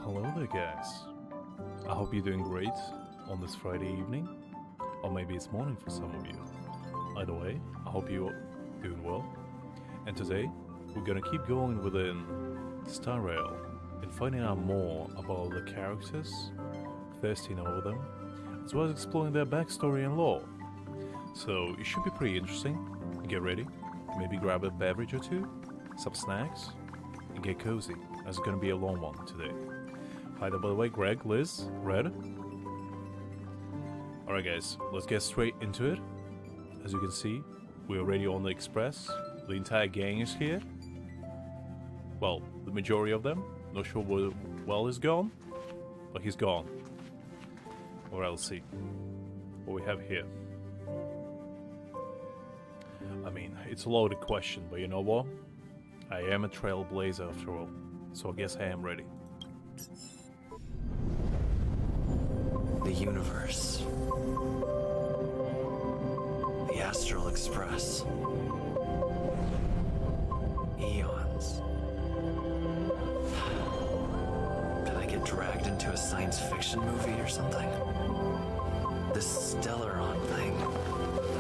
Hello there, guys. I hope you're doing great on this Friday evening, or maybe it's morning for some of you. Either way, I hope you're doing well. And today, we're gonna keep going within StarRail and finding out more about the characters, thirsting over them, as well as exploring their backstory and lore. So, it should be pretty interesting. Get ready, maybe grab a beverage or two, some snacks, and get cozy, as it's gonna be a long one today. Hi there, by the way, Greg, Liz, Red. Alright guys, let's get straight into it. As you can see, we're already on the express. The entire gang is here. Well, the majority of them. Not sure where Well is gone, but he's gone. Or else see what we have here. I mean, it's a loaded question, but you know what? I am a trailblazer after all, so I guess I am ready. The universe. The Astral Express. Eons. Did I get dragged into a science fiction movie or something? This Stellaron thing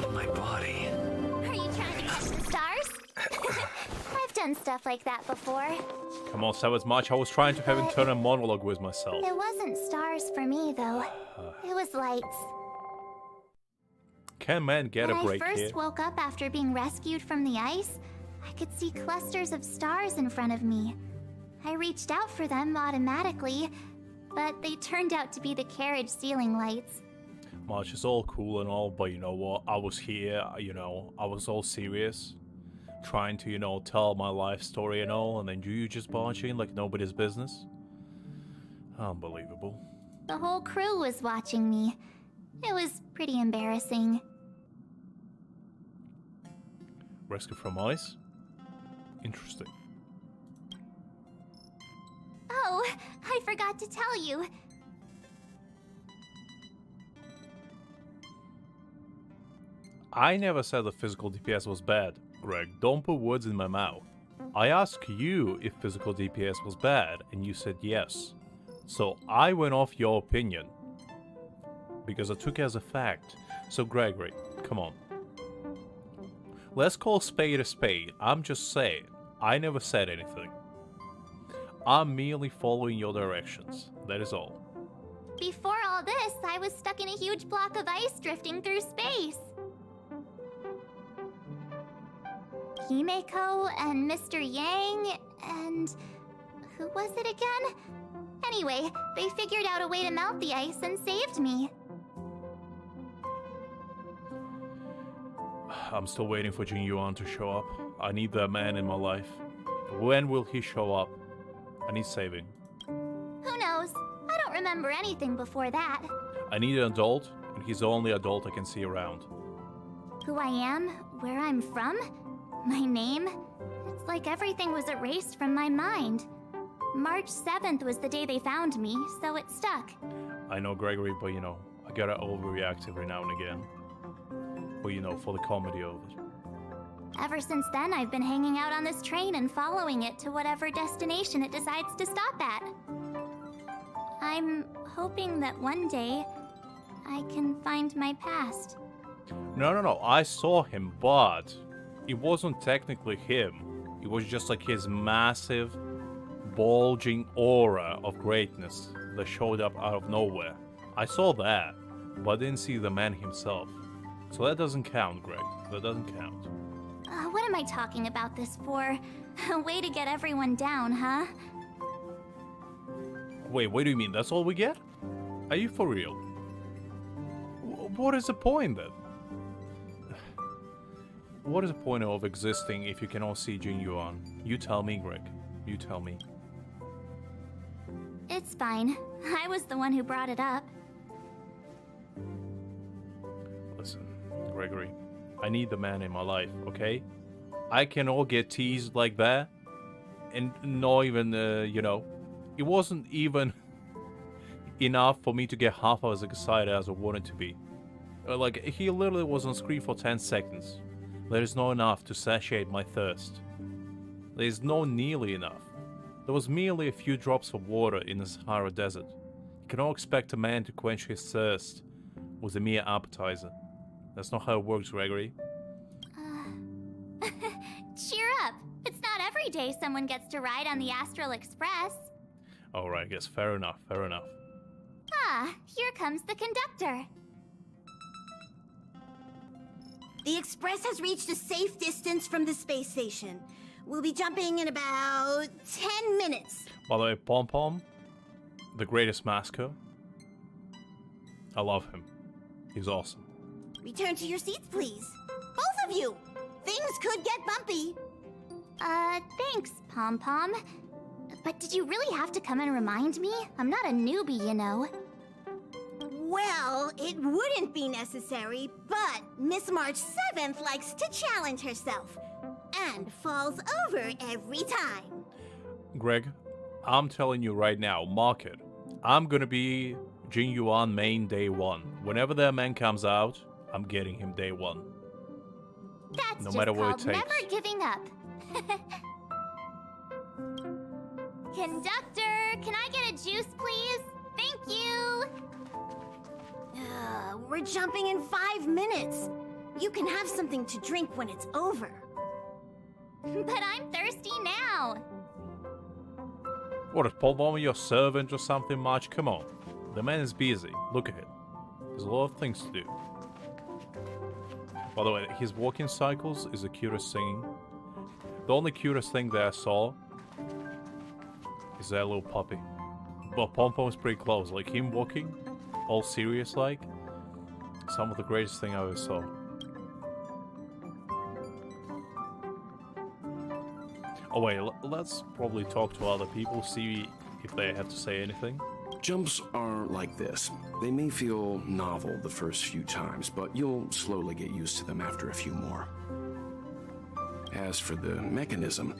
in my body. Are you trying to catch the stars? I've done stuff like that before. Come on, Savage March, I was trying to have internal monologue with myself. It wasn't stars for me, though. It was lights. Can man get a break When I here? first woke up after being rescued from the ice, I could see clusters of stars in front of me. I reached out for them automatically, but they turned out to be the carriage ceiling lights. March is all cool and all, but you know what? I was here, you know, I was all serious. Trying to, you know, tell my life story and all, and then you just barge in like nobody's business. Unbelievable. The whole crew was watching me. It was pretty embarrassing. Rescue from ice? Interesting. Oh, I forgot to tell you. I never said the physical DPS was bad, Greg. Don't put words in my mouth. I asked you if physical DPS was bad, and you said yes. So I went off your opinion. Because I took it as a fact. So Gregory, come on. Let's call spade a spade. I'm just saying. I never said anything. I'm merely following your directions. That is all. Before all this, I was stuck in a huge block of ice drifting through space. Himeko and Mr. Yang and... who was it again? Anyway, they figured out a way to melt the ice and saved me. I'm still waiting for Jin Yuan to show up. I need that man in my life. When will he show up? I need saving. Who knows? I don't remember anything before that. I need an adult, and he's the only adult I can see around. Who I am, where I'm from, my name. It's like everything was erased from my mind. March 7th was the day they found me, so it stuck. I know, Gregory, but you know, I gotta overreact every now and again. But you know, for the comedy of it. Ever since then, I've been hanging out on this train and following it to whatever destination it decides to stop at. I'm hoping that one day I can find my past. No, I saw him, but it wasn't technically him. It was just like his massive, bulging aura of greatness that showed up out of nowhere. I saw that, but I didn't see the man himself. So that doesn't count, Greg. That doesn't count. What am I talking about this for? A way to get everyone down, huh? Wait, what do you mean? That's all we get? Are you for real? What is the point then? What is the point of existing if you can all see Jin Yuan? You tell me, Greg. You tell me. It's fine. I was the one who brought it up. Listen, Gregory, I need the man in my life, okay? I can all get teased like that, and not even, you know, it wasn't even enough for me to get half as excited as I wanted to be. Like, he literally was on screen for 10 seconds. There is not enough to satiate my thirst. There is no nearly enough. There was merely a few drops of water in the Sahara Desert. You cannot expect a man to quench his thirst with a mere appetizer. That's not how it works, Gregory. Cheer up. It's not every day someone gets to ride on the Astral Express. Alright, I guess fair enough, fair enough. Ah, here comes the conductor. The Express has reached a safe distance from the space station. We'll be jumping in about 10 minutes. By the way, Pom Pom, the greatest mascot. I love him. He's awesome. Return to your seats, please. Both of you! Things could get bumpy. Thanks, Pom Pom. But did you really have to come and remind me? I'm not a newbie, you know. Well, it wouldn't be necessary, but Miss March 7th likes to challenge herself. And falls over every time. Greg, I'm telling you right now, mark it. I'm gonna be Jin Yuan main day one. Whenever that man comes out, I'm getting him day one. That's No just matter what called it takes. never giving up. Conductor, can I get a juice, please? Thank you. We're jumping in 5 minutes. You can have something to drink when it's over. But I'm thirsty now. What, is Pom Pom your servant or something, March? Come on. The man is busy. Look at him. There's a lot of things to do. By the way, his walking cycles is the cutest thing. The only cutest thing that I saw is that little puppy. But Pom Pom is pretty close. Like him walking, all serious like. Some of the greatest thing I ever saw. Oh wait, let's probably talk to other people, see if they have to say anything. Jumps are like this. They may feel novel the first few times, but you'll slowly get used to them after a few more. As for the mechanism,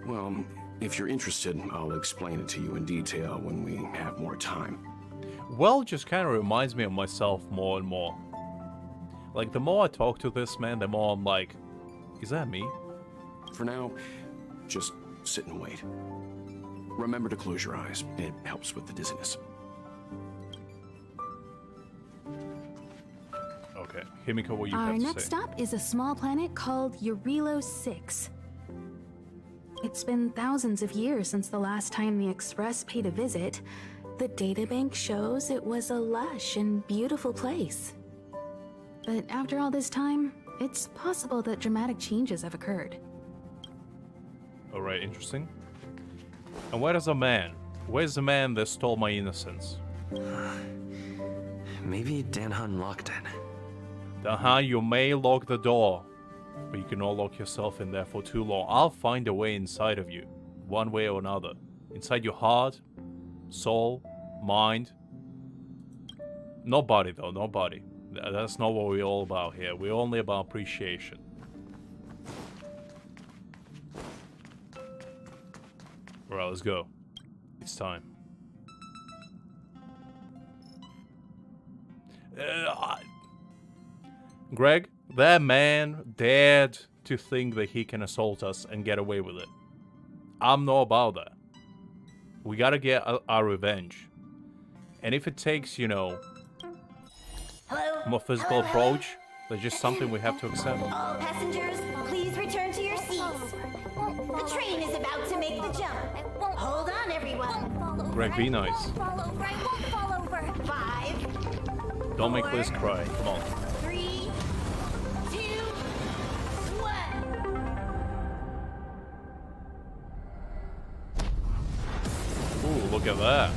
well, if you're interested, I'll explain it to you in detail when we have more time. Well, just kind of reminds me of myself more and more. Like, the more I talk to this man, the more I'm like, is that me? For now, just sit and wait. Remember to close your eyes. It helps with the dizziness. Okay, Himiko, what you Our have to next say. stop is a small planet called Eurilo 6. It's been thousands of years since the last time the Express paid a visit. The databank shows it was a lush and beautiful place. But after all this time, it's possible that dramatic changes have occurred. Alright, interesting. And where's the man? Where's the man that stole my innocence? Maybe Danhan locked it. Dahan, you may lock the door, but you cannot lock yourself in there for too long. I'll find a way inside of you, one way or another. Inside your heart, soul, mind. No body though, no body. That's not what we're all about here. We're only about appreciation. Alright, let's go. It's time. Greg, that man dared to think that he can assault us and get away with it. I'm not about that. We gotta get our revenge. And if it takes, you know, Hello? more physical approach, that's just something we have to accept. All passengers, please return to your seats. The train is about to make the jump. Hold on, everyone. Greg, be nice. Fall over. I won't fall over. 5, Don't make 4, Liz cry. Come on. 3, 2, 1. Ooh, look at that.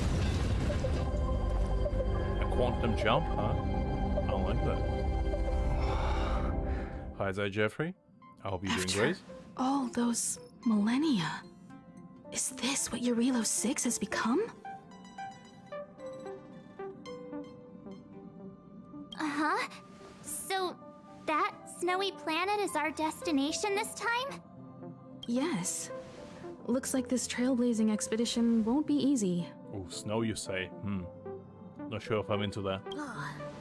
A quantum jump, huh? I don't like that. Hi, is that Jeffrey? I hope you're doing great. All those millennia. Is this what Eurilo 6 has become? Uh-huh. So, that snowy planet is our destination this time? Yes. Looks like this trailblazing expedition won't be easy. Ooh, snow you say? Not sure if I'm into that.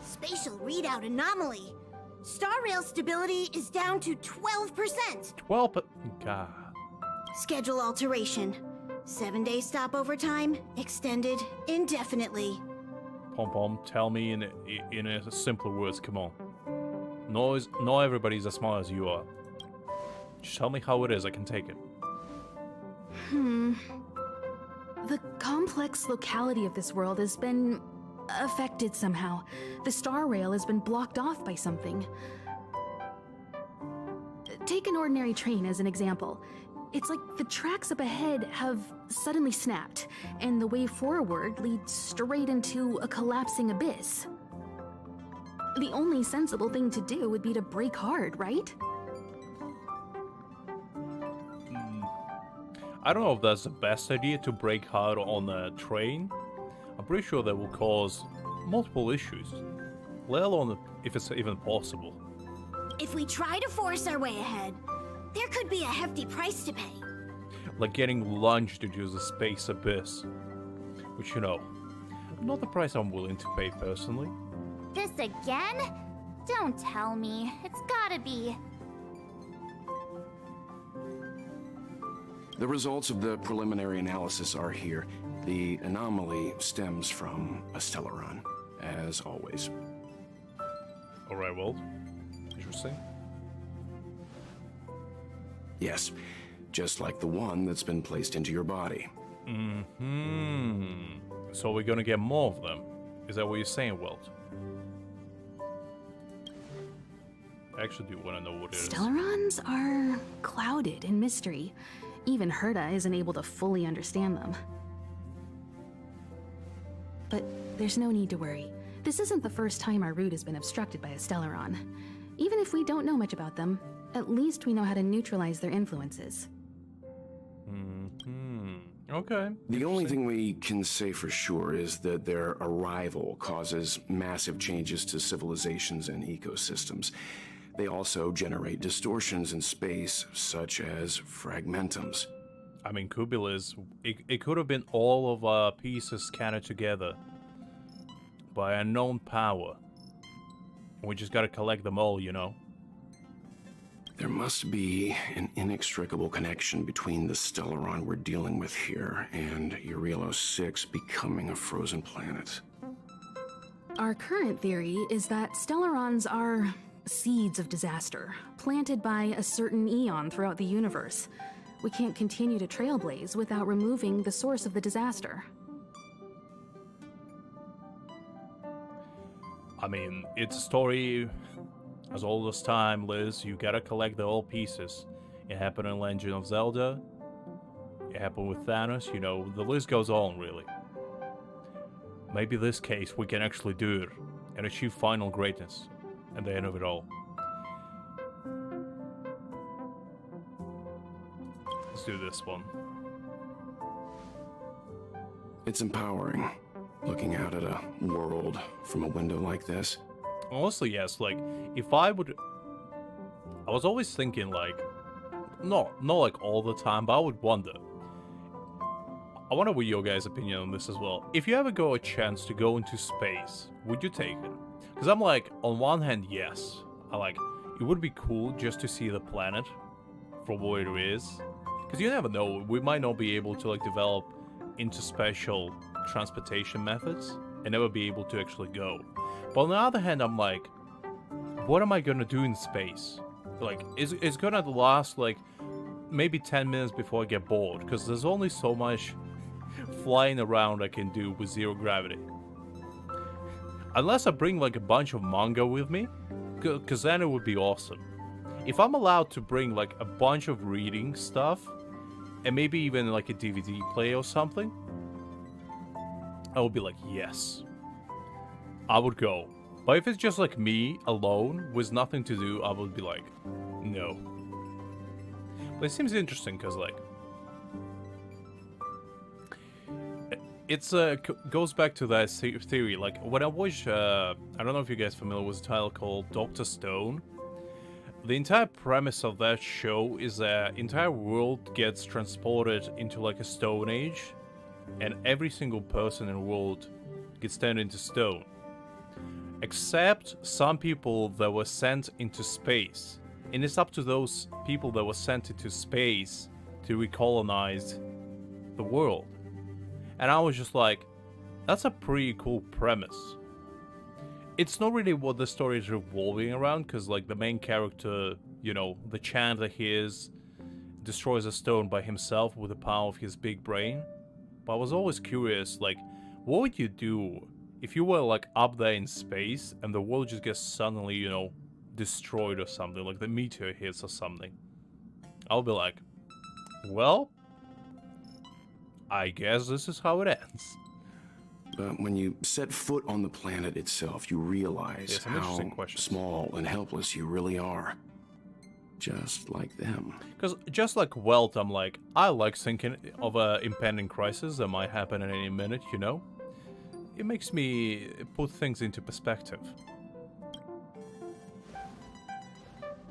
Spatial readout anomaly. StarRail stability is down to 12%. 12, but... God. Schedule alteration. 7-day stopover time, extended indefinitely. Pom Pom, tell me in a simpler words, come on. Not everybody's as smart as you are. Just tell me how it is, I can take it. The complex locality of this world has been affected somehow. The StarRail has been blocked off by something. Take an ordinary train as an example. It's like the tracks up ahead have suddenly snapped, and the way forward leads straight into a collapsing abyss. The only sensible thing to do would be to brake hard, right? I don't know if that's the best idea to brake hard on a train. I'm pretty sure that will cause multiple issues, let alone if it's even possible. If we try to force our way ahead, there could be a hefty price to pay. Like getting launched into the space abyss. Which, you know, not the price I'm willing to pay personally. This again? Don't tell me. It's gotta be. The results of the preliminary analysis are here. The anomaly stems from a Stellaron, as always. Alright, well, interesting. Yes, just like the one that's been placed into your body. So we're gonna get more of them. Is that what you're saying, Welt? I actually do want to know what it is. Stellarons are clouded in mystery. Even Herta isn't able to fully understand them. But there's no need to worry. This isn't the first time our route has been obstructed by a Stellaron. Even if we don't know much about them, at least we know how to neutralize their influences. Okay. The only thing we can say for sure is that their arrival causes massive changes to civilizations and ecosystems. They also generate distortions in space, such as fragmentums. I mean, Kubilas, it could have been all of our pieces scattered together by unknown power. We just gotta collect them all, you know? There must be an inextricable connection between the Stellaron we're dealing with here and Eurilo 6 becoming a frozen planet. Our current theory is that Stellarons are seeds of disaster, planted by a certain eon throughout the universe. We can't continue to trailblaze without removing the source of the disaster. I mean, it's a story as old as time, Liz. You gotta collect the old pieces. It happened in Legend of Zelda. It happened with Thanos. You know, the list goes on, really. Maybe this case we can actually do it and achieve final greatness at the end of it all. Let's do this one. It's empowering, looking out at a world from a window like this. Honestly, yes, like, if I would... I was always thinking, like... not like all the time, but I would wonder. I wonder what your guys' opinion on this as well. If you ever got a chance to go into space, would you take it? Because I'm like, on one hand, yes. It would be cool just to see the planet for what it is. Because you never know, we might not be able to, like, develop into special transportation methods and never be able to actually go. But on the other hand, I'm like, what am I gonna do in space? Like, it's gonna last, like, maybe 10 minutes before I get bored, because there's only so much flying around I can do with zero gravity. Unless I bring, like, a bunch of manga with me, because then it would be awesome. If I'm allowed to bring, like, a bunch of reading stuff, and maybe even, like, a DVD player or something, I would be like, yes. I would go. But if it's just, like, me, alone, with nothing to do, I would be like, no. But it seems interesting, because, like... It's, goes back to that theory, like, when I watch, I don't know if you guys are familiar with a title called Dr. Stone. The entire premise of that show is that entire world gets transported into, like, a stone age, and every single person in the world gets turned into stone. Except some people that were sent into space. And it's up to those people that were sent into space to recolonize the world. And I was just like, that's a pretty cool premise. It's not really what the story is revolving around, because like the main character, you know, the chant that he is, destroys a stone by himself with the power of his big brain. But I was always curious, like, what would you do if you were like up there in space and the world just gets suddenly, you know, destroyed or something, like the meteor hits or something? I'll be like, well, I guess this is how it ends. But when you set foot on the planet itself, you realize some how interesting questions. small and helpless you really are. Just like them. Because just like Welt, I'm like, I like thinking of an impending crisis that might happen at any minute, you know? It makes me put things into perspective.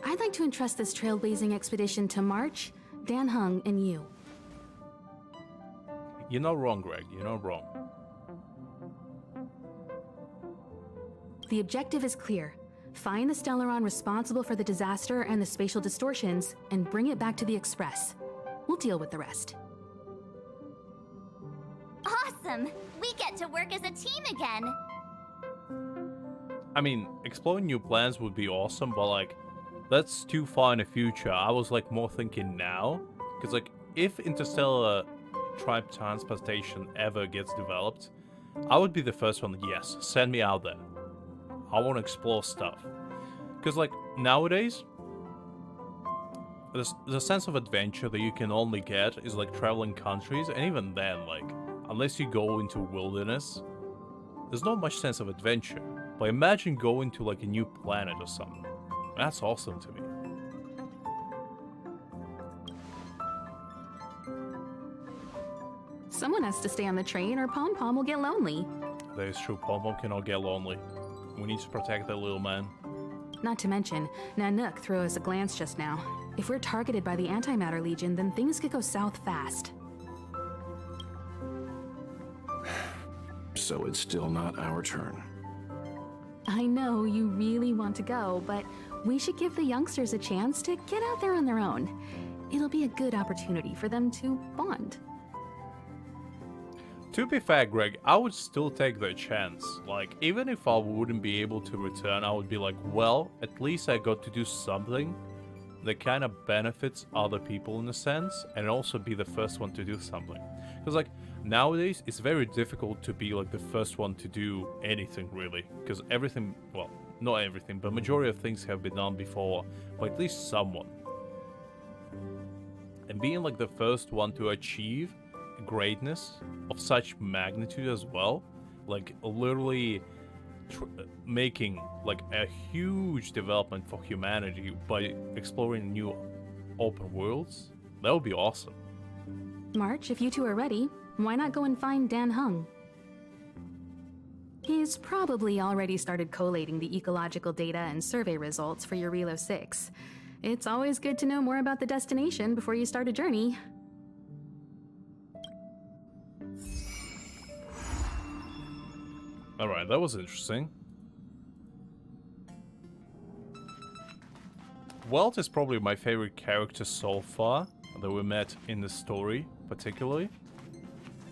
I'd like to entrust this trailblazing expedition to March, Dan Hung, and you. You're not wrong, Greg. You're not wrong. The objective is clear. Find the Stellaron responsible for the disaster and the spatial distortions, and bring it back to the Express. We'll deal with the rest. Awesome! We get to work as a team again! I mean, exploring new plans would be awesome, but like, that's too far in the future. I was like more thinking now. Because like, if interstellar tribe transportation ever gets developed, I would be the first one. Yes, send me out there. I want to explore stuff. Because like, nowadays, the sense of adventure that you can only get is like traveling countries, and even then, like, unless you go into wilderness, there's not much sense of adventure. But imagine going to like a new planet or something. That's awesome to me. Someone has to stay on the train or Pom Pom will get lonely. That is true, Pom Pom cannot get lonely. We need to protect that little man. Not to mention, Nanook threw us a glance just now. If we're targeted by the Antimatter Legion, then things could go south fast. So it's still not our turn. I know you really want to go, but we should give the youngsters a chance to get out there on their own. It'll be a good opportunity for them to bond. To be fair, Greg, I would still take the chance. Like, even if I wouldn't be able to return, I would be like, well, at least I got to do something that kind of benefits other people in a sense, and also be the first one to do something. Because, like, nowadays, it's very difficult to be, like, the first one to do anything, really. Because everything, well, not everything, but majority of things have been done before by at least someone. And being, like, the first one to achieve greatness of such magnitude as well, like literally making like a huge development for humanity by exploring new open worlds, that would be awesome. March, if you two are ready, why not go and find Dan Hung? He's probably already started collating the ecological data and survey results for your Relo 6. It's always good to know more about the destination before you start a journey. Alright, that was interesting. Welt is probably my favorite character so far that we met in the story, particularly.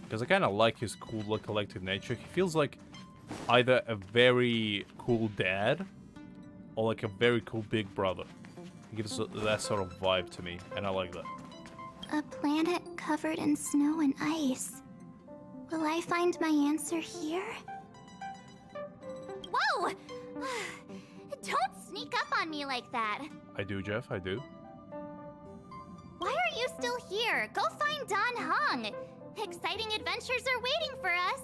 Because I kind of like his cool, collected nature. He feels like either a very cool dad or like a very cool big brother. He gives that sort of vibe to me, and I like that. A planet covered in snow and ice. Will I find my answer here? Whoa! Don't sneak up on me like that. I do, Jeff, I do. Why are you still here? Go find Don Hung. Exciting adventures are waiting for us.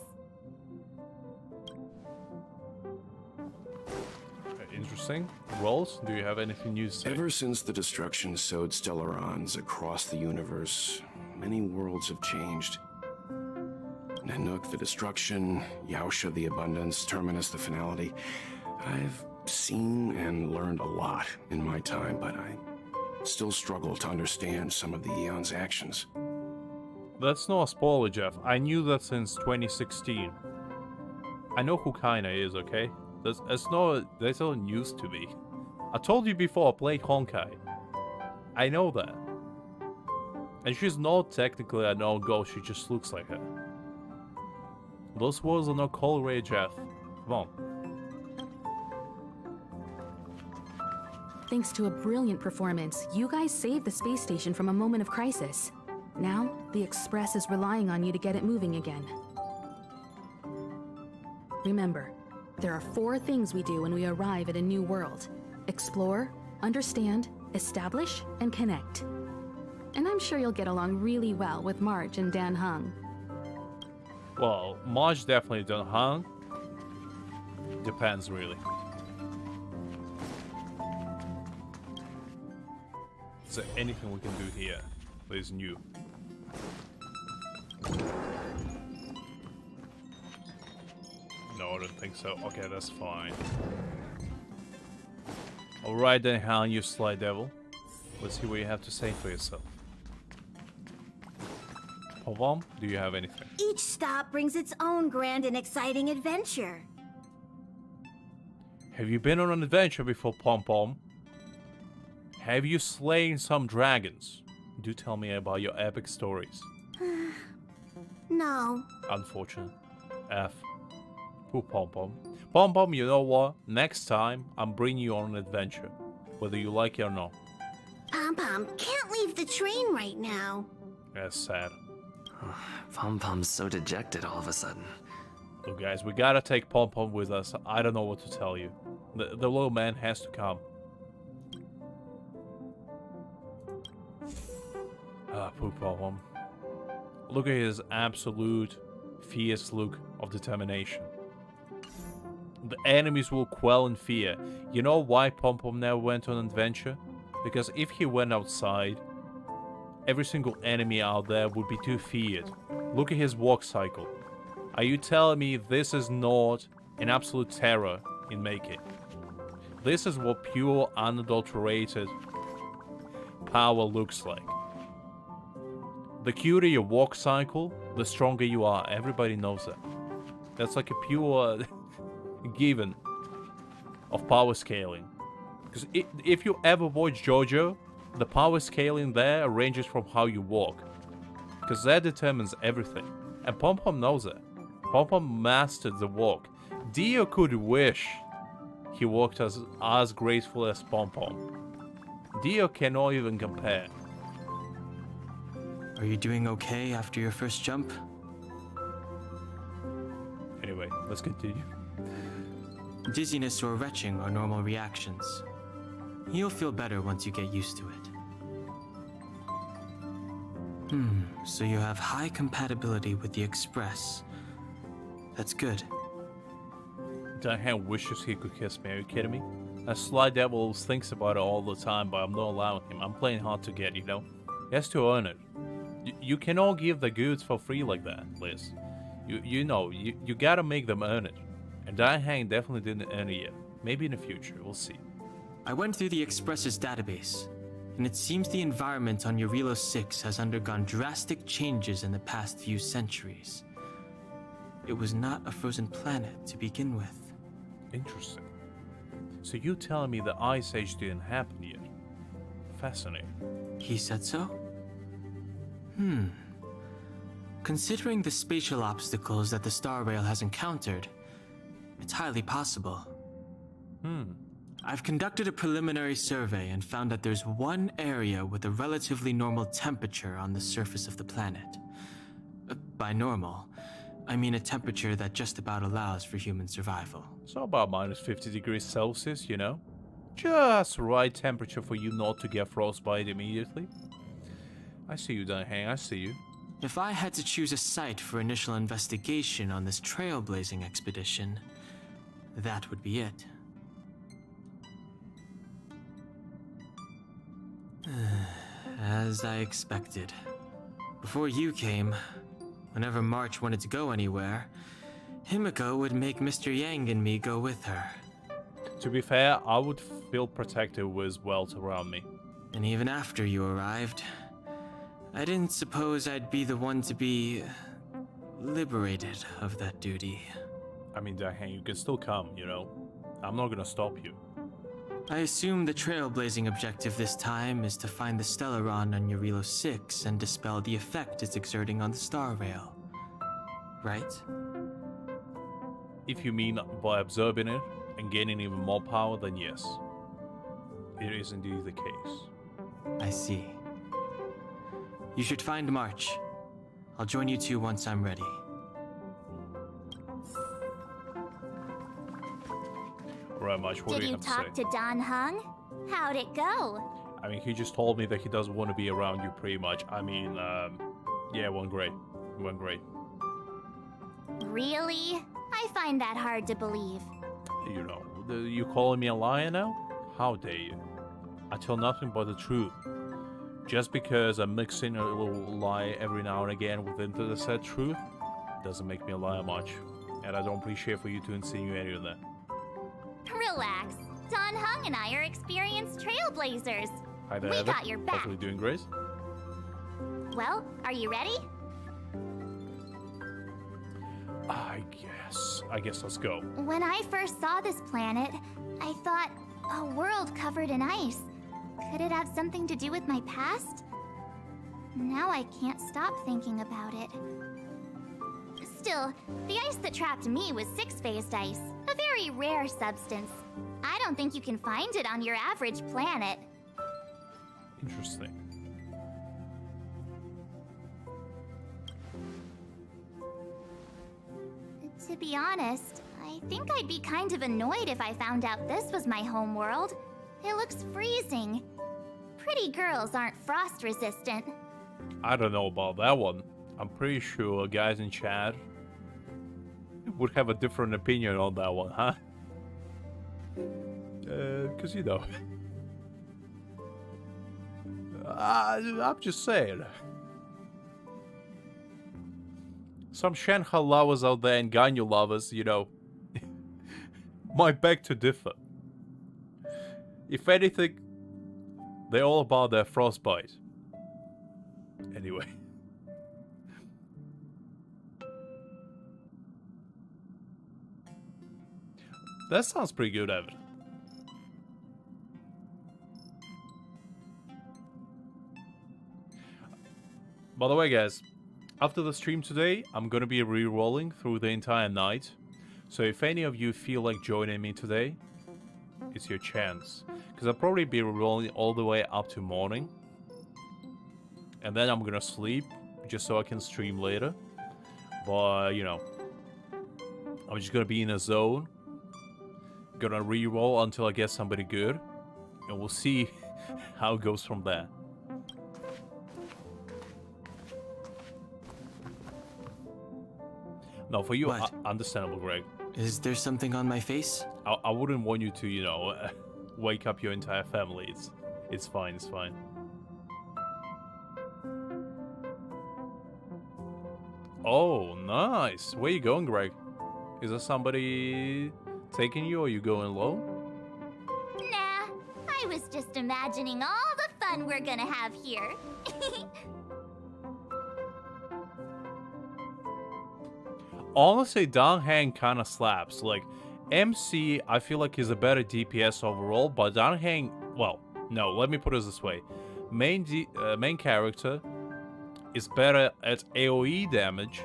Interesting. Rolls, do you have anything new to say? Ever since the destruction sowed Stellarons across the universe, many worlds have changed. Nanook, the destruction, Yaosha, the abundance, Terminus, the finality. I've seen and learned a lot in my time, but I still struggle to understand some of the Eon's actions. That's not a spoiler, Jeff. I knew that since 2016. I know who Kaina is, okay? That's not news to me. I told you before I played Honkai. I know that. And she's not technically an old ghost, she just looks like her. Those words are not called Ray Jeff. Come on. Thanks to a brilliant performance, you guys saved the space station from a moment of crisis. Now, the Express is relying on you to get it moving again. Remember, there are 4 things we do when we arrive at a new world. Explore, understand, establish, and connect. And I'm sure you'll get along really well with March and Dan Hung. Well, Marge definitely done hung. Depends, really. Is there anything we can do here that is new? No, I don't think so. Okay, that's fine. Alright then, Han, you sly devil. Let's see what you have to say for yourself. Pom-Pom, do you have anything? Each stop brings its own grand and exciting adventure. Have you been on an adventure before, Pom-Pom? Have you slain some dragons? Do tell me about your epic stories. No. Unfortunate. F. Poor Pom-Pom. Pom-Pom, you know what? Next time, I'm bringing you on an adventure. Whether you like it or not. Pom-Pom can't leave the train right now. That's sad. Pom-Pom's so dejected all of a sudden. Look, guys, we gotta take Pom-Pom with us. I don't know what to tell you. The little man has to come. Poor Pom-Pom. Look at his absolute, fierce look of determination. The enemies will quell in fear. You know why Pom-Pom never went on an adventure? Because if he went outside, every single enemy out there would be too feared. Look at his walk cycle. Are you telling me this is not an absolute terror in making? This is what pure, unadulterated power looks like. The cuter your walk cycle, the stronger you are. Everybody knows that. That's like a pure given of power scaling. Because if you ever watch JoJo, the power scaling there ranges from how you walk. Because that determines everything. And Pom-Pom knows it. Pom-Pom mastered the walk. Dio could wish he walked as graceful as Pom-Pom. Dio cannot even compare. Are you doing okay after your first jump? Anyway, let's continue. Dizziness or retching are normal reactions. You'll feel better once you get used to it. So you have high compatibility with the Express. That's good. Diane wishes he could kiss me. Are you kidding me? That sly devil thinks about it all the time, but I'm not allowing him. I'm playing hard to get, you know? He has to earn it. You cannot give the goods for free like that, Liz. You know, you gotta make them earn it. And Diane definitely didn't earn it yet. Maybe in the future, we'll see. I went through the Express's database, and it seems the environment on Eurilo 6 has undergone drastic changes in the past few centuries. It was not a frozen planet to begin with. Interesting. So you telling me the Ice Age didn't happen yet? Fascinating. He said so? Considering the spatial obstacles that the StarRail has encountered, it's highly possible. I've conducted a preliminary survey and found that there's one area with a relatively normal temperature on the surface of the planet. By normal, I mean a temperature that just about allows for human survival. So about minus 50 degrees Celsius, you know? Just right temperature for you not to get frostbite immediately. I see you, Diane, I see you. If I had to choose a site for initial investigation on this trailblazing expedition, that would be it. As I expected. Before you came, whenever March wanted to go anywhere, Himiko would make Mr. Yang and me go with her. To be fair, I would feel protected with wealth around me. And even after you arrived, I didn't suppose I'd be the one to be liberated of that duty. I mean, Diane, you can still come, you know? I'm not gonna stop you. I assume the trailblazing objective this time is to find the Stellaron on Eurilo 6 and dispel the effect it's exerting on the StarRail. Right? If you mean by absorbing it and gaining even more power, then yes. It is indeed the case. I see. You should find March. I'll join you two once I'm ready. Right, March, what do Did you you have to say? talk to Don Hung? How'd it go? I mean, he just told me that he doesn't want to be around you pretty much. I mean, yeah, it went great. It went great. Really? I find that hard to believe. You know, you calling me a liar now? How dare you? I tell nothing but the truth. Just because I mix in a little lie every now and again within the said truth, doesn't make me a liar much. And I don't appreciate for you to insinuate any of that. Relax. Don Hung and I are experienced trailblazers. Hi there, We Evan. got your back. Hopefully doing great. Well, are you ready? I guess let's go. When I first saw this planet, I thought, a world covered in ice. Could it have something to do with my past? Now I can't stop thinking about it. Still, the ice that trapped me was six-phased ice, a very rare substance. I don't think you can find it on your average planet. Interesting. To be honest, I think I'd be kind of annoyed if I found out this was my home world. It looks freezing. Pretty girls aren't frost resistant. I don't know about that one. I'm pretty sure guys in chat would have a different opinion on that one, huh? Cause you know. I'm just saying. Some Shanghai lovers out there and Ganyu lovers, you know, might beg to differ. If anything, they're all about their frostbite. Anyway. That sounds pretty good, Evan. By the way, guys, after the stream today, I'm gonna be re-rolling through the entire night. So if any of you feel like joining me today, it's your chance. Because I'll probably be re-rolling all the way up to morning. And then I'm gonna sleep, just so I can stream later. But, you know, I'm just gonna be in a zone. Gonna re-roll until I get somebody good. And we'll see how it goes from there. No, for you, What? understandable, Greg. Is there something on my face? I wouldn't want you to, you know, wake up your entire family. It's fine, it's fine. Oh, nice. Where you going, Greg? Is there somebody taking you, or are you going alone? Nah, I was just imagining all the fun we're gonna have here. Honestly, Dong Hang kind of slaps. Like, MC, I feel like he's a better DPS overall, but Dong Hang, well, no, let me put it this way. Main character is better at AoE damage,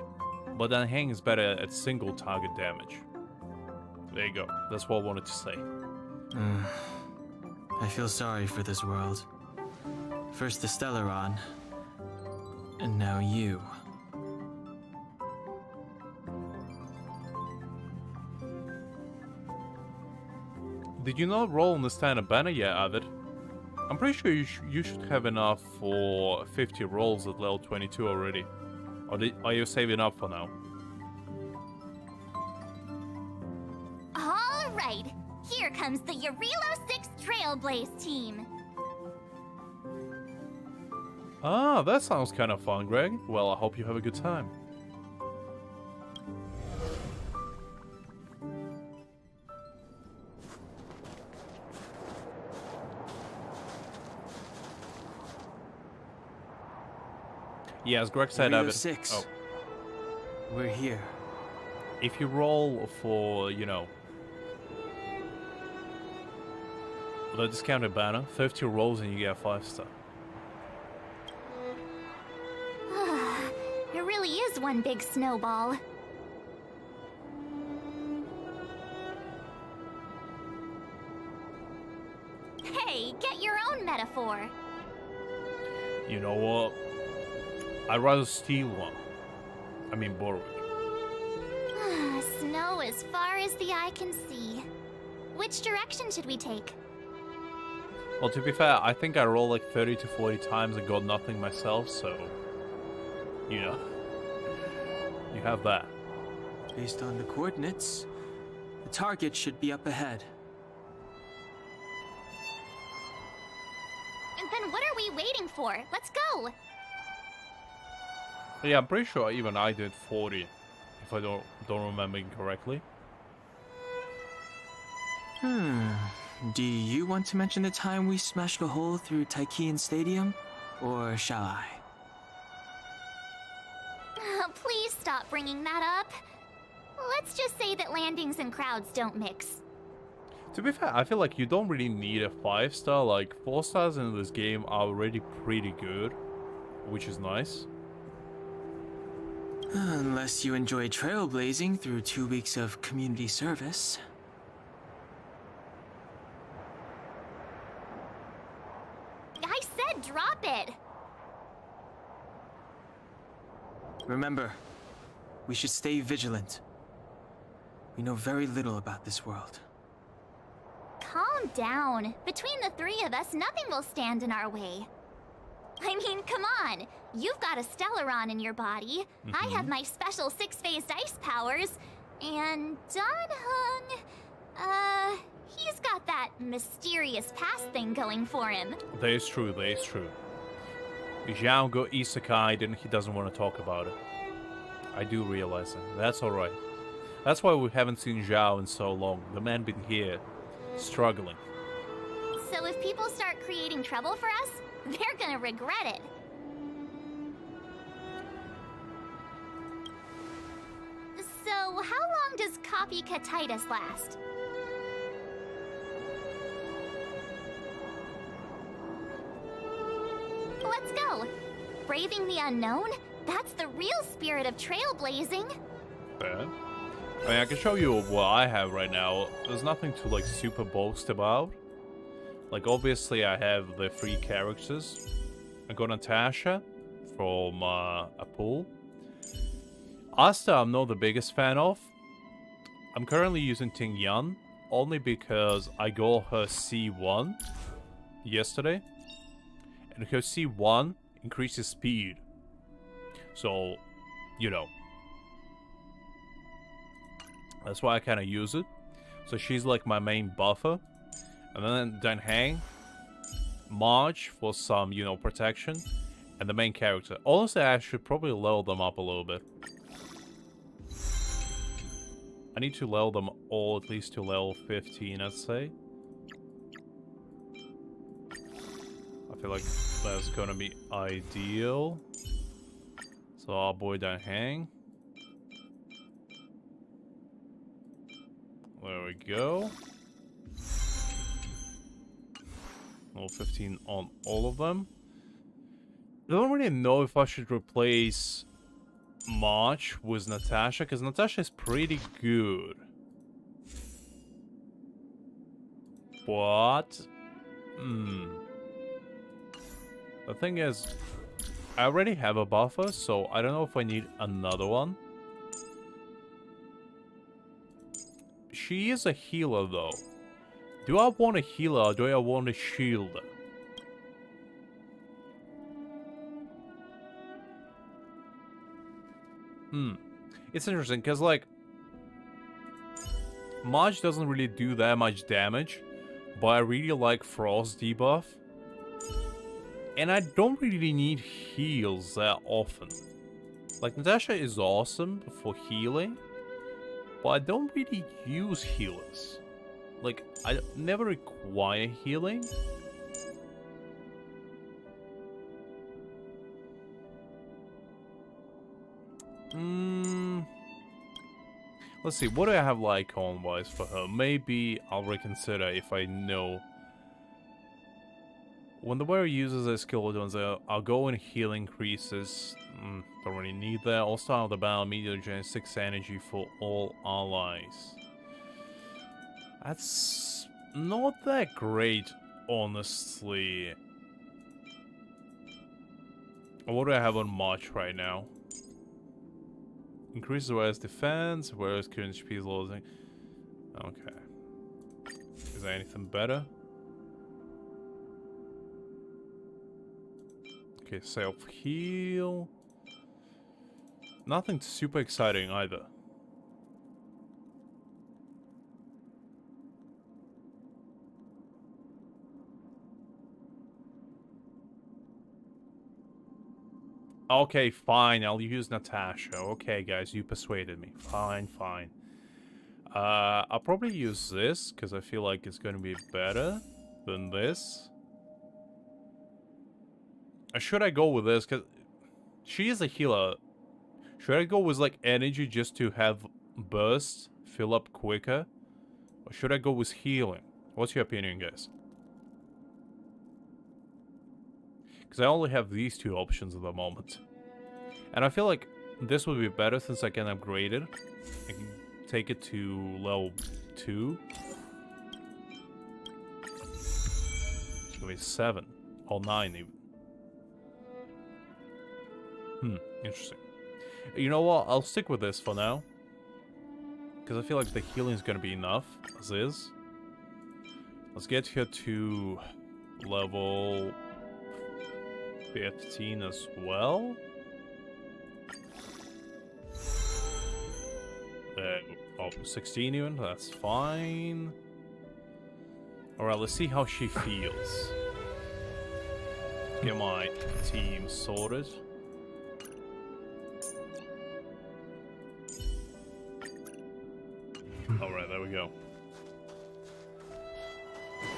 but Dong Hang is better at single target damage. There you go. That's what I wanted to say. I feel sorry for this world. First the Stellaron, and now you. Did you not roll on the standard banner yet, Avid? I'm pretty sure you should have enough for 50 rolls at level 22 already. Or are you saving up for now? All right, here comes the Eurilo 6 Trailblaze team. Ah, that sounds kind of fun, Greg. Well, I hope you have a good time. Yeah, as Greg said, Eurilo Avid. 6. Oh, We're here. if you roll for, you know, The discounted banner, 50 rolls and you get a 5-star. It really is one big snowball. Hey, get your own metaphor. You know what? I'd rather steal one. I mean borrow it. Snow as far as the eye can see. Which direction should we take? Well, to be fair, I think I rolled like 30 to 40 times and got nothing myself, so... You know. You have that. Based on the coordinates, the target should be up ahead. And then what are we waiting for? Let's go! Yeah, I'm pretty sure even I did 40, if I don't remember incorrectly. Do you want to mention the time we smashed a hole through Taikian Stadium? Or shall I? Please stop bringing that up. Let's just say that landings and crowds don't mix. To be fair, I feel like you don't really need a 5-star, like 4 stars in this game are already pretty good, which is nice. Unless you enjoy trailblazing through 2 weeks of community service. I said drop it! Remember, we should stay vigilant. We know very little about this world. Calm down. Between the three of us, nothing will stand in our way. I mean, come on. You've got a Stellaron in your body. I have my special 6-phased ice powers. And Danhung... he's got that mysterious past thing going for him. That is true, that is true. Zhao got isekai and he doesn't want to talk about it. I do realize it. That's alright. That's why we haven't seen Zhao in so long. The man been here, struggling. So if people start creating trouble for us, they're gonna regret it. So how long does copycatitis last? Let's go. Braving the unknown? That's the real spirit of trailblazing. Bad. I mean, I can show you what I have right now. There's nothing to like super boast about. Like obviously I have the 3 characters. I got Natasha from a pool. Asta I'm not the biggest fan of. I'm currently using Ting Yan only because I got her C1 yesterday. And her C1 increases speed. So, you know. That's why I kind of use it. So she's like my main buffer. And then Danhang, March for some, you know, protection. And the main character. Honestly, I should probably level them up a little bit. I need to level them all at least to level 15, I'd say. I feel like that's gonna be ideal. So our boy Danhang. There we go. Level 15 on all of them. I don't really know if I should replace March with Natasha, because Natasha is pretty good. But... The thing is, I already have a buffer, so I don't know if I need another one. She is a healer, though. Do I want a healer or do I want a shield? It's interesting, because, like, March doesn't really do that much damage, but I really like Frost debuff. And I don't really need heals that often. Like, Natasha is awesome for healing, but I don't really use healers. Like, I never require healing. Let's see, what do I have like on-wise for her? Maybe I'll reconsider if I know When the wearer uses a skill items, our go and heal increases. Don't really need that. All start of the battle immediately generates 6 energy for all allies. That's not that great, honestly. What do I have on March right now? Increases wearer's defense, wearer's current HP is losing. Okay. Is there anything better? Okay, self-heal. Nothing super exciting either. Okay, fine, I'll use Natasha. Okay, guys, you persuaded me. Fine, fine. I'll probably use this, because I feel like it's going to be better than this. Should I go with this? Because she is a healer. Should I go with, like, energy just to have burst fill up quicker? Or should I go with healing? What's your opinion, guys? Because I only have these 2 options at the moment. And I feel like this would be better since I can upgrade it. I can take it to level 2. It's gonna be 7. Or 9 even. Interesting. You know what? I'll stick with this for now. Because I feel like the healing is gonna be enough, as is. Let's get here to level 15 as well. Oh, 16 even? That's fine. Alright, let's see how she feels. Get my team sorted. Alright, there we go.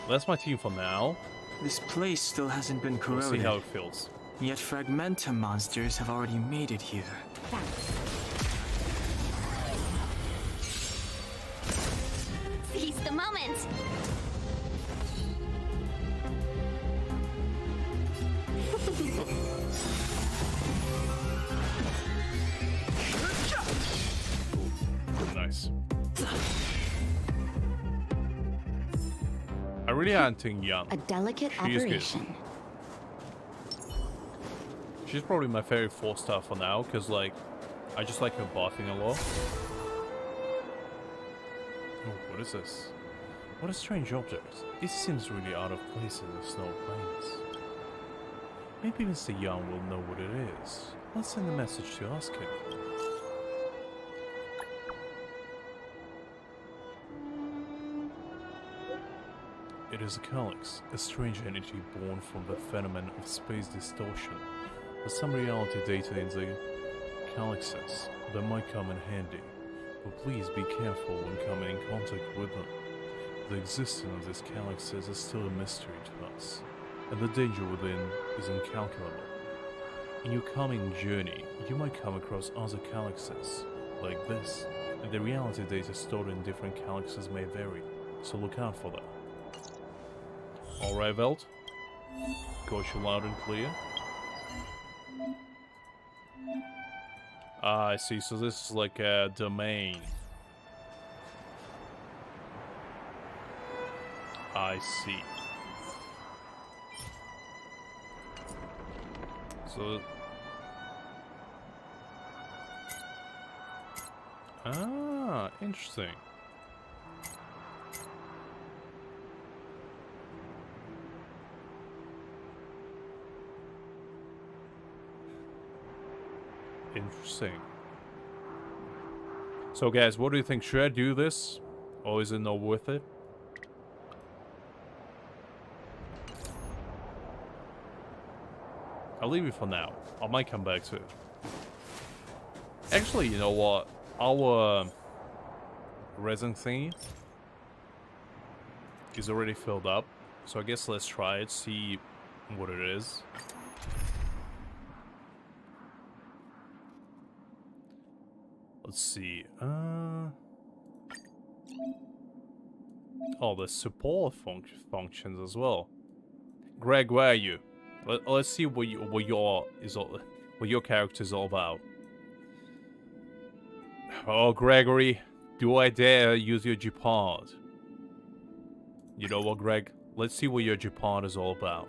That's my team for now. This place still hasn't been We'll corroded. see how it feels. Yet fragmentum monsters have already made it here. Seize the moment! Nice. I really am Ting Young. A delicate She is good. operation. She's probably my favorite 4-star for now, because, like, I just like her buffing a lot. Oh, what is this? What a strange object. It seems really out of place in the snow plains. Maybe Mr. Young will know what it is. Let's send a message to ask him. It is a calyx, a strange entity born from the phenomenon of space distortion. There's some reality data in the calyxes that might come in handy, but please be careful when coming in contact with them. The existence of these calyxes is still a mystery to us, and the danger within is incalculable. In your coming journey, you might come across other calyxes, like this, and the reality data stored in different calyxes may vary, so look out for that. Alright, Velt. Got you loud and clear. Ah, I see. So this is like a domain. I see. So... Ah, interesting. Interesting. So guys, what do you think? Should I do this? Or is it not worth it? I'll leave it for now. I might come back to it. Actually, you know what? Our resin thingy is already filled up. So I guess let's try it, see what it is. Let's see. Oh, the support functions as well. Greg, where are you? Let's see what your character is all about. Oh, Gregory, do I dare use your Japard? You know what, Greg? Let's see what your Japard is all about.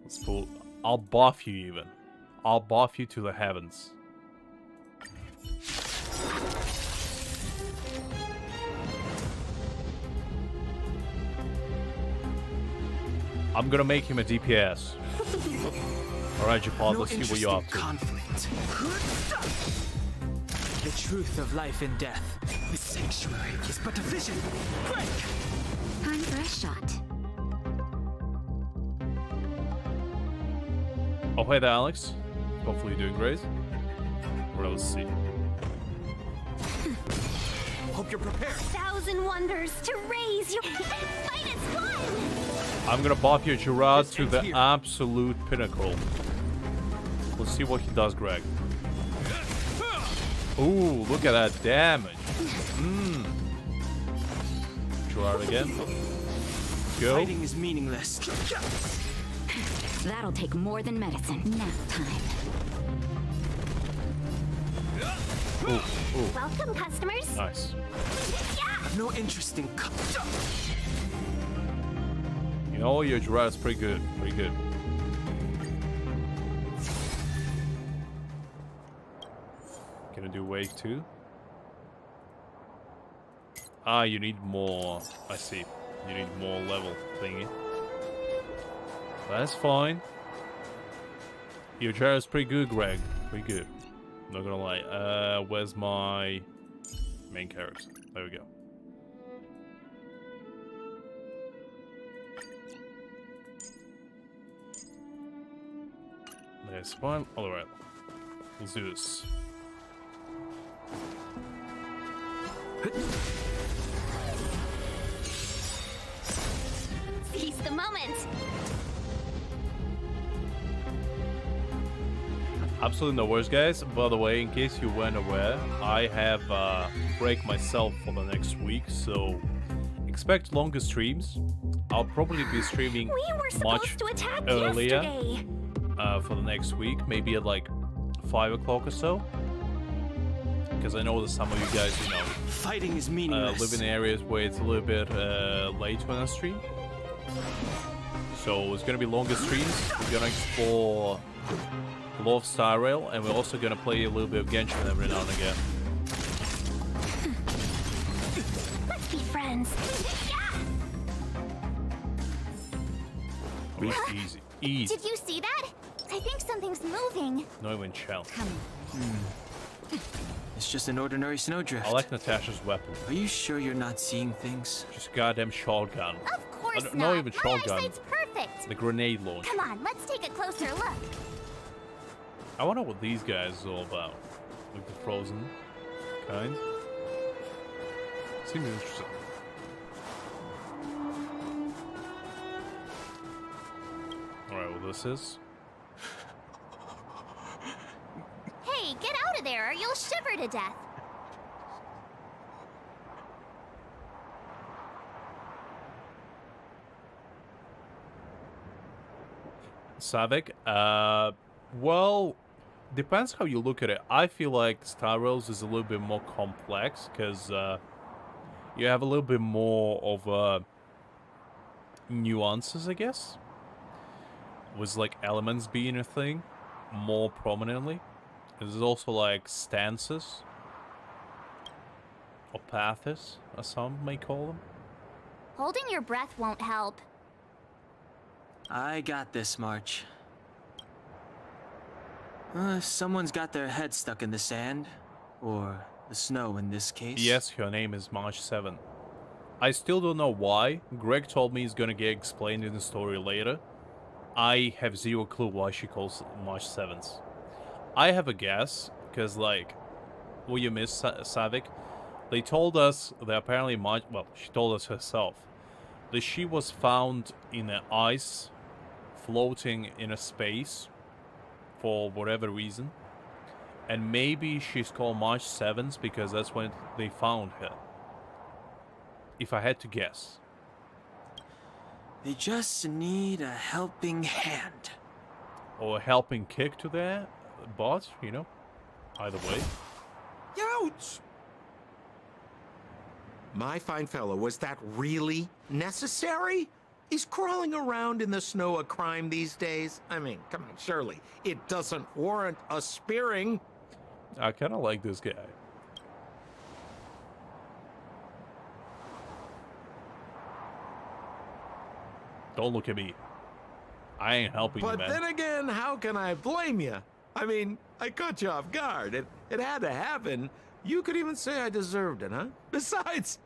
Let's pull. I'll buff you even. I'll buff you to the heavens. I'm gonna make him a DPS. Alright, Japard, let's see what you're up to. Conflict. The truth of life and death. The sanctuary is but a vision. Break! Time for a shot. Oh, hey there, Alex. Hopefully you're doing great. Well, let's see. Hope you're prepared. 1,000 wonders to raise your fight is fun. I'm gonna buff your Gerard to the absolute pinnacle. Let's see what he does, Greg. Ooh, look at that damage. Gerard again. Go. Fighting is meaningless. That'll take more than medicine. Nap time. Ooh, ooh. Welcome, customers. Nice. I've no interest in. You know, your Gerard is pretty good. Pretty good. Gonna do wave 2. Ah, you need more. I see. You need more level thingy. That's fine. Your Gerard is pretty good, Greg. Pretty good. Not gonna lie. Where's my main character? There we go. There's one. Alright. Let's do this. Seize the moment. Absolutely no worries, guys. By the way, in case you weren't aware, I have break myself for the next week, so expect longer streams. I'll probably be streaming We were much supposed to attack earlier yesterday. For the next week, maybe at like 5 o'clock or so. Because I know that some of you guys, you know, Fighting is meaningless. live in areas where it's a little bit late when I stream. So it's gonna be longer streams. We're gonna explore a lot of StarRail, and we're also gonna play a little bit of Genshin every now and again. Let's be friends. Easy, easy. Did you see that? I think something's moving. Not even shell. It's just an ordinary snowdrift. I like Natasha's weapon. Are you sure you're not seeing things? Just goddamn shotgun. Of course Not not. even My shotgun. eyesight's perfect. The grenade launch. Come on, let's take a closer look. I wonder what these guys are all about. Like the frozen kind. Seems interesting. Alright, well this is. Hey, get out of there or you'll shiver to death. Savik, well, depends how you look at it. I feel like StarRail is a little bit more complex because you have a little bit more of nuances, I guess. With like elements being a thing more prominently. There's also like stances or paths, as some may call them. Holding your breath won't help. I got this, March. Someone's got their head stuck in the sand. Or the snow in this case. Yes, her name is March 7. I still don't know why. Greg told me it's gonna get explained in the story later. I have zero clue why she calls March 7th. I have a guess, because like, will you miss Savik? They told us that apparently March, well, she told us herself, that she was found in the ice, floating in a space, for whatever reason. And maybe she's called March 7th because that's when they found her. If I had to guess. They just need a helping hand. Or a helping kick to their butt, you know? Either way. Ouch! My fine fellow, was that really necessary? Is crawling around in the snow a crime these days? I mean, come on, surely it doesn't warrant a spearing. I kind of like this guy. Don't look at me. I ain't helping you, But man. then again, how can I blame you? I mean, I caught you off guard. It had to happen. You could even say I deserved it, huh? Besides,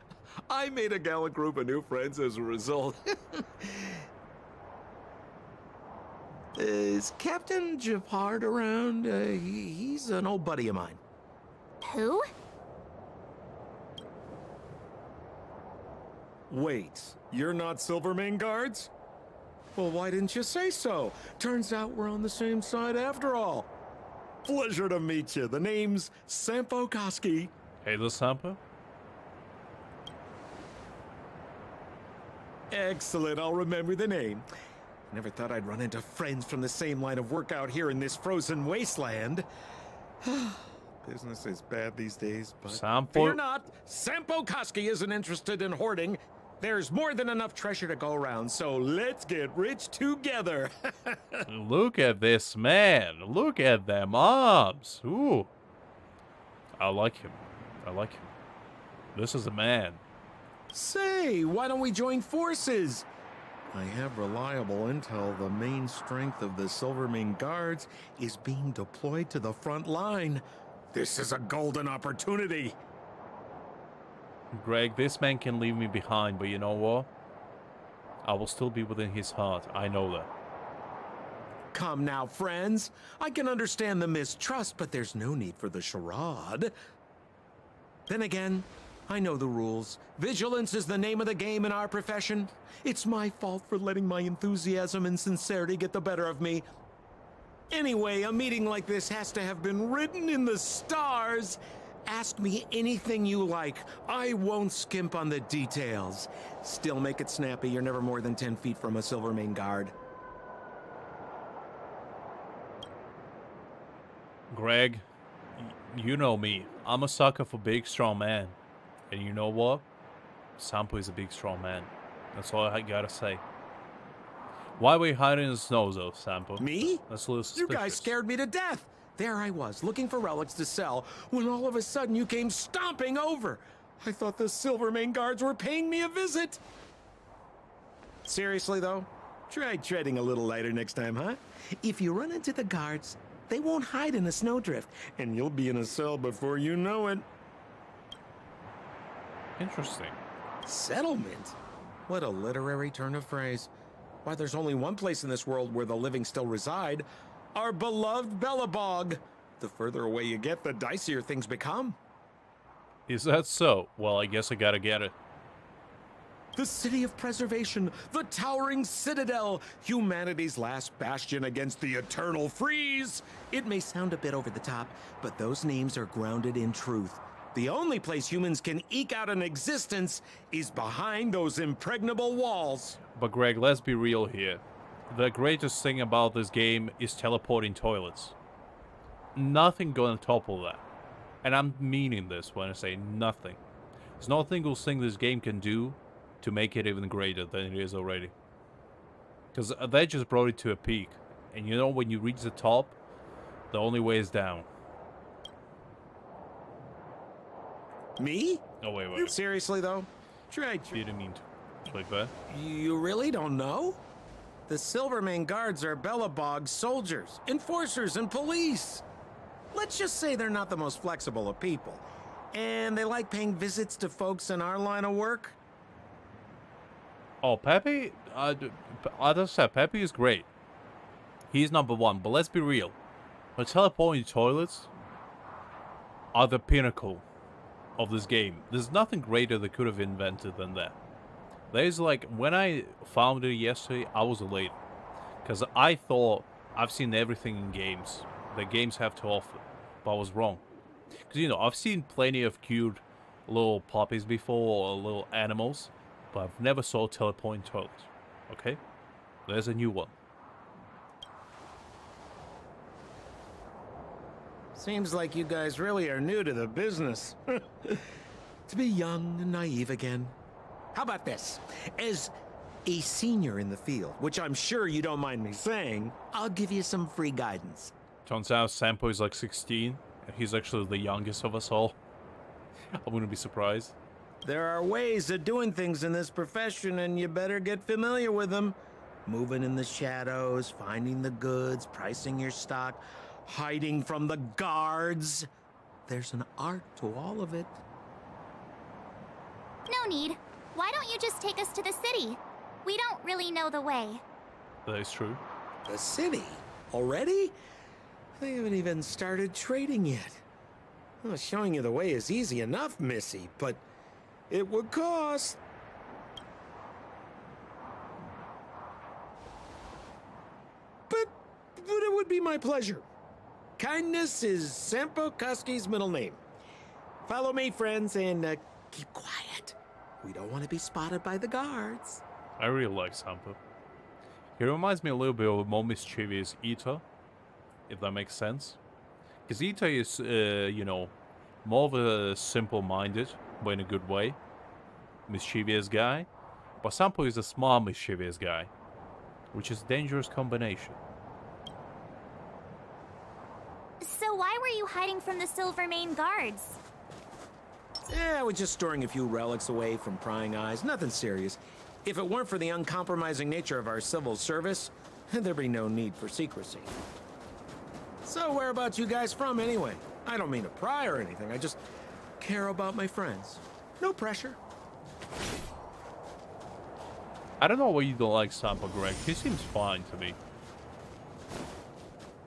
I made a gallant group of new friends as a result. Is Captain Japard around? He's an old buddy of mine. Who? Wait, you're not Silvermane guards? Well, why didn't you say so? Turns out we're on the same side after all. Pleasure to meet you. The name's Sampo Koski. Hey, this Sampo? Excellent, I'll remember the name. Never thought I'd run into friends from the same line of work out here in this frozen wasteland. Business is bad these days, but Sampo? fear not, Sampo Koski isn't interested in hoarding. There's more than enough treasure to go around, so let's get rich together. Look at this man. Look at them arms. Ooh. I like him. I like him. This is a man. Say, why don't we join forces? I have reliable intel the main strength of the Silvermane Guards is being deployed to the front line. This is a golden opportunity. Greg, this man can leave me behind, but you know what? I will still be within his heart. I know that. Come now, friends. I can understand the mistrust, but there's no need for the charade. Then again, I know the rules. Vigilance is the name of the game in our profession. It's my fault for letting my enthusiasm and sincerity get the better of me. Anyway, a meeting like this has to have been written in the stars. Ask me anything you like. I won't skimp on the details. Still make it snappy. You're never more than 10 feet from a Silvermane guard. Greg, you know me. I'm a sucker for big, strong man. And you know what? Sampo is a big, strong man. That's all I gotta say. Why were you hiding in the snow, though, Sampo? Me? That's a little suspicious. You guys scared me to death. There I was, looking for relics to sell, when all of a sudden you came stomping over. I thought the Silvermane guards were paying me a visit. Seriously, though, try treading a little lighter next time, huh? If you run into the guards, they won't hide in a snowdrift, and you'll be in a cell before you know it. Interesting. Settlement? What a literary turn of phrase. Why, there's only one place in this world where the living still reside. Our beloved Bellabog. The further away you get, the dicier things become. Is that so? Well, I guess I gotta get it. The city of preservation, the towering citadel, humanity's last bastion against the eternal freeze. It may sound a bit over the top, but those names are grounded in truth. The only place humans can eke out an existence is behind those impregnable walls. But Greg, let's be real here. The greatest thing about this game is teleporting toilets. Nothing gonna topple that. And I'm meaning this when I say nothing. There's not a single thing this game can do to make it even greater than it is already. Because they just brought it to a peak. And you know, when you reach the top, the only way is down. Me? Oh, wait. Seriously, though? Try. You didn't mean to like that. You really don't know? The Silvermane guards are Bellabog soldiers, enforcers, and police. Let's just say they're not the most flexible of people. And they like paying visits to folks in our line of work. Oh, Pepe? I just said, Pepe is great. He's number one, but let's be real. The teleporting toilets are the pinnacle of this game. There's nothing greater they could have invented than that. There's like, when I found it yesterday, I was elated. Because I thought I've seen everything in games that games have to offer. But I was wrong. Because, you know, I've seen plenty of cute little puppies before, or little animals. But I've never saw teleporting toilets. Okay, there's a new one. Seems like you guys really are new to the business. To be young and naive again. How about this? As a senior in the field, which I'm sure you don't mind me saying, I'll give you some free guidance. Turns out Sampo is like 16, and he's actually the youngest of us all. I wouldn't be surprised. There are ways of doing things in this profession, and you better get familiar with them. Moving in the shadows, finding the goods, pricing your stock, hiding from the guards. There's an art to all of it. No need. Why don't you just take us to the city? We don't really know the way. That is true. The city? Already? They haven't even started trading yet. Well, showing you the way is easy enough, Missy, but it would cost. But it would be my pleasure. Kindness is Sampo Koski's middle name. Follow me, friends, and keep quiet. We don't want to be spotted by the guards. I really like Sampo. He reminds me a little bit of a more mischievous Ita, if that makes sense. Because Ita is, you know, more of a simple-minded, but in a good way, mischievous guy. But Sampo is a smart, mischievous guy, which is a dangerous combination. So why were you hiding from the Silvermane guards? Yeah, I was just storing a few relics away from prying eyes. Nothing serious. If it weren't for the uncompromising nature of our civil service, there'd be no need for secrecy. So whereabouts you guys from, anyway? I don't mean to pry or anything. I just care about my friends. No pressure. I don't know why you don't like Sampo, Greg. He seems fine to me.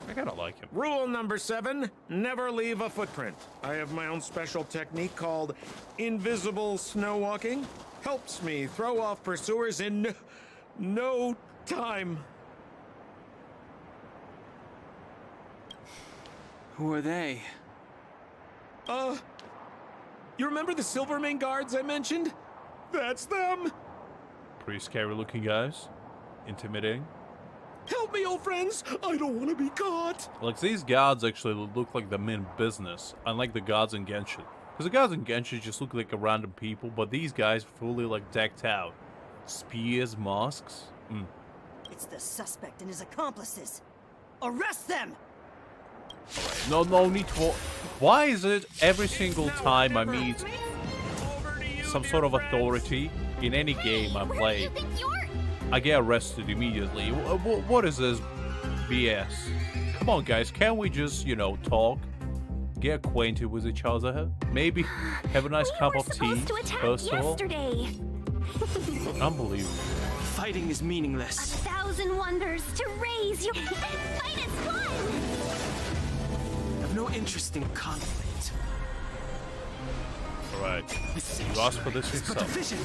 I kinda like him. Rule number 7, never leave a footprint. I have my own special technique called invisible snow walking. Helps me throw off pursuers in no time. Who are they? You remember the Silvermane guards I mentioned? That's them. Pretty scary looking guys. Intimidating. Help me, old friends! I don't want to be caught! Like, these guards actually look like the main business, unlike the guards in Genshin. Because the guards in Genshin just look like a random people, but these guys fully, like, decked out. Spears, masks. It's the suspect and his accomplices. Arrest them! Alright, no need to... Why is it every single time I meet some sort of authority in any game I play, I get arrested immediately? What is this BS? Come on, guys, can't we just, you know, talk? Get acquainted with each other? Maybe have a nice cup of tea, first of all? Unbelievable. Fighting is meaningless. 1,000 wonders to raise your... Fight is fun! I have no interest in conflict. Alright, you asked for this yourself. Vision.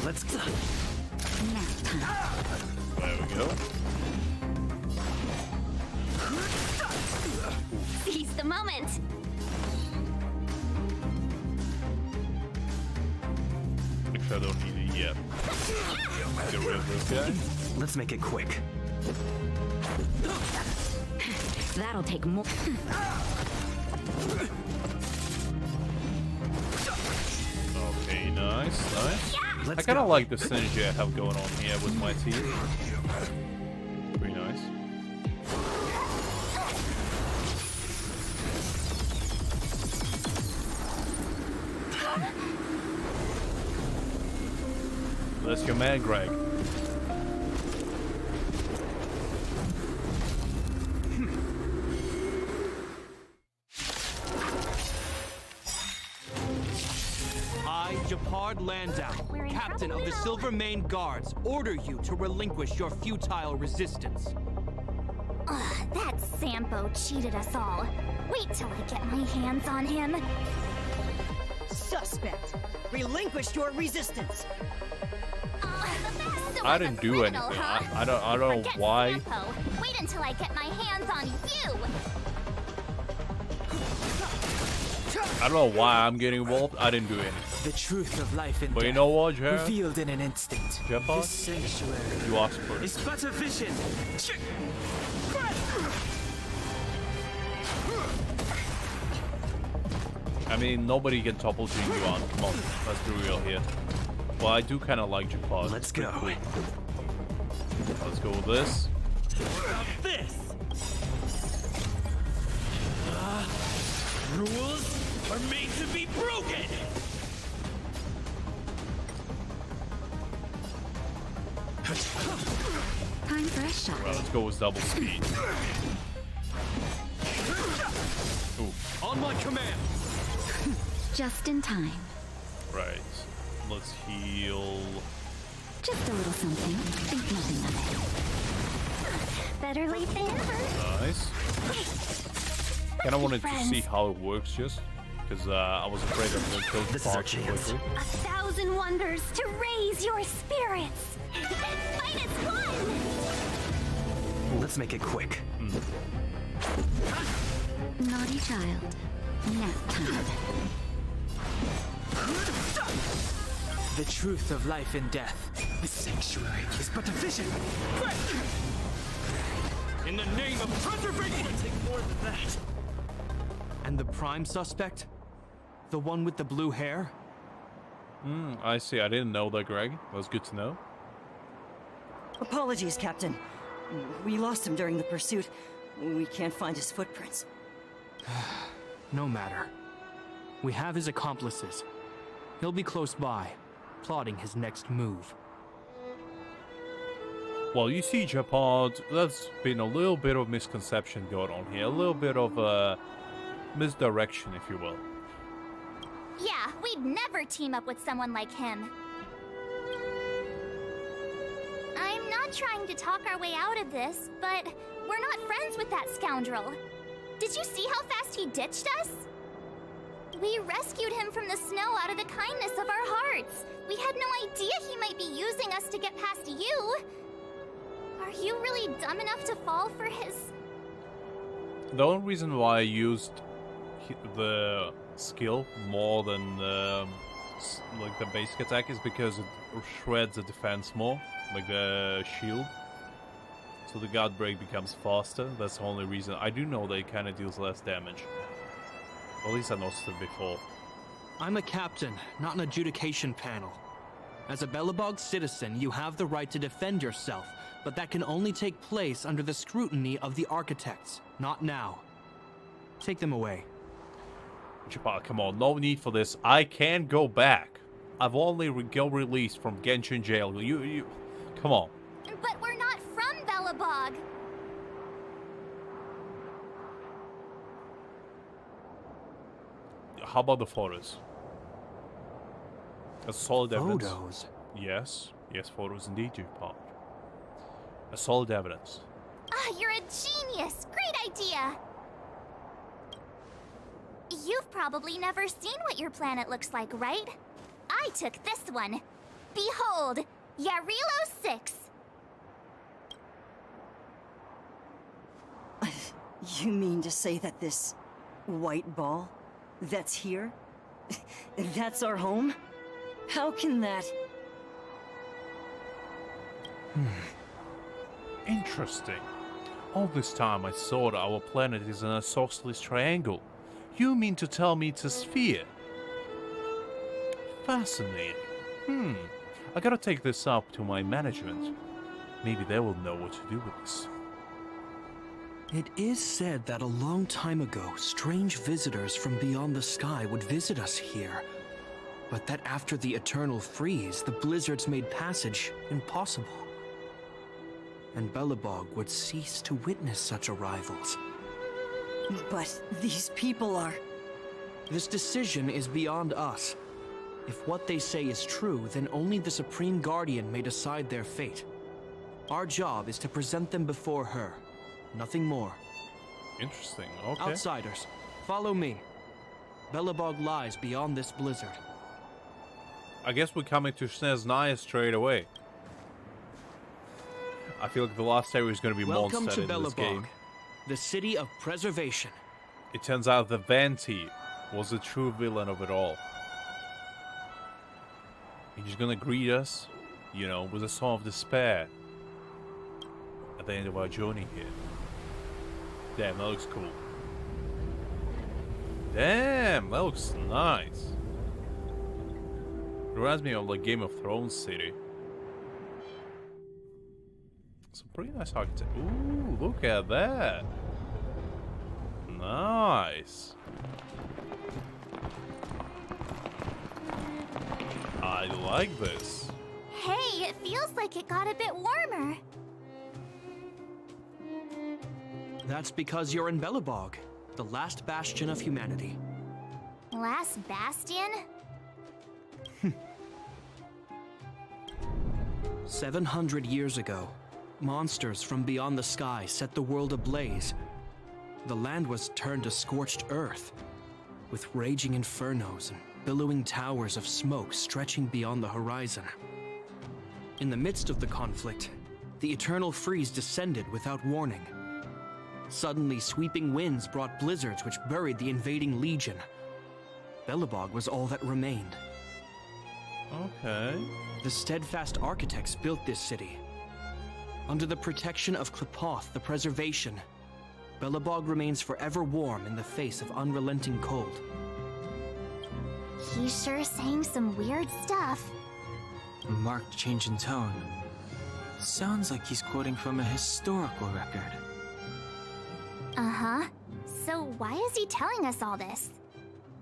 Let's go. There we go. Seize the moment! Make sure I don't need it yet. Get rid of this guy. Let's make it quick. That'll take more. Okay, nice. Let's I kind of go. like the synergy I have going on here with my team. Pretty nice. That's your man, Greg. I, Japard Landau, captain of the Silvermane Guards, order you to relinquish your futile resistance. Ugh, that Sampo cheated us all. Wait till I get my hands on him. Suspect, relinquish your resistance. So I I'm a didn't do criminal, anything. huh? I don't know Forget why. Sampo. Wait until I get my hands on you. I don't know why I'm getting involved. I didn't do anything. The truth of life and But death, you know what, Jared? revealed in an instant. Jabba? This sanctuary You asked for it. is but a vision. I mean, nobody can topple Jing Yuan. Come on, let's be real here. Well, I do kind of like Japan. Let's go. Cool. Let's go with this. This! Rules are made to be broken! Time for a shot. Well, let's go with double speed. Ooh, On my command! Just in time. right. Let's heal. Just a little something. Think nothing of it. Better late than never. Nice. Kind of wanted to see how it works just. Because I was afraid that we'll kill This is our too chance. quickly. 1,000 wonders to raise your spirits. Fight is one. Let's make it quick. Naughty child. Nap time. The truth of life and death. The sanctuary is but a vision. In the name of preservation! Take more than that. And the prime suspect? The one with the blue hair? I see. I didn't know that, Greg. That was good to know. Apologies, Captain. We lost him during the pursuit. We can't find his footprints. No matter. We have his accomplices. He'll be close by, plotting his next move. Well, you see, Japan, there's been a little bit of misconception going on here. A little bit of misdirection, if you will. Yeah, we'd never team up with someone like him. I'm not trying to talk our way out of this, but we're not friends with that scoundrel. Did you see how fast he ditched us? We rescued him from the snow out of the kindness of our hearts. We had no idea he might be using us to get past you. Are you really dumb enough to fall for his... The only reason why I used the skill more than like the basic attack is because it shreds the defense more, like the shield. So the guard break becomes faster. That's the only reason. I do know that it kind of deals less damage. Or at least I noticed it before. I'm a captain, not an adjudication panel. As a Belobog citizen, you have the right to defend yourself, but that can only take place under the scrutiny of the architects, not now. Take them away. Japan, come on, no need for this. I can't go back. I've only got released from Genshin jail. You, come on. But we're not from Belobog. How about the photos? A solid evidence. Photos? Yes, photos indeed, Japan. A solid evidence. Ah, you're a genius! Great idea! You've probably never seen what your planet looks like, right? I took this one. Behold, Yarilo 6. You mean to say that this white ball that's here, that's our home? How can that... Interesting. All this time I thought our planet is an isosceles triangle. You mean to tell me it's a sphere? Fascinating. I gotta take this up to my management. Maybe they will know what to do with this. It is said that a long time ago, strange visitors from beyond the sky would visit us here. But that after the eternal freeze, the blizzards made passage impossible. And Belobog would cease to witness such arrivals. But these people are... This decision is beyond us. If what they say is true, then only the Supreme Guardian may decide their fate. Our job is to present them before her. Nothing more. Interesting, okay. Outsiders, follow me. Belobog lies beyond this blizzard. I guess we're coming to Snezhnaya straight away. I feel like the last area is going to be Welcome monster to in this game. Belobog, the city of preservation. It turns out the Venti was the true villain of it all. He's gonna greet us, you know, with a song of despair at the end of our journey here. Damn, that looks cool. Damn, that looks nice. It reminds me of like Game of Thrones city. Some pretty nice architecture. Ooh, look at that. Nice. I like this. Hey, it feels like it got a bit warmer. That's because you're in Belobog, the last bastion of humanity. Last bastion? 700 years ago, monsters from beyond the sky set the world ablaze. The land was turned to scorched earth, with raging infernos and billowing towers of smoke stretching beyond the horizon. In the midst of the conflict, the eternal freeze descended without warning. Suddenly, sweeping winds brought blizzards which buried the invading legion. Belobog was all that remained. Okay. The steadfast architects built this city. Under the protection of Klepoth, the preservation, Belobog remains forever warm in the face of unrelenting cold. He's sure saying some weird stuff. A marked change in tone. Sounds like he's quoting from a historical record. Uh-huh. So why is he telling us all this?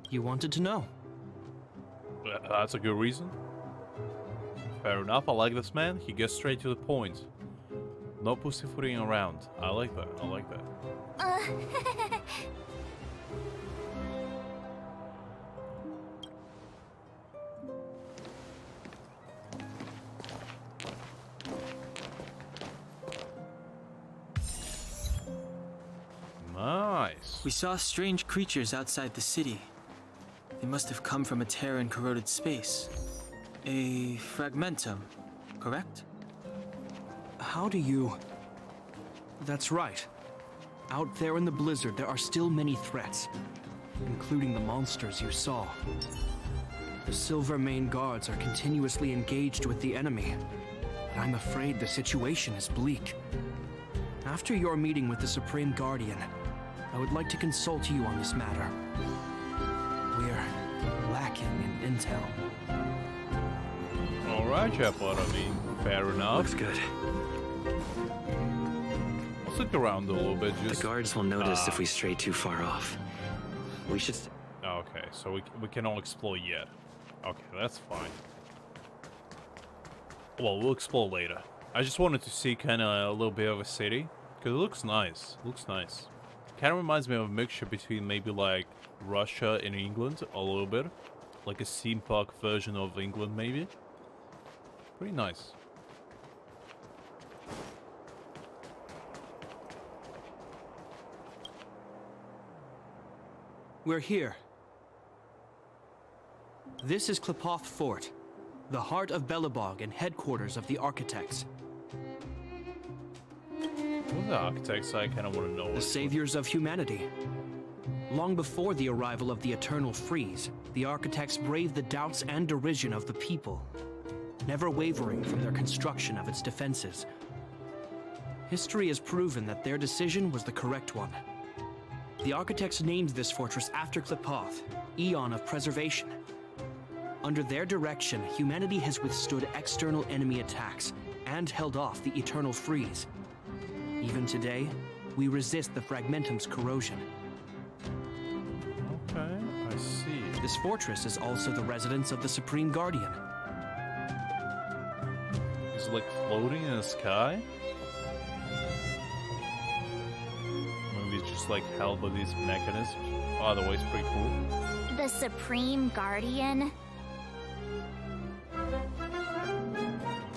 You wanted to know. That's a good reason. Fair enough, I like this man. He gets straight to the point. No pussyfooting around. I like that, I like that. Nice. We saw strange creatures outside the city. They must have come from a Terran-corroded space. A fragmentum, correct? How do you... That's right. Out there in the blizzard, there are still many threats, including the monsters you saw. The Silvermane guards are continuously engaged with the enemy, but I'm afraid the situation is bleak. After your meeting with the Supreme Guardian, I would like to consult you on this matter. We're lacking in intel. Alright, Chapel, I mean, fair enough. Looks good. Let's look around a little bit, just... The guards will notice if we stray too far off. We should... Okay, so we cannot explore yet. Okay, that's fine. Well, we'll explore later. I just wanted to see kind of a little bit of a city, because it looks nice. It looks nice. Kind of reminds me of a mixture between maybe like Russia and England a little bit. Like a theme park version of England, maybe. Pretty nice. We're here. This is Klepoth Fort, the heart of Belobog and headquarters of the architects. What are the architects? I kind of want to know. The saviors of humanity. Long before the arrival of the Eternal Freeze, the architects braved the doubts and derision of the people, never wavering from their construction of its defenses. History has proven that their decision was the correct one. The architects named this fortress after Klepoth, Eon of Preservation. Under their direction, humanity has withstood external enemy attacks and held off the Eternal Freeze. Even today, we resist the Fragmentum's corrosion. Okay, I see. This fortress is also the residence of the Supreme Guardian. Is it like floating in the sky? Maybe it's just like held by these mechanisms. Oh, the way it's pretty cool. The Supreme Guardian?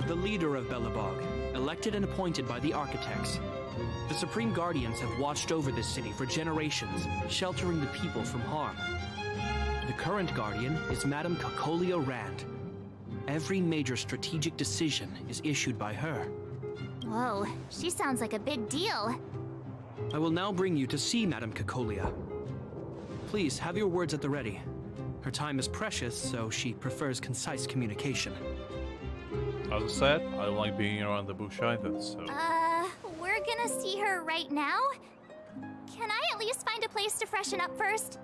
The leader of Belobog, elected and appointed by the architects. The Supreme Guardians have watched over this city for generations, sheltering the people from harm. The current Guardian is Madame Kakolia Rand. Every major strategic decision is issued by her. Whoa, she sounds like a big deal. I will now bring you to see Madame Kakolia. Please, have your words at the ready. Her time is precious, so she prefers concise communication. As I said, I don't like being around the bush either, so... We're gonna see her right now? Can I at least find a place to freshen up first?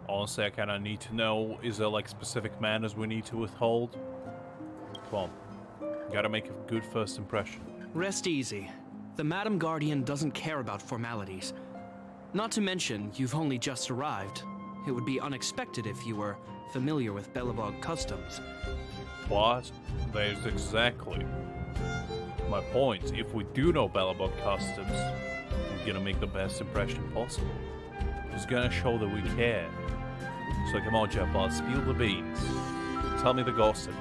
Honestly, I kinda need to know, is there like specific manners we need to withhold? Come on. Gotta make a good first impression. Rest easy. The Madam Guardian doesn't care about formalities. Not to mention, you've only just arrived. It would be unexpected if you were familiar with Belobog customs. What? There's exactly my point. If we do know Belobog customs, we're gonna make the best impression possible. It's gonna show that we care. So come on, Jeff, spill the beans. Tell me the gossip.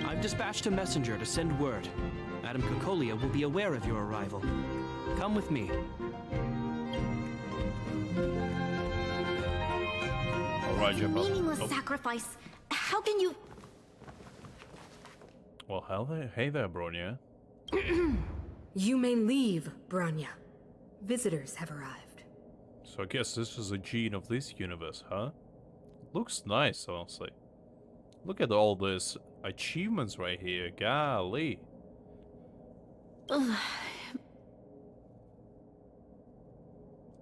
I've dispatched a messenger to send word. Madam Cocolia will be aware of your arrival. Come with me. Alright, Jeff. Meaningless sacrifice. How can you... Well, hey there, Bronya. You may leave, Bronya. Visitors have arrived. So I guess this is a gene of this universe, huh? Looks nice, honestly. Look at all these achievements right here, golly.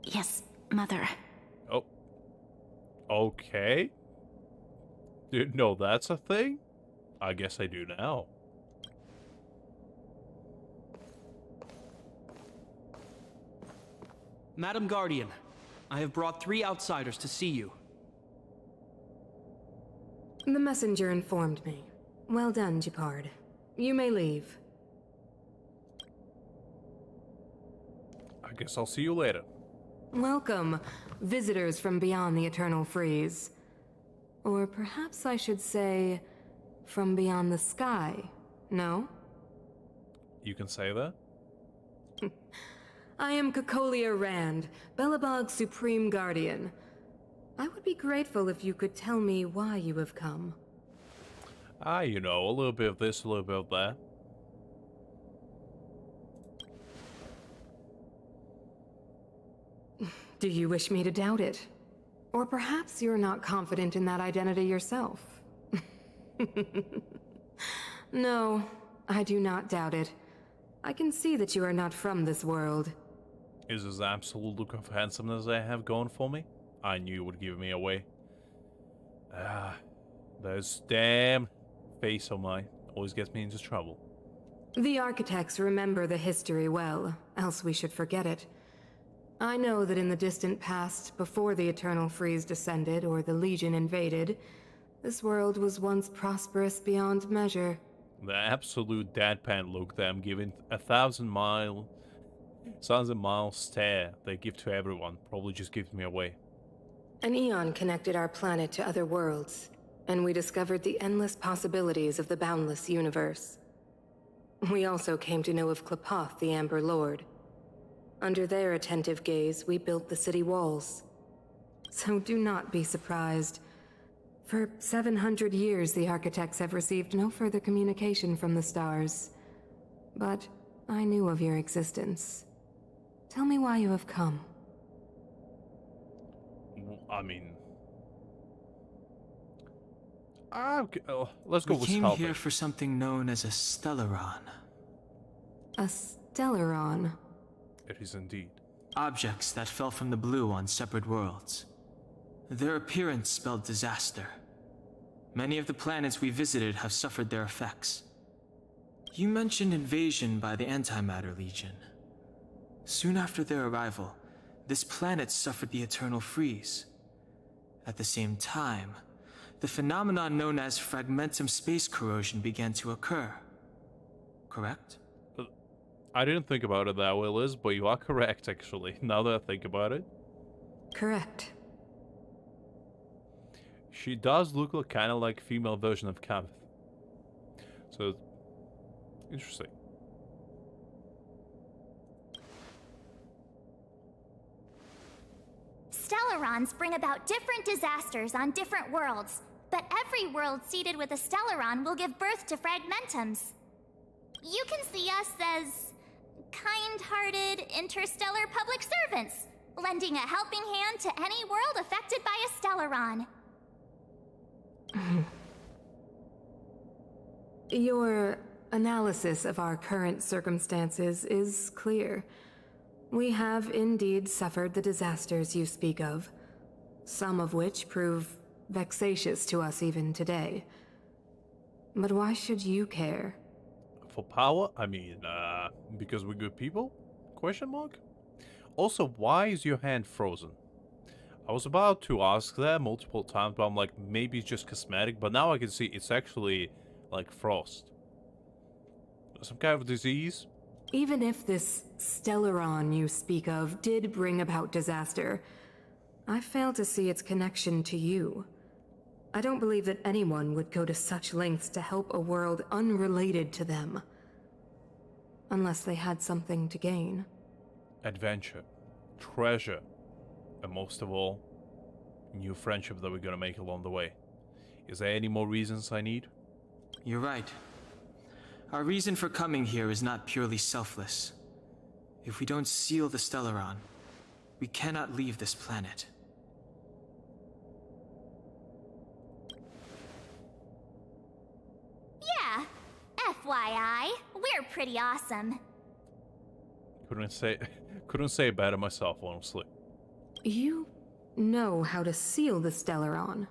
Yes, Mother. Oh. Okay. Didn't know that's a thing? I guess I do now. Madam Guardian, I have brought 3 outsiders to see you. The messenger informed me. Well done, Gepard. You may leave. I guess I'll see you later. Welcome, visitors from beyond the Eternal Freeze. Or perhaps I should say, from beyond the sky, no? You can say that? I am Cocolia Rand, Belobog's Supreme Guardian. I would be grateful if you could tell me why you have come. You know, a little bit of this, a little bit of that. Do you wish me to doubt it? Or perhaps you're not confident in that identity yourself? No, I do not doubt it. I can see that you are not from this world. Is this absolute look of handsomeness I have going for me? I knew it would give me away. Those damn face of mine always gets me into trouble. The architects remember the history well, else we should forget it. I know that in the distant past, before the Eternal Freeze descended or the Legion invaded, this world was once prosperous beyond measure. The absolute deadpan look that I'm giving 1,000-mile stare they give to everyone probably just gives me away. An eon connected our planet to other worlds, and we discovered the endless possibilities of the boundless universe. We also came to know of Klapoth, the Amber Lord. Under their attentive gaze, we built the city walls. So do not be surprised. For 700 years, the architects have received no further communication from the stars. But I knew of your existence. Tell me why you have come. I mean... let's go with We came salvage. here for something known as a Stellaron. A Stellaron? It is indeed. Objects that fell from the blue on separate worlds. Their appearance spelled disaster. Many of the planets we visited have suffered their effects. You mentioned invasion by the Antimatter Legion. Soon after their arrival, this planet suffered the Eternal Freeze. At the same time, the phenomenon known as fragmentum space corrosion began to occur. Correct? I didn't think about it that way, Liz, but you are correct, actually, now that I think about it. Correct. She does look like, kind of like a female version of Kamith. So, interesting. Stellarons bring about different disasters on different worlds, but every world seeded with a Stellaron will give birth to fragmentums. You can see us as kind-hearted interstellar public servants, lending a helping hand to any world affected by a Stellaron. Your analysis of our current circumstances is clear. We have indeed suffered the disasters you speak of, some of which prove vexatious to us even today. But why should you care? For power? I mean, because we're good people? Question mark? Also, why is your hand frozen? I was about to ask that multiple times, but I'm like, maybe it's just cosmetic, but now I can see it's actually like frost. Some kind of disease? Even if this Stellaron you speak of did bring about disaster, I fail to see its connection to you. I don't believe that anyone would go to such lengths to help a world unrelated to them. Unless they had something to gain. Adventure. Treasure. And most of all, new friendship that we're gonna make along the way. Is there any more reasons I need? You're right. Our reason for coming here is not purely selfless. If we don't seal the Stellaron, we cannot leave this planet. Yeah, FYI, we're pretty awesome. Couldn't say it better myself, honestly. You know how to seal the Stellaron.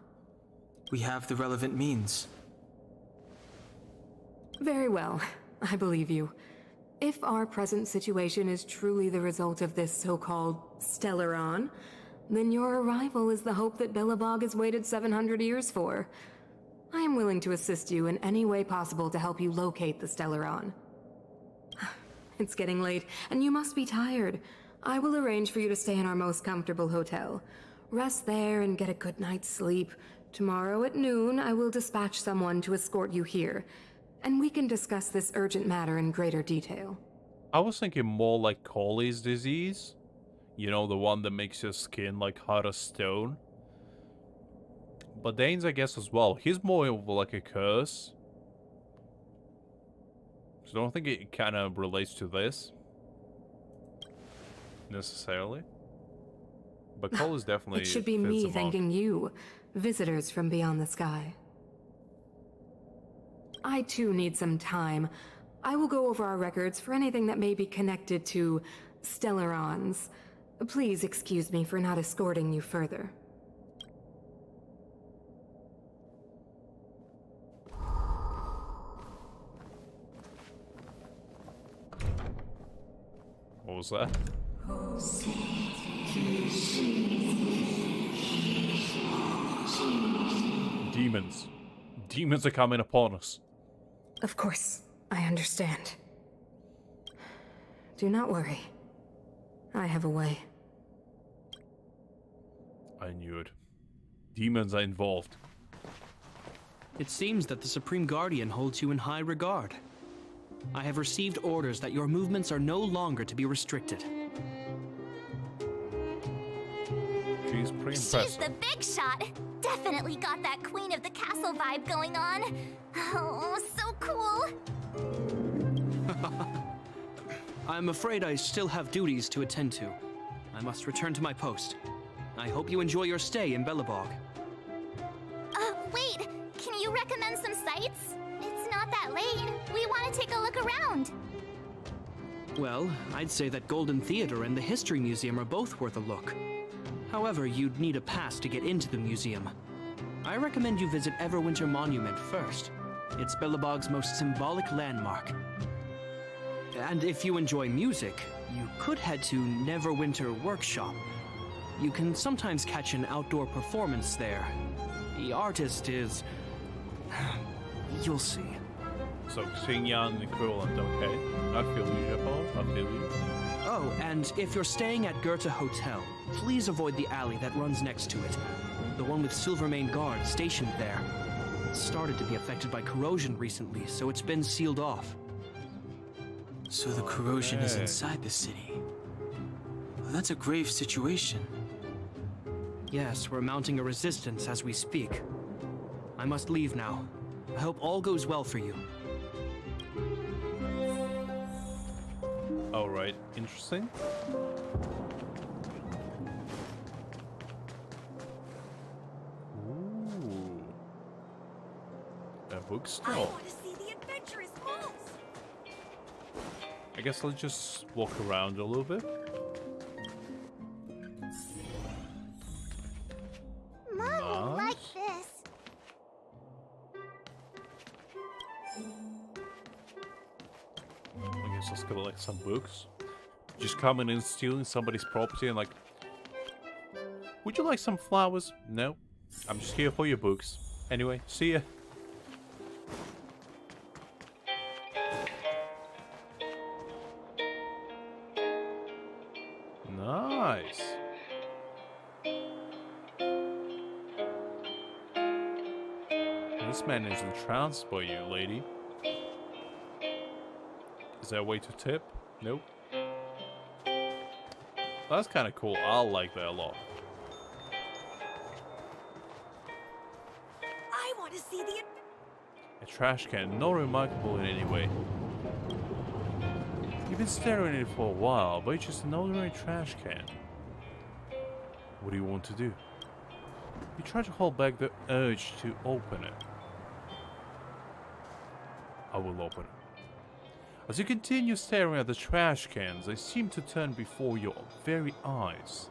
We have the relevant means. Very well, I believe you. If our present situation is truly the result of this so-called Stellaron, then your arrival is the hope that Belobog has waited 700 years for. I am willing to assist you in any way possible to help you locate the Stellaron. It's getting late, and you must be tired. I will arrange for you to stay in our most comfortable hotel. Rest there and get a good night's sleep. Tomorrow at noon, I will dispatch someone to escort you here, and we can discuss this urgent matter in greater detail. I was thinking more like Colley's disease. You know, the one that makes your skin like hard as stone. But Dane's, I guess, as well. He's more of like a curse. So I don't think it kind of relates to this. Necessarily. But Colley's definitely... It should be me thanking you, visitors from beyond the sky. I too need some time. I will go over our records for anything that may be connected to Stellarons. Please excuse me for not escorting you further. What was that? Demons. Demons are coming upon us. Of course, I understand. Do not worry. I have a way. I knew it. Demons are involved. It seems that the Supreme Guardian holds you in high regard. I have received orders that your movements are no longer to be restricted. She's pretty She's impressive. the big shot. Definitely got that Queen of the Castle vibe going on. Oh, so cool. I'm afraid I still have duties to attend to. I must return to my post. I hope you enjoy your stay in Belobog. Wait. Can you recommend some sites? It's not that late. We want to take a look around. Well, I'd say that Golden Theater and the History Museum are both worth a look. However, you'd need a pass to get into the museum. I recommend you visit Everwinter Monument first. It's Belobog's most symbolic landmark. And if you enjoy music, you could head to Neverwinter Workshop. You can sometimes catch an outdoor performance there. The artist is... you'll see. So, Xinyan equivalent, okay. I feel you, Jappo. I feel you. Oh, and if you're staying at Goethe Hotel, please avoid the alley that runs next to it. The one with Silvermane guards stationed there. It started to be affected by corrosion recently, so it's been sealed off. So the corrosion is inside the city. Well, that's a grave situation. Yes, we're mounting a resistance as we speak. I must leave now. I hope all goes well for you. Alright. interesting. Ooh. A bookstore. I want to see the adventurous malls. I guess let's just walk around a little bit. Mom will like this. I guess let's collect some books. Just coming in, stealing somebody's property and like... Would you like some flowers? No. I'm just here for your books. Anyway, see ya. Nice. This man is entranced by you, lady. Is there a way to tip? Nope. That's kind of cool. I like that a lot. I want to see the... A trash can, not remarkable in any way. You've been staring at it for a while, but it's just an ordinary trash can. What do you want to do? You try to hold back the urge to open it. I will open it. As you continue staring at the trash cans, they seem to turn before your very eyes.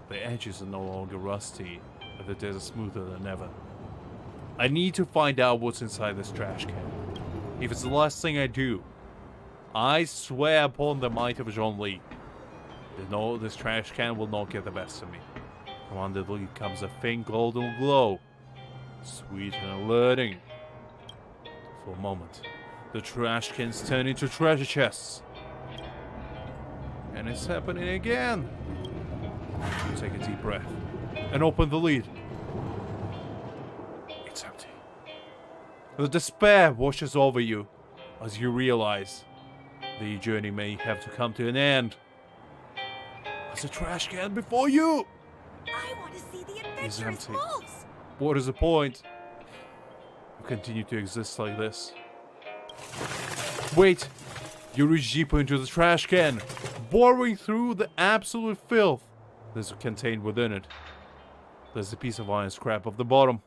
The edges are no longer rusty, but the desert smoother than ever. I need to find out what's inside this trash can. If it's the last thing I do, I swear upon the might of Zhongli, this trash can will not get the best of me. From under the lid comes a faint golden glow, sweet and alerting. For a moment, the trash cans turn into treasure chests. And it's happening again. You take a deep breath and open the lid. It's empty. The despair washes over you as you realize the journey may have to come to an end. There's a trash can before you. I want to see the It's adventurous empty. malls. What is the point? You continue to exist like this. Wait! You reach deeper into the trash can, boring through the absolute filth that's contained within it. There's a piece of iron scrap off the bottom.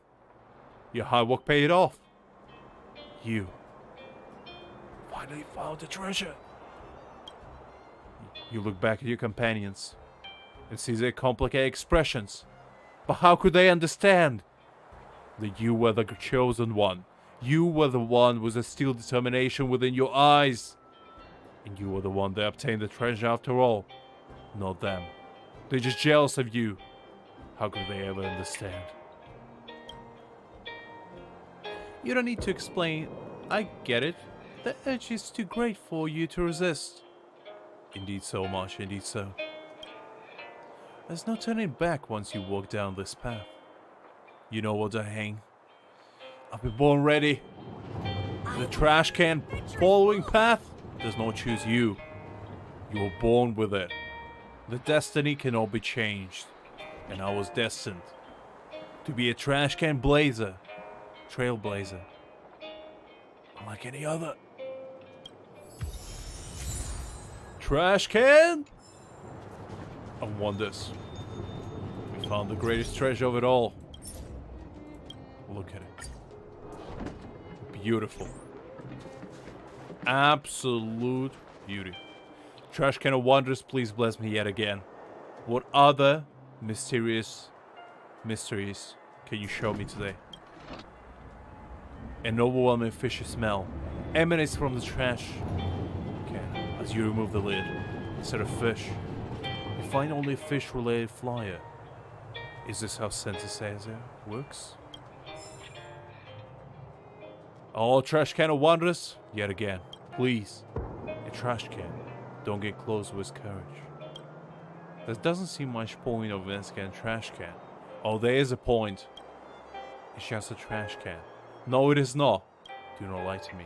Your hard work paid off. You finally found the treasure. You look back at your companions and see their complicated expressions. But how could they understand that you were the chosen one? You were the one with the steel determination within your eyes. And you were the one that obtained the treasure after all. Not them. They're just jealous of you. How could they ever understand? You don't need to explain. I get it. The edge is too great for you to resist. Indeed so much, indeed so. There's no turning back once you walk down this path. You know what to hang. I've been born ready. The trash can following path does not choose you. You were born with it. The destiny cannot be changed. And I was destined to be a trash can blazer. Trailblazer. Unlike any other. Trash can? And wonders. We found the greatest treasure of it all. Look at it. Beautiful. Absolute beauty. Trash can of wonders, please bless me yet again. What other mysterious mysteries can you show me today? An overwhelming fishy smell emanates from the trash can as you remove the lid. Instead of fish, you find only a fish-related flyer. Is this how synthesizer works? Oh, trash can of wonders, yet again. Please, a trash can. Don't get close with courage. There doesn't seem much point of investigating a trash can. Oh, there is a point. It's just a trash can. No, it is not. Do not lie to me.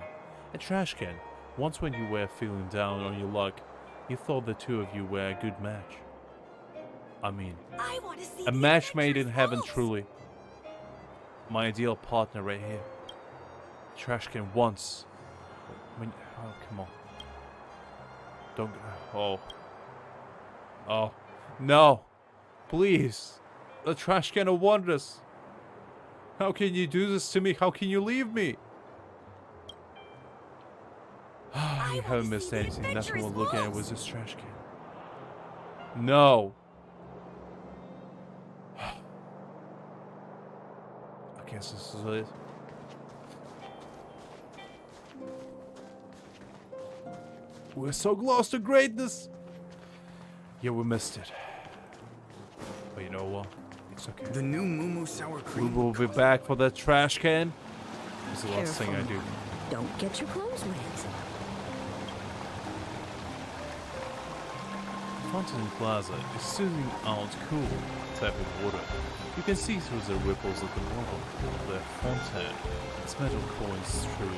A trash can. Once when you were feeling down on your luck, you thought the two of you were a good match. I mean, I want to see a match made in heaven, truly. My ideal partner right here. Trash can once. Oh, come on. Don't. Oh. Oh, no. Please. The trash can of wonders. How can you do this to me? How can you leave me? You haven't missed anything. Nothing we're looking at was this trash can. No. I guess this is it. We're so close to greatness. Yeah, we missed it. But you know what? It's okay. The new Moo sour We cream. will be back for that trash can. It's the last thing I do. Don't get your clothes wet. Fountain Plaza is soothing out cool type of water. You can see through the ripples of the bottom of the fountain. Its metal coins strew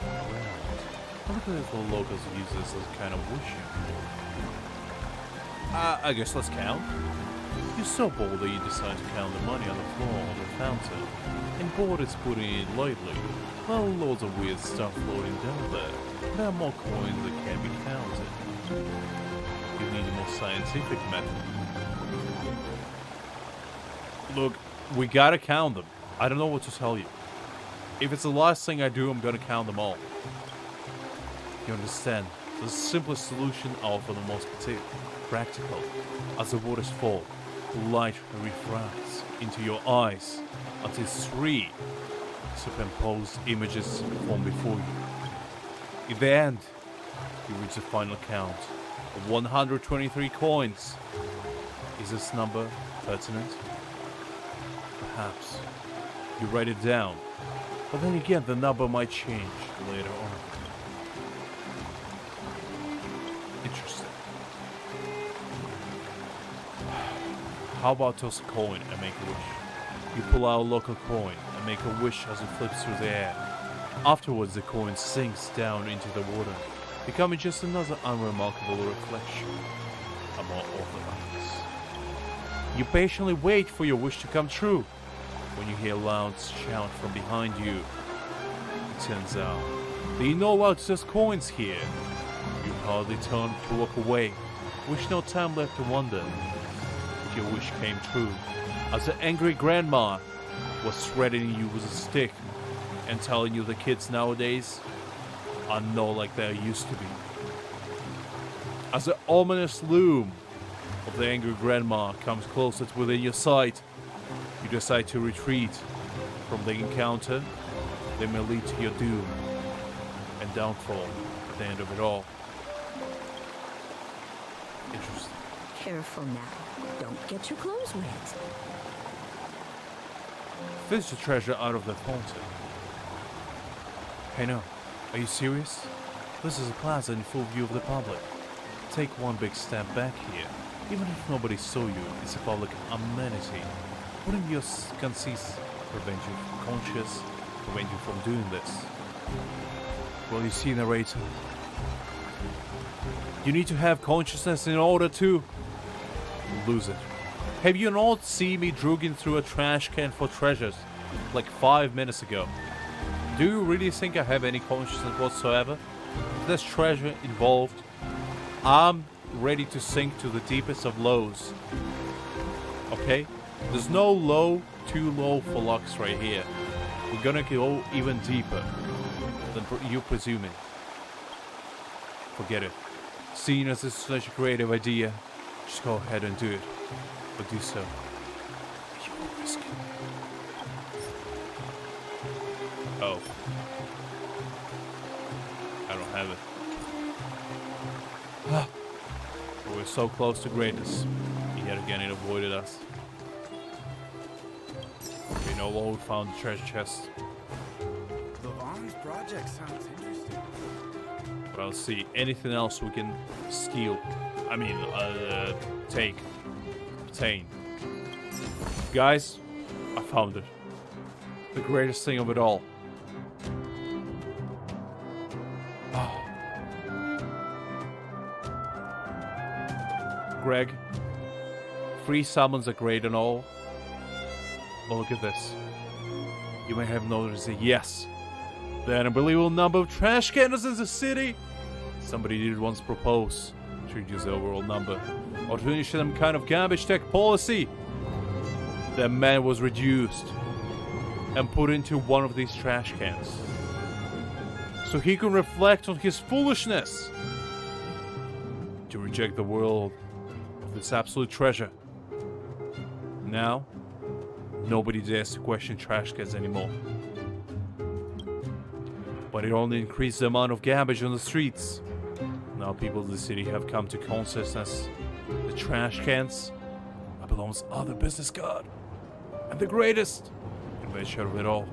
around. I look at the locals use this as kind of wishing. I guess let's count. You're so bold that you decide to count the money on the floor of the fountain. And bored is putting it lightly. Well, loads of weird stuff floating down there. There are more coins that can be counted. You need a more scientific method. Look, we gotta count them. I don't know what to tell you. If it's the last thing I do, I'm gonna count them all. You understand? The simplest solution are for the most practical. As the waters fall, the light refracts into your eyes until 3 superimposed images form before you. In the end, you reach the final count of 123 coins. Is this number pertinent? Perhaps. You write it down, but then again the number might change later on. Interesting. How about toss a coin and make a wish? You pull out a local coin and make a wish as it flips through the air. Afterwards the coin sinks down into the water, becoming just another unremarkable reflection, a more orthodox. You patiently wait for your wish to come true. When you hear a loud shout from behind you, it turns out that you know about just coins here. You hardly turn to walk away, with no time left to wonder if your wish came true, as the angry grandma was threatening you with a stick and telling you the kids nowadays are not like they used to be. As the ominous loom of the angry grandma comes closer to within your sight, you decide to retreat from the encounter that may lead to your doom and downfall at the end of it all. Interesting. Careful now. Don't get your clothes wet. Fish the treasure out of the fountain. Hey no, are you serious? This is a plaza in full view of the public. Take one big step back here. Even if nobody saw you, it's a public amenity. Wouldn't your conceits prevent you from conscious, prevent you from doing this? Well, you see, narrator, you need to have consciousness in order to lose it. Have you not seen me drugging through a trash can for treasures like 5 minutes ago? Do you really think I have any consciousness whatsoever? If there's treasure involved, I'm ready to sink to the deepest of lows. Okay? There's no low too low for Lux right here. We're gonna go even deeper than you presuming. Forget it. Seeing as this is such a creative idea, just go ahead and do it. But do so. You will risk it. Oh. I don't have it. We're so close to greatness. Yet again it avoided us. You know what? We found the treasure chest. The Vong's project sounds interesting. Well, see, anything else we can steal. I mean, take. Obtain. Guys, I found it. The greatest thing of it all. Oh. Greg, free summons are great and all, but look at this. You may have noticed that, yes, there are an unbelievable number of trash cans in the city. Somebody did once propose to reduce the overall number, or to initiate some kind of garbage tech policy. The man was reduced and put into one of these trash cans, so he can reflect on his foolishness to reject the world of this absolute treasure. Now, nobody dares to question trash cans anymore. But it only increased the amount of garbage on the streets. Now people in the city have come to consciousness the trash cans are the most other business card and the greatest invention of it all.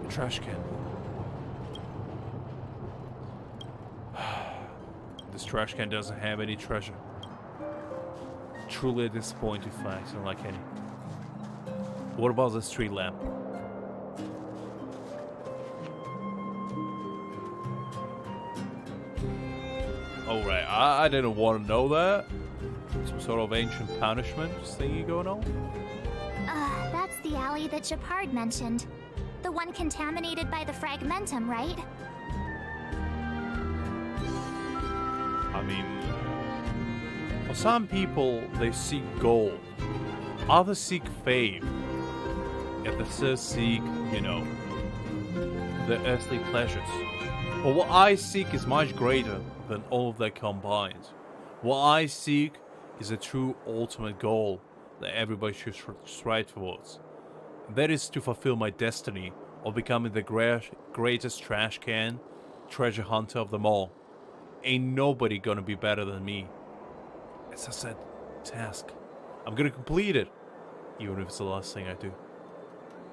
A trash can. This trash can doesn't have any treasure. Truly a disappointing fact, unlike any. What about the street lamp? Alright, I didn't want to know that. Some sort of ancient punishment thingy going on? That's the alley that Shepard mentioned. The one contaminated by the fragmentum, right? I mean, for some people, they seek gold. Others seek fame. Yet the third seek, you know, the earthly pleasures. But what I seek is much greater than all of that combined. What I seek is a true ultimate goal that everybody should strive towards. And that is to fulfill my destiny of becoming the greatest trash can treasure hunter of them all. Ain't nobody gonna be better than me. As I said, task. I'm gonna complete it, even if it's the last thing I do.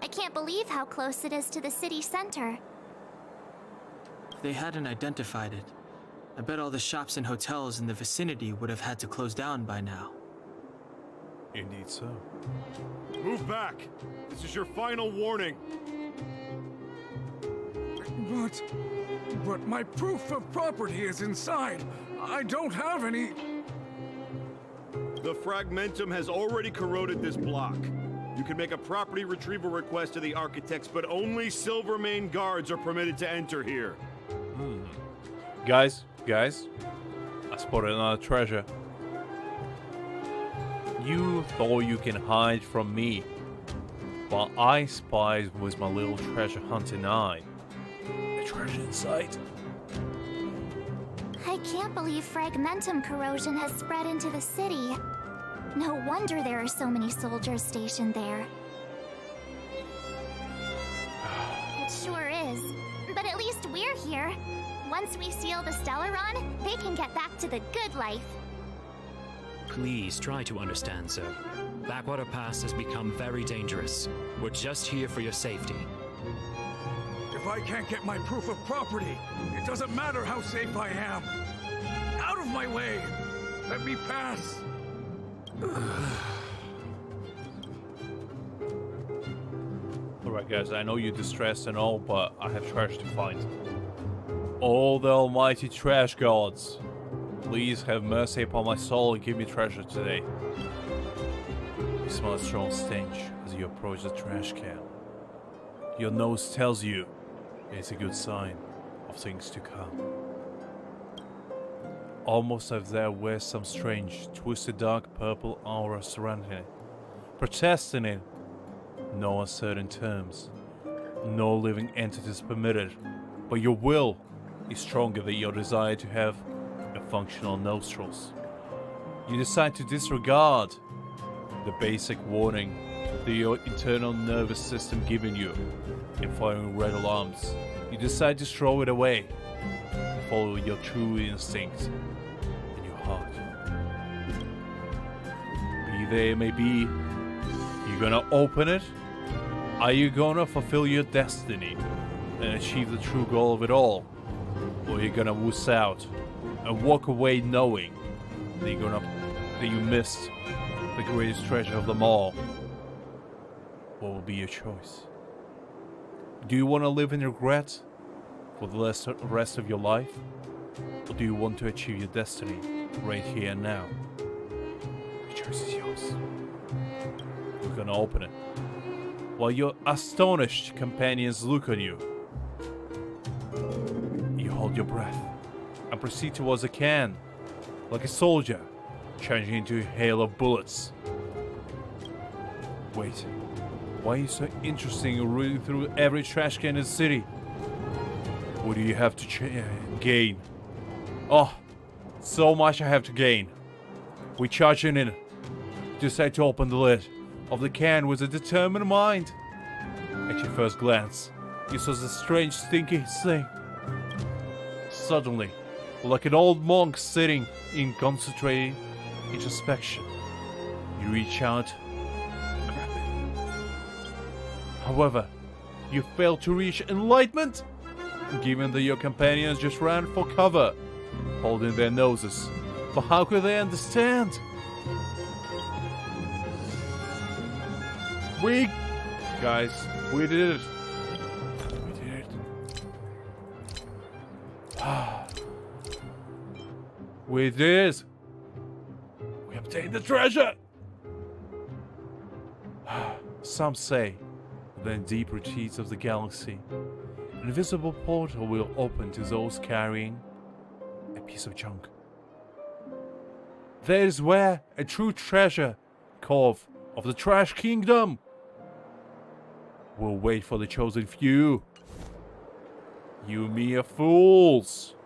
I can't believe how close it is to the city center. If they hadn't identified it, I bet all the shops and hotels in the vicinity would have had to close down by now. Indeed so. Move back! This is your final warning! But my proof of property is inside. I don't have any... The fragmentum has already corroded this block. You can make a property retrieval request to the architects, but only Silvermane guards are permitted to enter here. Guys, I spotted another treasure. You thought you can hide from me, but I spied with my little treasure hunting eye. A treasure in sight. I can't believe fragmentum corrosion has spread into the city. No wonder there are so many soldiers stationed there. It sure is. But at least we're here. Once we seal the Stellaron, they can get back to the good life. Please try to understand, sir. Backwater Pass has become very dangerous. We're just here for your safety. If I can't get my proof of property, it doesn't matter how safe I am. Out of my way! Let me pass! Alright guys, I know you're distressed and all, but I have trash to find. All the almighty trash gods, please have mercy upon my soul and give me treasure today. You smell a strong stench as you approach the trash can. Your nose tells you it's a good sign of things to come. Almost as there were some strange, twisted dark purple aura surrounding it, protesting it. No uncertain terms, no living entities permitted, but your will is stronger than your desire to have a functional nostrils. You decide to disregard the basic warning that your internal nervous system giving you in firing red alarms. You decide to throw it away and follow your true instinct and your heart. Be there it may be, you're gonna open it. Are you gonna fulfill your destiny and achieve the true goal of it all? Or are you gonna wuss out and walk away knowing that you missed the greatest treasure of them all? What will be your choice? Do you want to live in regret for the rest of your life? Or do you want to achieve your destiny right here and now? The choice is yours. We're gonna open it, while your astonished companions look on you. hold your breath and proceed towards the can, like a soldier, charging into a hail of bullets. Wait, why are you so interested in reading through every trash can in the city? What do you have to gain? Oh, so much I have to gain. We charge in. Decide to open the lid of the can with a determined mind. At your first glance, you saw the strange, stinky thing. Suddenly, like an old monk sitting in concentrated introspection, you reach out and grab it. However, you fail to reach enlightenment, given that your companions just ran for cover, holding their noses. But how could they understand? Guys, we did it. We did it. We did it. We obtained the treasure. Some say that in deep retreats of the galaxy, an invisible portal will open to those carrying a piece of junk. That is where a true treasure cove of the Trash Kingdom will wait for the chosen few. You mere fools.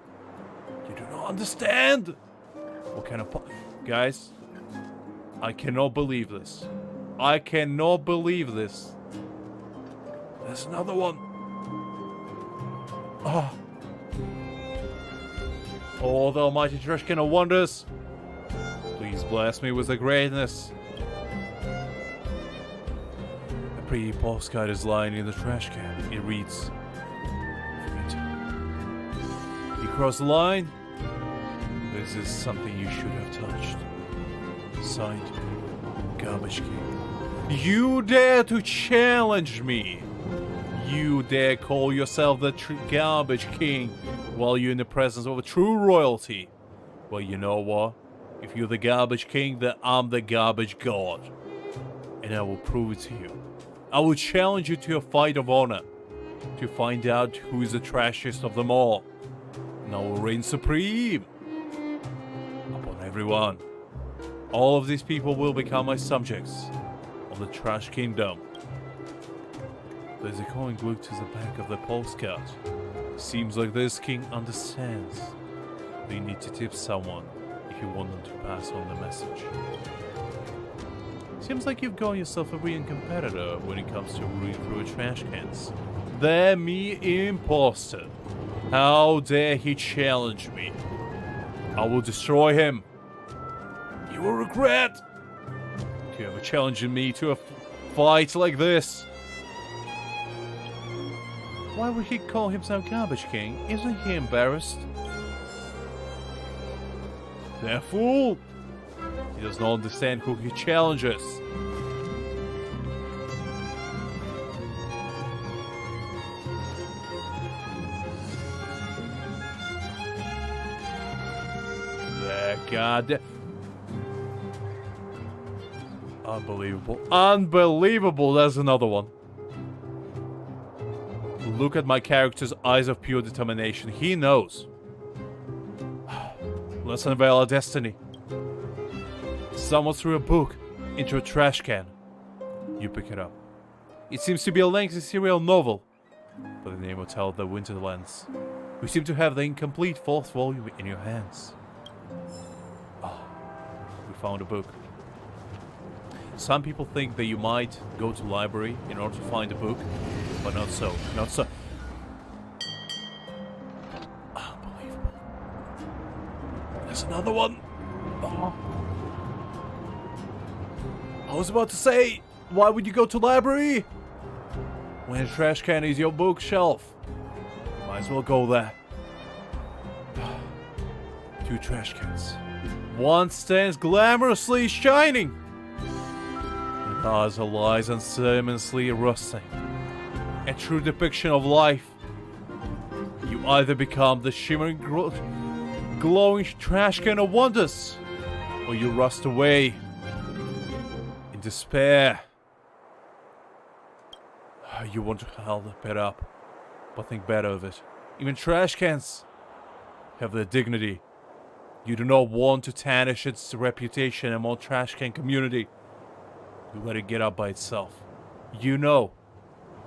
You do not understand. What kind of guys? I cannot believe this. I cannot believe this. There's another one. Oh, the almighty trash can of wonders. Please bless me with the greatness. A pretty postcard is lying in the trash can. It reads, "You cross the line? This is something you should have touched." Signed, Garbage King. You dare to challenge me? You dare call yourself the Garbage King while you're in the presence of a true royalty? Well, you know what? If you're the Garbage King, then I'm the Garbage God. And I will prove it to you. I will challenge you to a fight of honor, to find out who is the trashiest of them all. And I will reign supreme upon everyone. All of these people will become my subjects of the Trash Kingdom. There's a coin glued to the back of the postcard. Seems like this king understands that you need to tip someone if you want them to pass on the message. Seems like you've got yourself a real competitor when it comes to reading through trash cans. The me imposter. How dare he challenge me? I will destroy him. You will regret to ever challenging me to a fight like this. Why would he call himself Garbage King? Isn't he embarrassed? That fool! He does not understand who he challenges. The goddamn... Unbelievable. Unbelievable! There's another one. Look at my character's eyes of pure determination. He knows. Let's unveil our destiny. Someone threw a book into a trash can. You pick it up. It seems to be a lengthy serial novel, but the name will tell the Winterlands. We seem to have the incomplete fourth volume in your hands. We found a book. Some people think that you might go to the library in order to find a book, but not so. Not so. Unbelievable. There's another one. I was about to say, why would you go to the library? When a trash can is your bookshelf. You might as well go there. 2 trash cans. One stands glamorously shining. The other lies unceremoniously rusting. A true depiction of life. You either become the shimmering, glowing trash can of wonders, or you rust away in despair. You want to hold it up, but think better of it. Even trash cans have the dignity. You do not want to tarnish its reputation among trash can community. You let it get up by itself. You know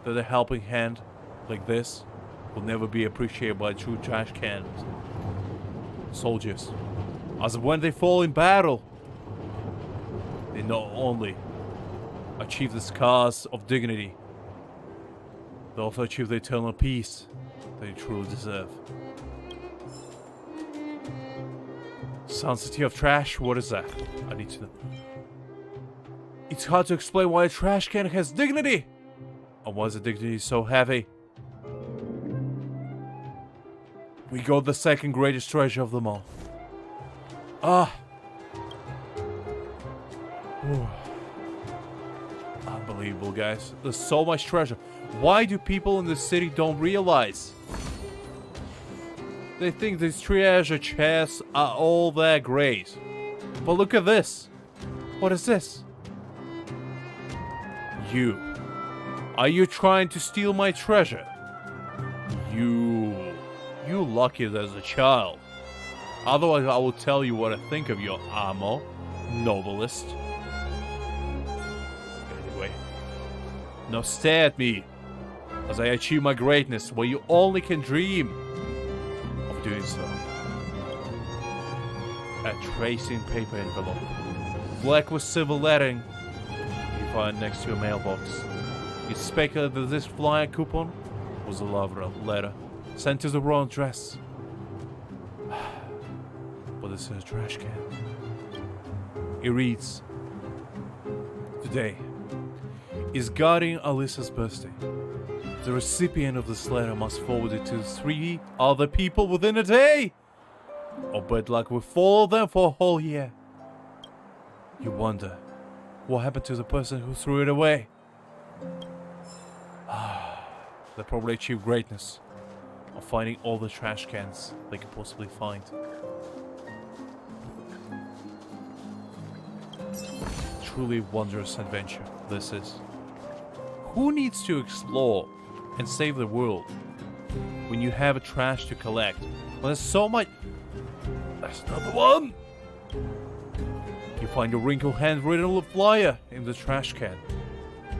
that a helping hand like this will never be appreciated by true trash cans. Soldiers, as when they fall in battle, they not only achieve the scars of dignity, they also achieve the eternal peace they truly deserve. Sanctity of trash? What is that? I need to know. It's hard to explain why a trash can has dignity! And why is the dignity so heavy? We got the second greatest treasure of them all. Ah! Whew. Unbelievable, guys. There's so much treasure. Why do people in the city don't realize? They think these treasure chests are all that great. But look at this. What is this? You. Are you trying to steal my treasure? You lucky as a child. Otherwise I will tell you what I think of your amo, novelist. Anyway. Now stare at me as I achieve my greatness where you only can dream of doing so. A tracing paper envelope. Black with silver lettering. You find next to a mailbox. It's speculated that this flyer coupon was a love letter sent to the wrong address. But this is a trash can. It reads, "Today is guarding Alyssa's birthday. The recipient of this letter must forward it to 3 other people within a day, or bad luck will follow them for a whole year." You wonder, what happened to the person who threw it away? They probably achieved greatness of finding all the trash cans they could possibly find. Truly wondrous adventure this is. Who needs to explore and save the world when you have a trash to collect? When there's so much... That's another one! You find a wrinkled handwritten flyer in the trash can.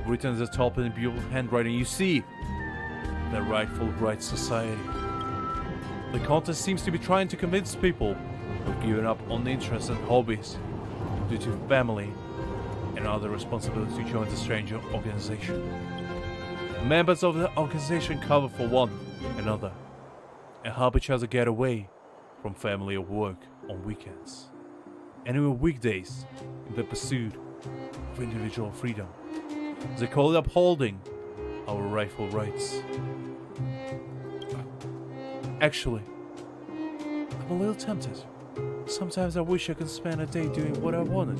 Written at the top in beautiful handwriting, you see the rightful right society. The contest seems to be trying to convince people who've given up on interests and hobbies due to family and other responsibilities to join the strange organization. Members of the organization cover for one another and help each other get away from family or work on weekends and on weekdays in the pursuit of individual freedom. They call it upholding our rightful rights. Actually, I'm a little tempted. Sometimes I wish I could spend a day doing what I wanted.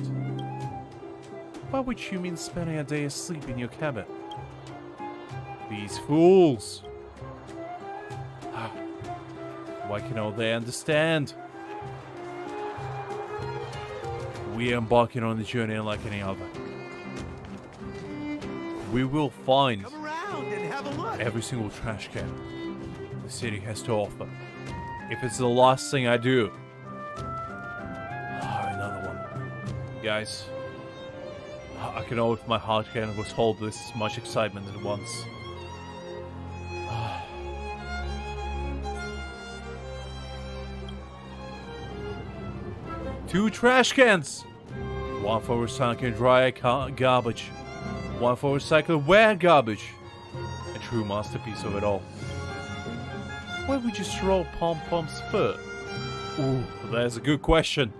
By which you mean spending a day asleep in your cabin. These fools! Why cannot they understand? We are embarking on the journey unlike any other. We will find every single trash can the city has to offer. If it's the last thing I do. Another one. Guys, I can know if my heart can hold this much excitement at once. Two trash cans! One for recycling dry garbage. One for recycling wet garbage. A true masterpiece of it all. Where would you throw Pom-Pom's fur? Ooh, there's a good question.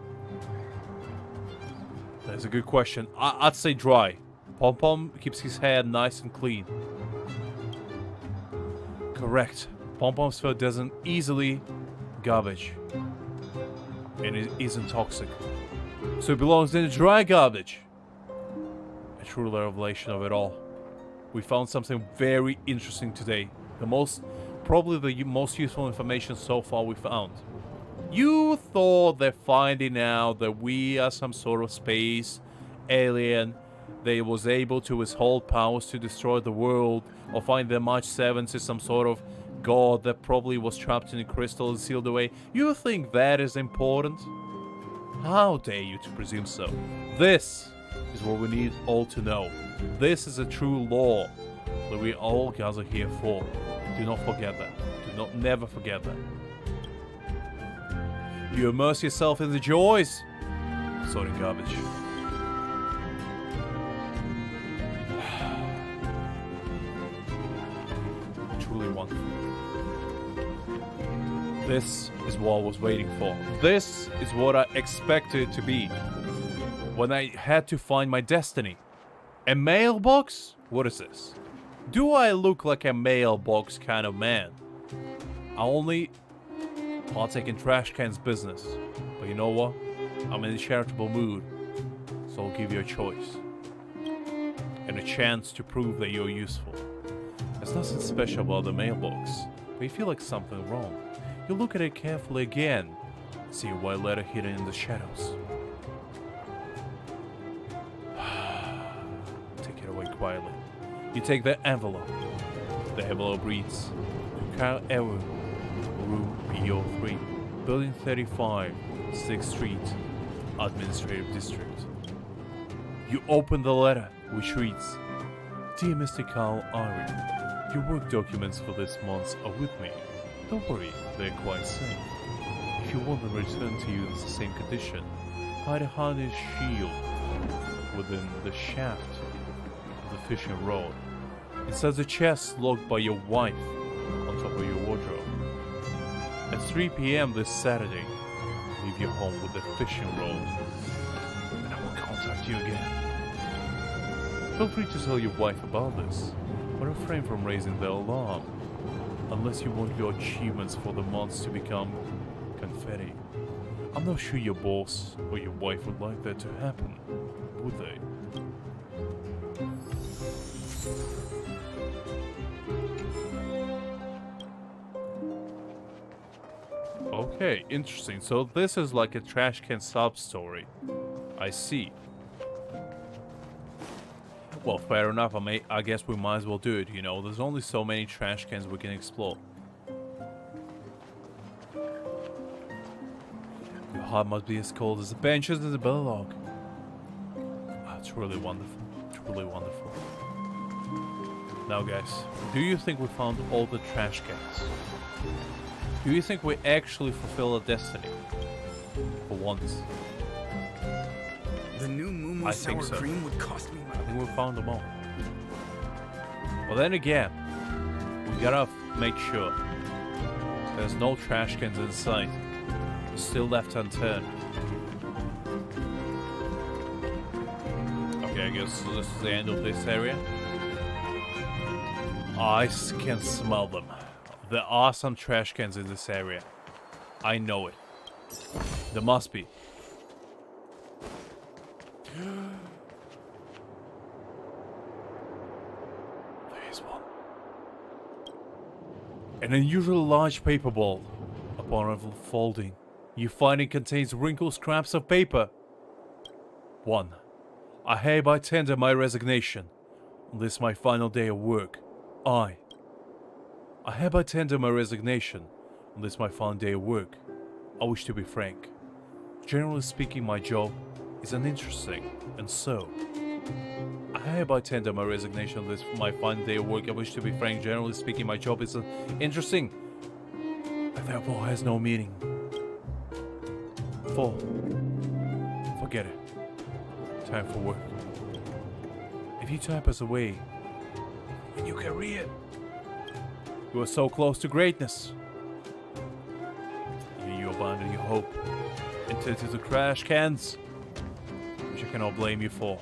That's a good question. I'd say dry. Pom-Pom keeps his hair nice and clean. Correct. Pom-Pom's fur doesn't easily garbage. And it isn't toxic. So it belongs in the dry garbage. A true revelation of it all. We found something very interesting today. Probably the most useful information so far we found. You thought that finding out that we are some sort of space alien that was able to withhold powers to destroy the world, or find the March 7th is some sort of god that probably was trapped in a crystal and sealed away. You think that is important? How dare you to presume so? This is what we need all to know. This is a true law that we all gather here for. Do not forget that. Do not never forget that. You immerse yourself in the joys. Sorting garbage. Truly wonderful. This is what I was waiting for. This is what I expected it to be. When I had to find my destiny. A mailbox? What is this? Do I look like a mailbox kind of man? I only partake in trash cans business. But you know what? I'm in a charitable mood. So I'll give you a choice. And a chance to prove that you're useful. There's nothing special about the mailbox. But you feel like something wrong. You look at it carefully again. See a white letter hidden in the shadows. Take it away quietly. You take the envelope. The envelope reads, to Kyle Ewu, room BO3, building 35, 6th Street, Administrative District. You open the letter, which reads, Dear Mr. Kyle Ari, your work documents for this month are with me. Don't worry, they're quite safe. If you want them returned to you in the same condition, hide a harness shield within the shaft of the fishing rod. Inside the chest locked by your wife on top of your wardrobe. At 3 p.m. this Saturday, leave your home with the fishing rod, and I will contact you again. Feel free to tell your wife about this, but refrain from raising the alarm, unless you want your achievements for the months to become confetti. I'm not sure your boss or your wife would like that to happen, would they? Okay, interesting. So this is like a trash can sub story. I see. Well, fair enough. I guess we might as well do it, you know. There's only so many trash cans we can explore. Your heart must be as cold as the benches in the Bellog. Oh, truly wonderful. Truly wonderful. Now, guys, do you think we found all the trash cans? Do you think we actually fulfill a destiny? For once. The new Moo sour cream would cost me I think we found them all. But then again, we gotta make sure there's no trash cans in sight. They're still left unturned. Okay, I guess this is the end of this area. I can smell them. There are some trash cans in this area. I know it. There must be. There is one. An unusually large paper ball. Upon unfolding, you find it contains wrinkled scraps of paper. 1. I hereby tender my resignation. On this my final day of work. I hereby tender my resignation. On this my final day of work. I wish to be frank. Generally speaking, my job is uninteresting, and so I hereby tender my resignation on this my final day of work. I wish to be frank. Generally speaking, my job is interesting, and therefore has no meaning. 4. Forget it. Time for work. If you type us away in your career, you are so close to greatness. You abandon your hope and turn to the trash cans, which I cannot blame you for.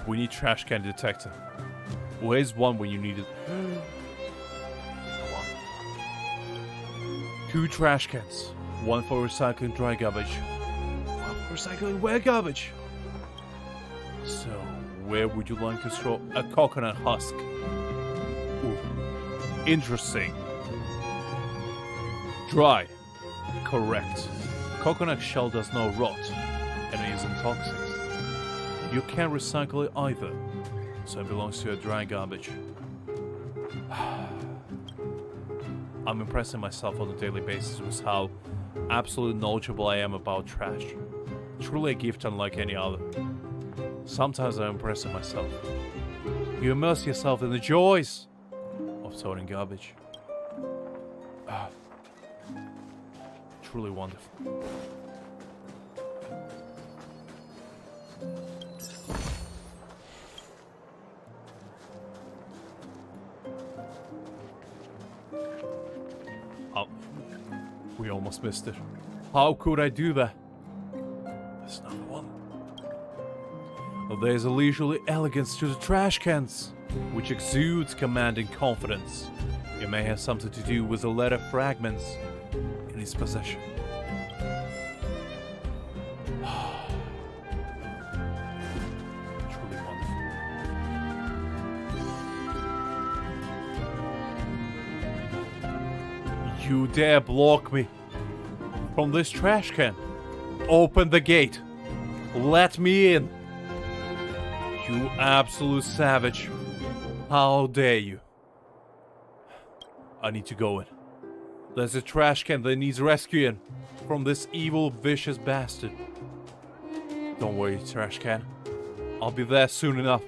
We need trash can detector. Where's one when you need it? 2 trash cans. 1 for recycling dry garbage. 1 for recycling wet garbage. So, where would you like to throw a coconut husk? Ooh, interesting. Dry. Correct. Coconut shell does not rot. and it isn't toxic. You can't recycle it either, so it belongs to a dry garbage. I'm impressing myself on a daily basis with how absolutely knowledgeable I am about trash. Truly a gift unlike any other. Sometimes I'm impressing myself. You immerse yourself in the joys of sorting garbage. Truly wonderful. Oh, we almost missed it. How could I do that? There's another one. Oh, there's a leisurely elegance to the trash cans, which exudes commanding confidence. It may have something to do with the letter fragments in his possession. Truly wonderful. You dare block me from this trash can? Open the gate. Let me in. You absolute savage. How dare you? I need to go in. There's a trash can that needs rescuing from this evil, vicious bastard. Don't worry, trash can. I'll be there soon enough.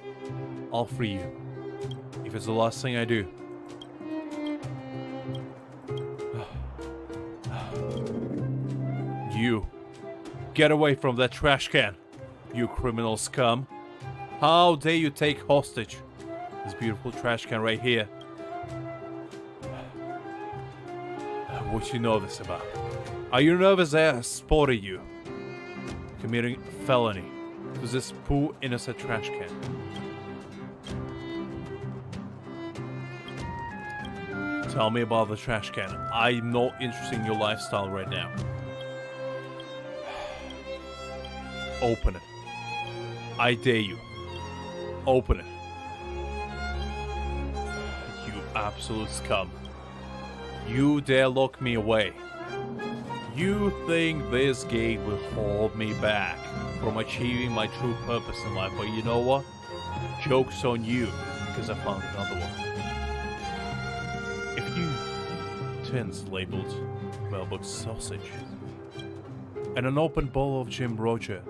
I'll free you. If it's the last thing I do. You. Get away from that trash can, you criminal scum. How dare you take hostage this beautiful trash can right here? What you know this about? Are you nervous that I spotted you committing felony to this poor innocent trash can? Tell me about the trash can. I'm not interested in your lifestyle right now. Open it. I dare you. Open it. You absolute scum. You dare lock me away. You think this gate will hold me back from achieving my true purpose in life, but you know what? Joke's on you, because I found another one. A few tins labeled Melbourne sausage, and an open bowl of Jim Roger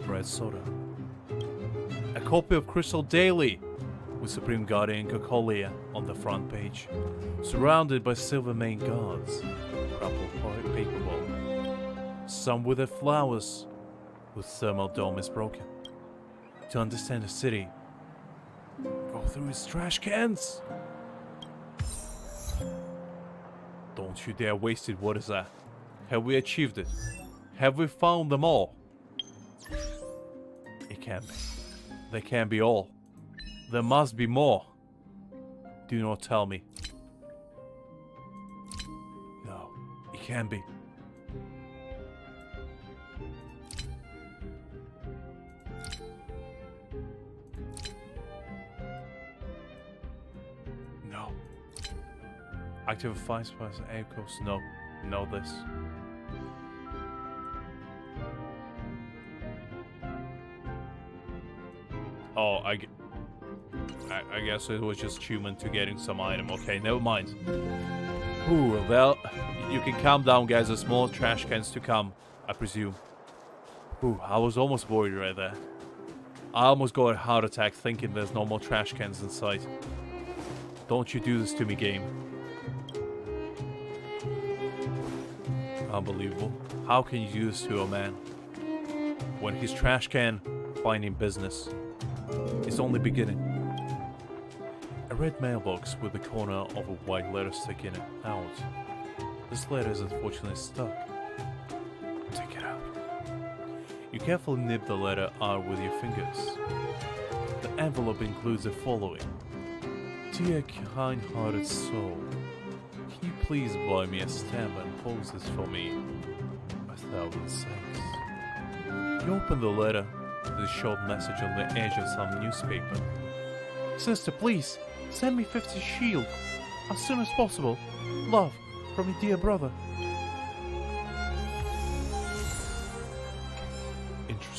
bread soda. A copy of Crystal Daily with Supreme Guardian Cocolia on the front page, surrounded by silver main guards, crumpled paper ball. Some withered flowers whose thermal dome is broken. To understand the city, go through its trash cans. Don't you dare waste it. What is that? Have we achieved it? Have we found them all? It can't be. They can't be all. There must be more. Do not tell me. No, it can't be. No. Active 5 spice echoes. No. No this. Oh, I guess it was just human to getting some item. Okay, never mind. Ooh, well, you can calm down, guys. There's more trash cans to come, I presume. Ooh, I was almost worried right there. I almost got a heart attack thinking there's no more trash cans in sight. Don't you do this to me, game. Unbelievable. How can you do this to a man? When his trash can finding business. It's only beginning. A red mailbox with the corner of a white letter sticking out. This letter is unfortunately stuck. Take it out. You carefully nip the letter out with your fingers. The envelope includes the following. Dear kind-hearted soul, can you please buy me a stamp and post this for me? 1,000 thanks. You open the letter. The short message on the edge of some newspaper. Sister, please, send me 50 shield. As soon as possible. Love, from your dear brother. Interesting.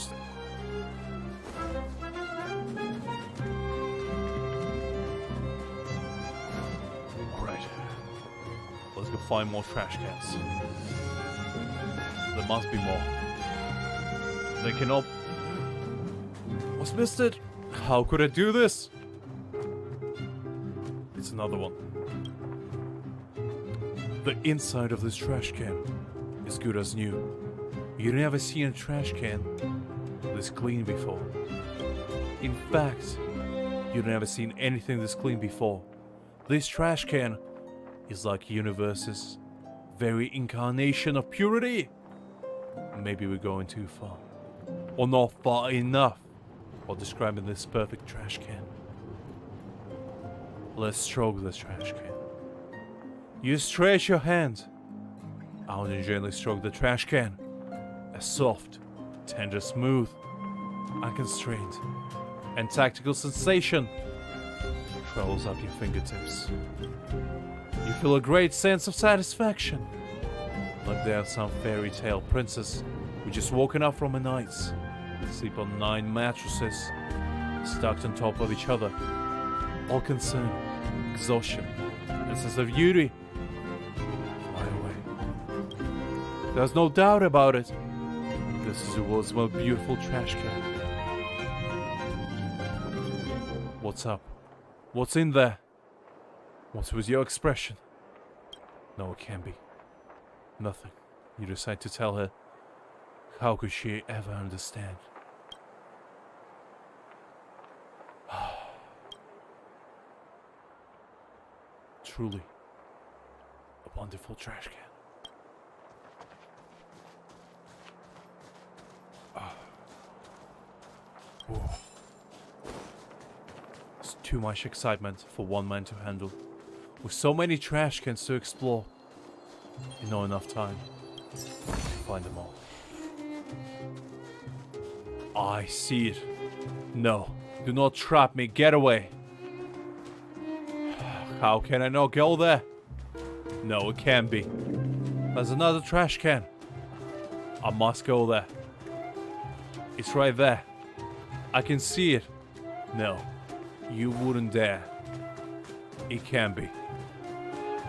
find more trash cans. There must be more. They cannot... Was missed it? How could I do this? It's another one. The inside of this trash can is good as new. You never seen a trash can this clean before. In fact, you've never seen anything this clean before. This trash can is like universe's very incarnation of purity. Maybe we're going too far. Or not far enough while describing this perfect trash can. Let's stroke this trash can. You stretch your hand out and gently stroke the trash can. A soft, tender, smooth, unconstrained, and tactical sensation travels up your fingertips. You feel a great sense of satisfaction, like they are some fairy tale princess who just woken up from a night's sleep on 9 mattresses stacked on top of each other. All concern, exhaustion, and sense of beauty fly away. There's no doubt about it. This is the world's most beautiful trash can. What's up? What's in there? What was your expression? No, it can't be. Nothing. You decide to tell her. How could she ever understand? Truly, a wonderful trash can. It's too much excitement for one man to handle. With so many trash cans to explore, you know enough time to find them all. I see it. No, do not trap me. Get away. How can I not go there? No, it can't be. There's another trash can. I must go there. It's right there. I can see it. No, you wouldn't dare. It can't be.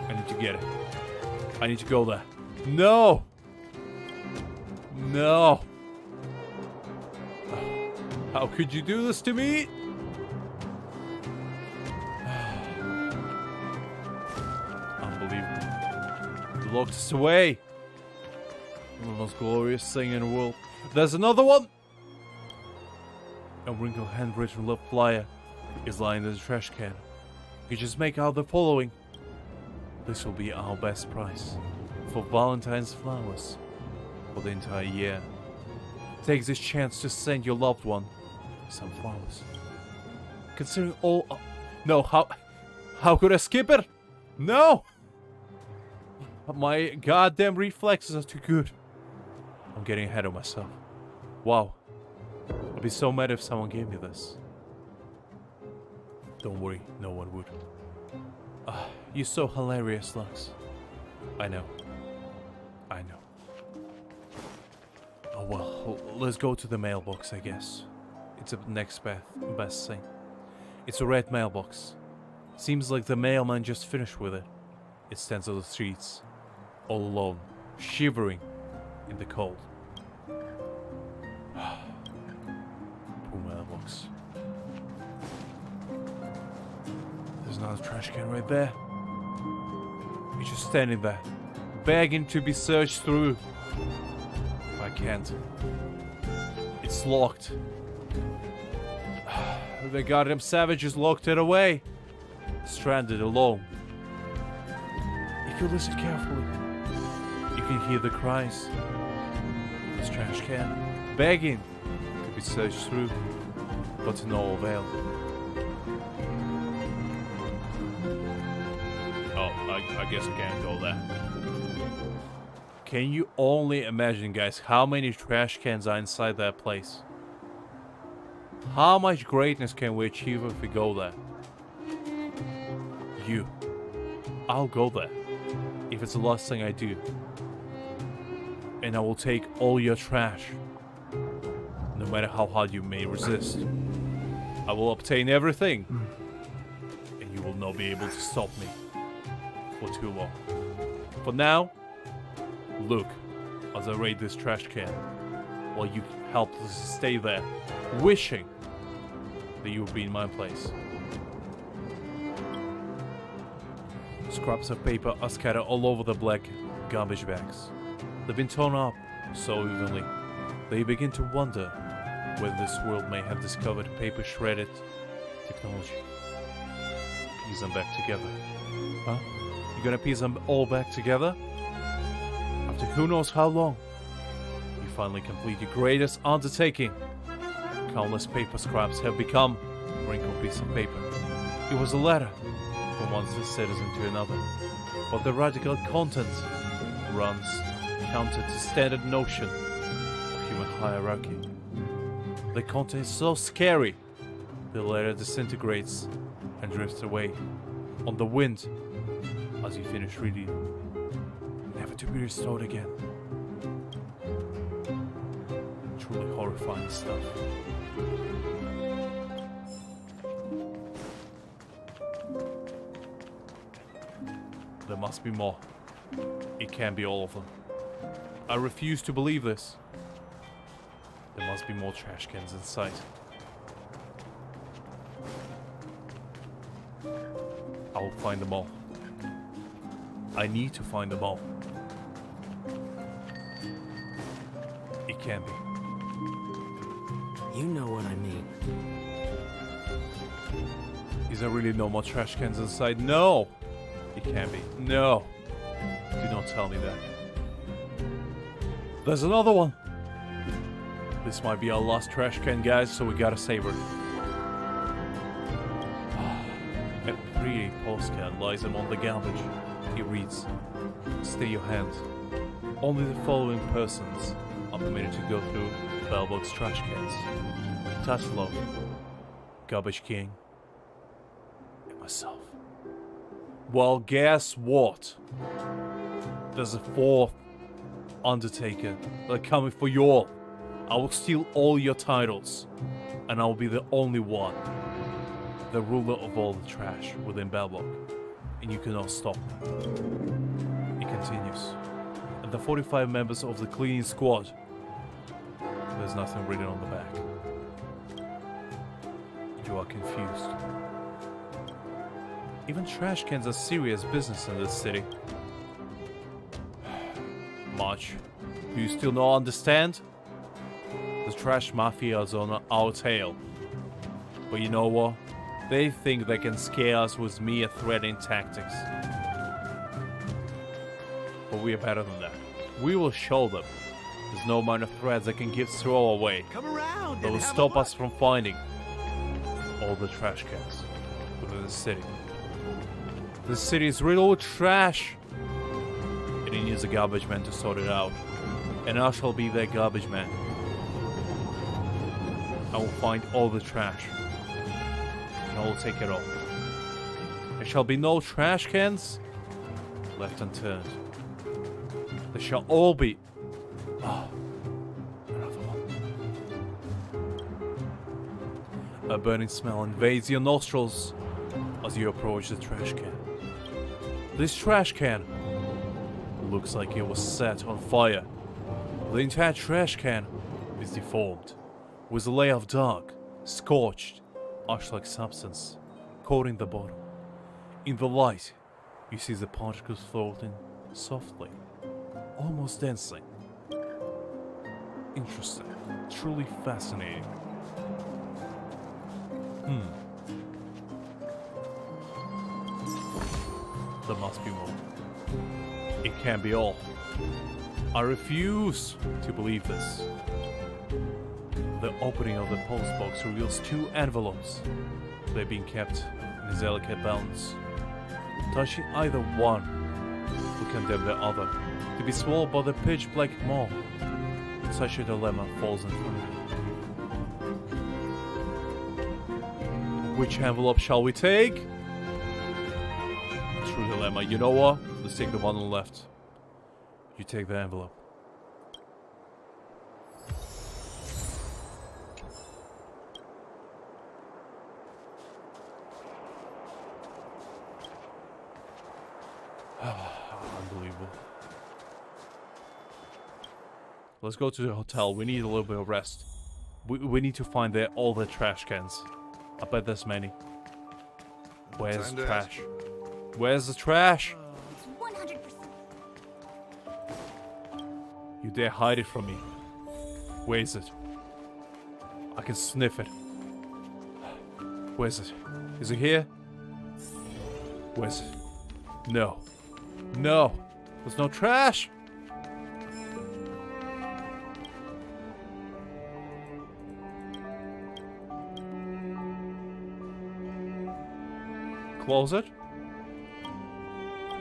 I need to get it. I need to go there. No! No! How could you do this to me? Unbelievable. You locked us away. The most glorious thing in the world. There's another one! A wrinkled handwritten love flyer is lying in the trash can. You just make out the following. This will be our best price for Valentine's flowers for the entire year. Take this chance to send your loved one some flowers. Considering all... No, how could I skip it? No! My goddamn reflexes are too good. I'm getting ahead of myself. Wow. I'd be so mad if someone gave me this. Don't worry, no one would. You're so hilarious, Lux. I know. I know. Oh well, let's go to the mailbox, I guess. It's the next best thing. It's a red mailbox. Seems like the mailman just finished with it. It stands on the streets, all alone, shivering in the cold. Poor mailbox. There's another trash can right there. He's just standing there, begging to be searched through. I can't. It's locked. The goddamn savages locked it away. Stranded alone. If you listen carefully, you can hear the cries. This trash can, begging to be searched through, but to no avail. I guess I can't go there. Can you only imagine, guys, how many trash cans are inside that place? How much greatness can we achieve if we go there? I'll go there, if it's the last thing I do. And I will take all your trash, no matter how hard you may resist. I will obtain everything, and you will not be able to stop me for too long. For now, look as I raid this trash can while you helplessly stay there, wishing that you would be in my place. Scraps of paper are scattered all over the black garbage bags. They've been torn up so evenly that you begin to wonder whether this world may have discovered paper shredded technology. Piece them back together. Huh? You're gonna piece them all back together? After who knows how long? You finally complete your greatest undertaking. Countless paper scraps have become a wrinkled piece of paper. It was a letter from one citizen to another, but the radical content runs counter to standard notion of human hierarchy. The content is so scary, the letter disintegrates and drifts away on the wind as you finish reading, never to be restored again. Truly horrifying stuff. There must be more. It can't be all of them. I refuse to believe this. There must be more trash cans in sight. I will find them all. I need to find them all. It can't be. You know what I mean. Is there really no more trash cans inside? No! It can't be. No! Do not tell me that. There's another one! This might be our last trash can, guys, so we gotta savor it. A pretty postcard lies among the garbage. He reads, "Stay your hand. Only the following persons are permitted to go through Bellbox trash cans. Taslov, Garbage King, and myself." Well, guess what? There's a fourth Undertaker. They're coming for you all. I will steal all your titles, and I will be the only one, the ruler of all the trash within Belbok, and you cannot stop me. It continues. And the 45 members of the cleaning squad. There's nothing written on the back. You are confused. Even trash cans are serious business in this city. March, do you still not understand? The trash mafia is on our tail. But you know what? They think they can scare us with mere threatening tactics. But we are better than that. We will show them. There's no amount of threats they can give throw away. Come around that will stop us from finding all the trash cans within the city. The city is riddled with trash. And it needs a garbage man to sort it out. And I shall be their garbage man. I will find all the trash. And I will take it all. There shall be no trash cans left unturned. They shall all be... Oh, another one. A burning smell invades your nostrils as you approach the trash can. This trash can looks like it was set on fire. The entire trash can is deformed, with a layer of dark, scorched, ash-like substance coating the bottom. In the light, you see the particles floating softly, almost dancing. Interesting, truly fascinating. There must be more. It can't be all. I refuse to believe this. The opening of the postbox reveals 2 envelopes. They're being kept in a delicate balance. Touching either one will condemn the other to be swallowed by the pitch-black maw. Such a dilemma falls in front of you. Which envelope shall we take? True dilemma. You know what? Let's take the one on the left. You take the envelope. Unbelievable. Let's go to the hotel. We need a little bit of rest. We need to find all the trash cans. I bet there's many. Where's the trash? Where's the trash? 100%. You dare hide it from me. Where is it? I can sniff it. Where is it? Is it here? Where is it? No. No. There's no trash. Close it.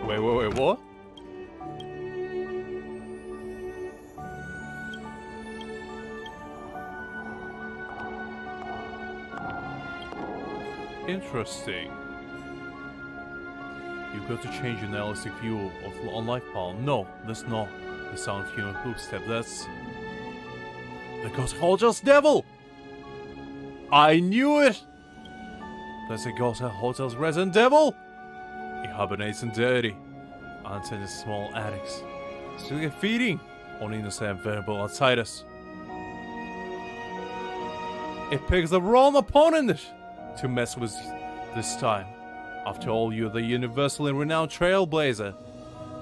Wait, what? Interesting. You've got to change your nihilistic view on life, pal. No, that's not the sound of human footstep. That's the Ghost Hotel's devil. I knew it. That's the Ghost Hotel's resident devil. He hibernates in dirty, untended small attics, still get feeding on innocent and vulnerable outsiders. It picks the wrong opponent to mess with this time. After all, you're the universally renowned trailblazer,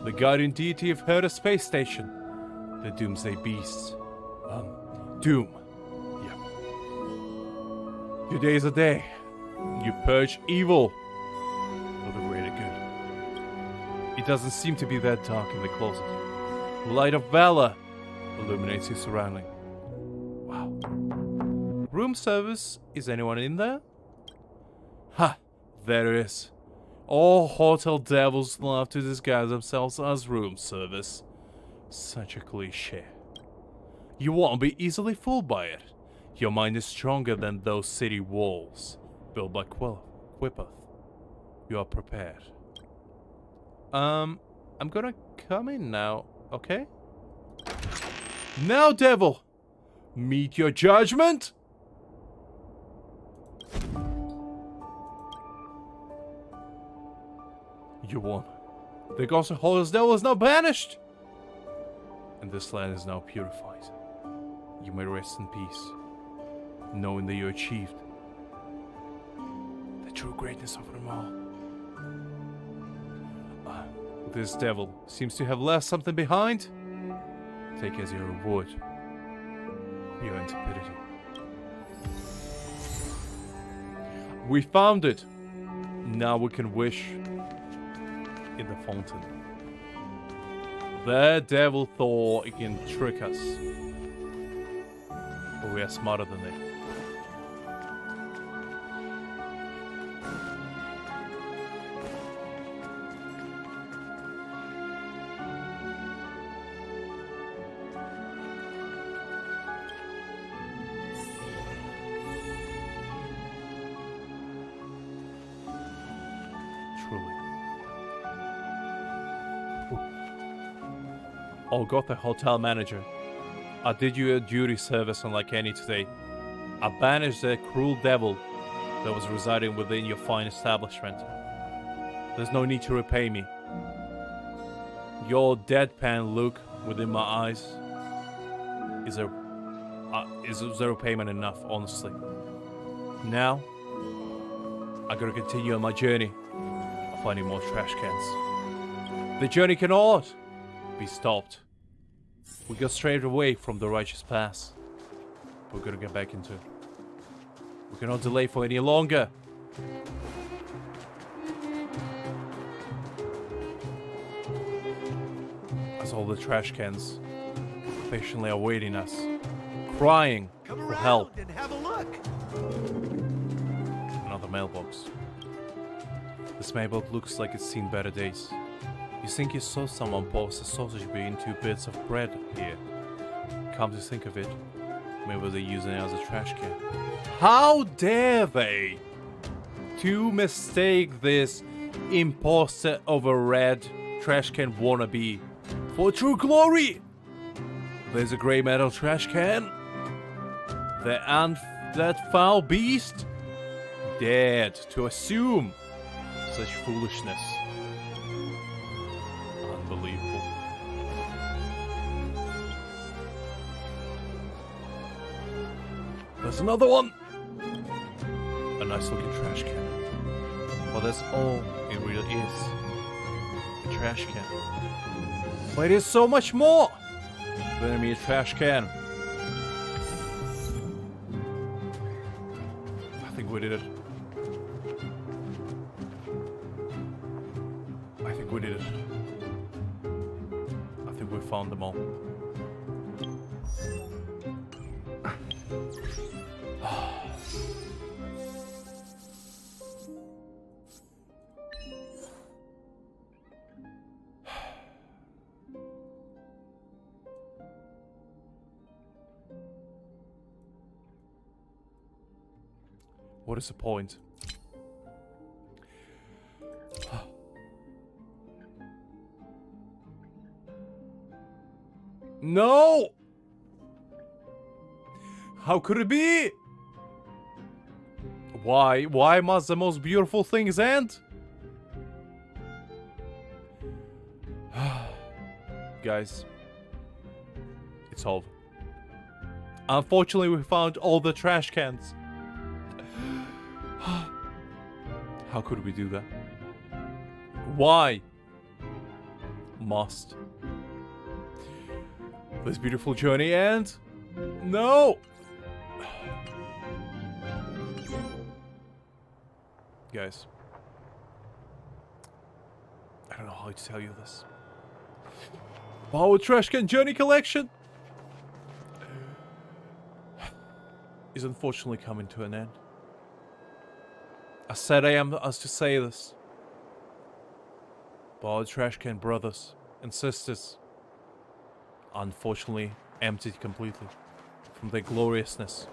the guardian deity of Herta Space Station, the Doomsday Beast. Doom. Yeah. Your day is a day. You purge evil for the greater good. It doesn't seem to be that dark in the closet. The light of valor illuminates your surrounding. Wow. Room service. Is anyone in there? Ha! There is. All hotel devils love to disguise themselves as room service. Such a cliche. You won't be easily fooled by it. Your mind is stronger than those city walls built by Quippoth. You are prepared. I'm gonna come in now, okay? Now, devil! Meet your judgment! You won. The Ghost of Hotel's devil is now banished! And this land is now purified. You may rest in peace, knowing that you achieved the true greatness of them all. This devil seems to have left something behind. Take as your reward your intrepidity. We found it. Now we can wish in the fountain. The devil thought he can trick us, but we are smarter than they. Oh, got the hotel manager. I did you a duty service unlike any today. I banished the cruel devil that was residing within your fine establishment. There's no need to repay me. Your deadpan look within my eyes is zero payment enough, honestly. Now, I gotta continue on my journey of finding more trash cans. The journey cannot be stopped. We go straight away from the righteous path. We're gonna get back into it. We cannot delay for any longer. As all the trash cans patiently awaiting us, crying for help. And have a look. Another mailbox. This mailbox looks like it's seen better days. You think you saw someone post a sausage between 2 bits of bread here. Come to think of it, maybe they're using it as a trash can. How dare they to mistake this imposter of a red trash can wannabe for true glory? There's a grey metal trash can. That foul beast dared to assume such foolishness. Unbelievable. There's another one! A nice looking trash can. Well, that's all it really is. A trash can. But it is so much more than a mere trash can. I think we did it. I think we did it. I think we found them all. What is the point? No! How could it be? Why? Why must the most beautiful things end? Guys, it's over. Unfortunately, we found all the trash cans. How could we do that? Why? Must this beautiful journey end? No! Guys, I don't know how to tell you this. Our Trash Can Journey collection is unfortunately coming to an end. I said I am as to say this. But our Trash Can brothers and sisters are unfortunately emptied completely from their gloriousness.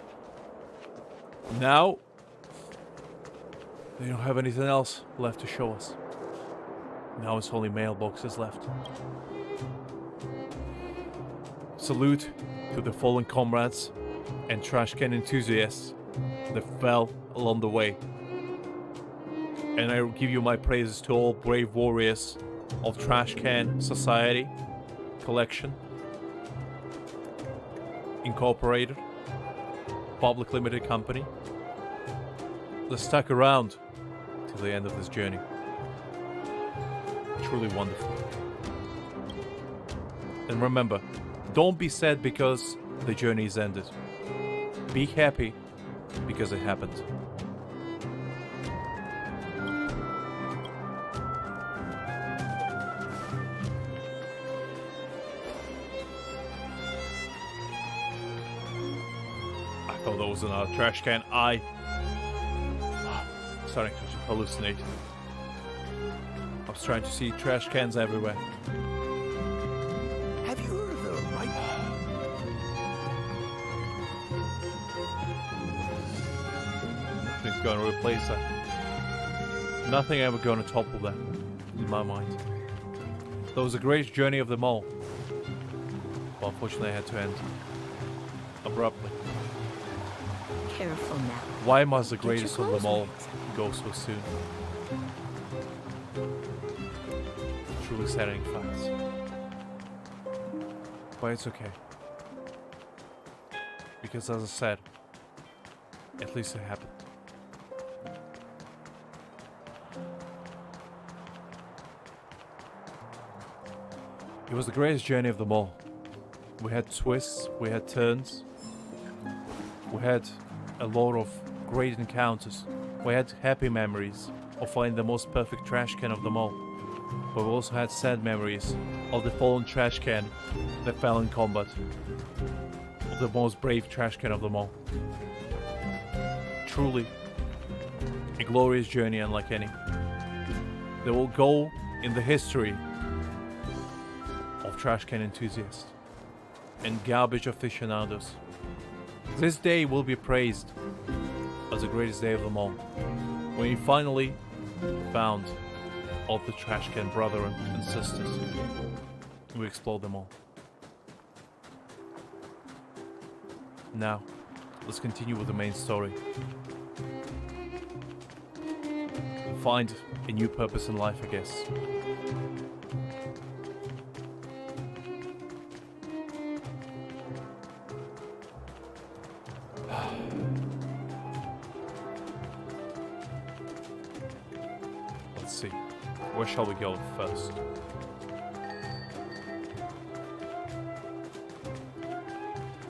Now, they don't have anything else left to show us. Now it's only mailboxes left. Salute to the fallen comrades and trash can enthusiasts that fell along the way. And I give you my praises to all brave warriors of Trash Can Society Collection Incorporated, public limited company, that stuck around till the end of this journey. Truly wonderful. And remember, don't be sad because the journey is ended. Be happy because it happened. I thought that was another trash can. Starting to hallucinate. I was trying to see trash cans everywhere. Have you heard of the right? Nothing's going to replace that. Nothing ever going to topple that, in my mind. That was a great journey of them all. But unfortunately, I had to end abruptly. Careful now. Why must the greatest of them all go so soon? Truly saddening facts. But it's okay. Because as I said, at least it happened. It was the greatest journey of them all. We had twists, we had turns, we had a lot of great encounters. We had happy memories of finding the most perfect trash can of them all. But we also had sad memories of the fallen trash can that fell in combat. Of the most brave trash can of them all. Truly, a glorious journey unlike any. They will go in the history of trash can enthusiasts and garbage aficionados. This day will be praised as the greatest day of them all, when we finally found all the trash can brethren and sisters. We explored them all. Now, let's continue with the main story. Find a new purpose in life, I guess. Where shall we go first?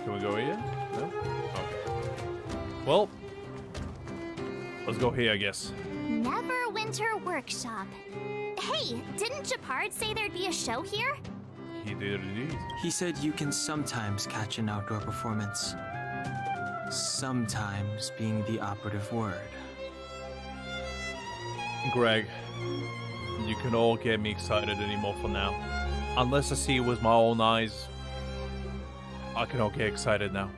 Can we go here? No? Okay. Well, let's go here, I guess. Neverwinter Workshop. Hey, didn't Japard say there'd be a show here? He did indeed. He said you can sometimes catch an outdoor performance. Sometimes being the operative word. Greg, you can all get me excited anymore for now. Unless I see it with my own eyes, I cannot get excited now.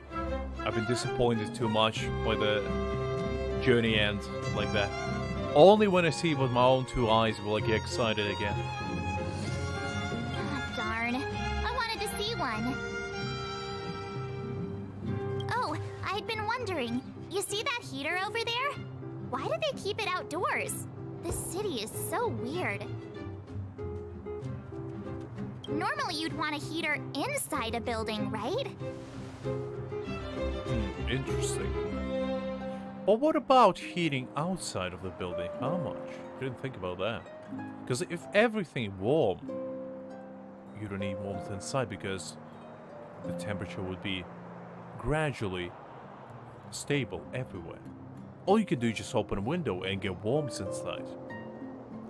I've been disappointed too much by the journey end like that. Only when I see it with my own two eyes will I get excited again. Ah, darn. I wanted to see one. Oh, I'd been wondering. You see that heater over there? Why do they keep it outdoors? This city is so weird. Normally you'd want a heater inside a building, right? Interesting. But what about heating outside of the building? How much? Didn't think about that. Because if everything warm, you don't need warmth inside because the temperature would be gradually stable everywhere. All you can do is just open a window and get warmth inside.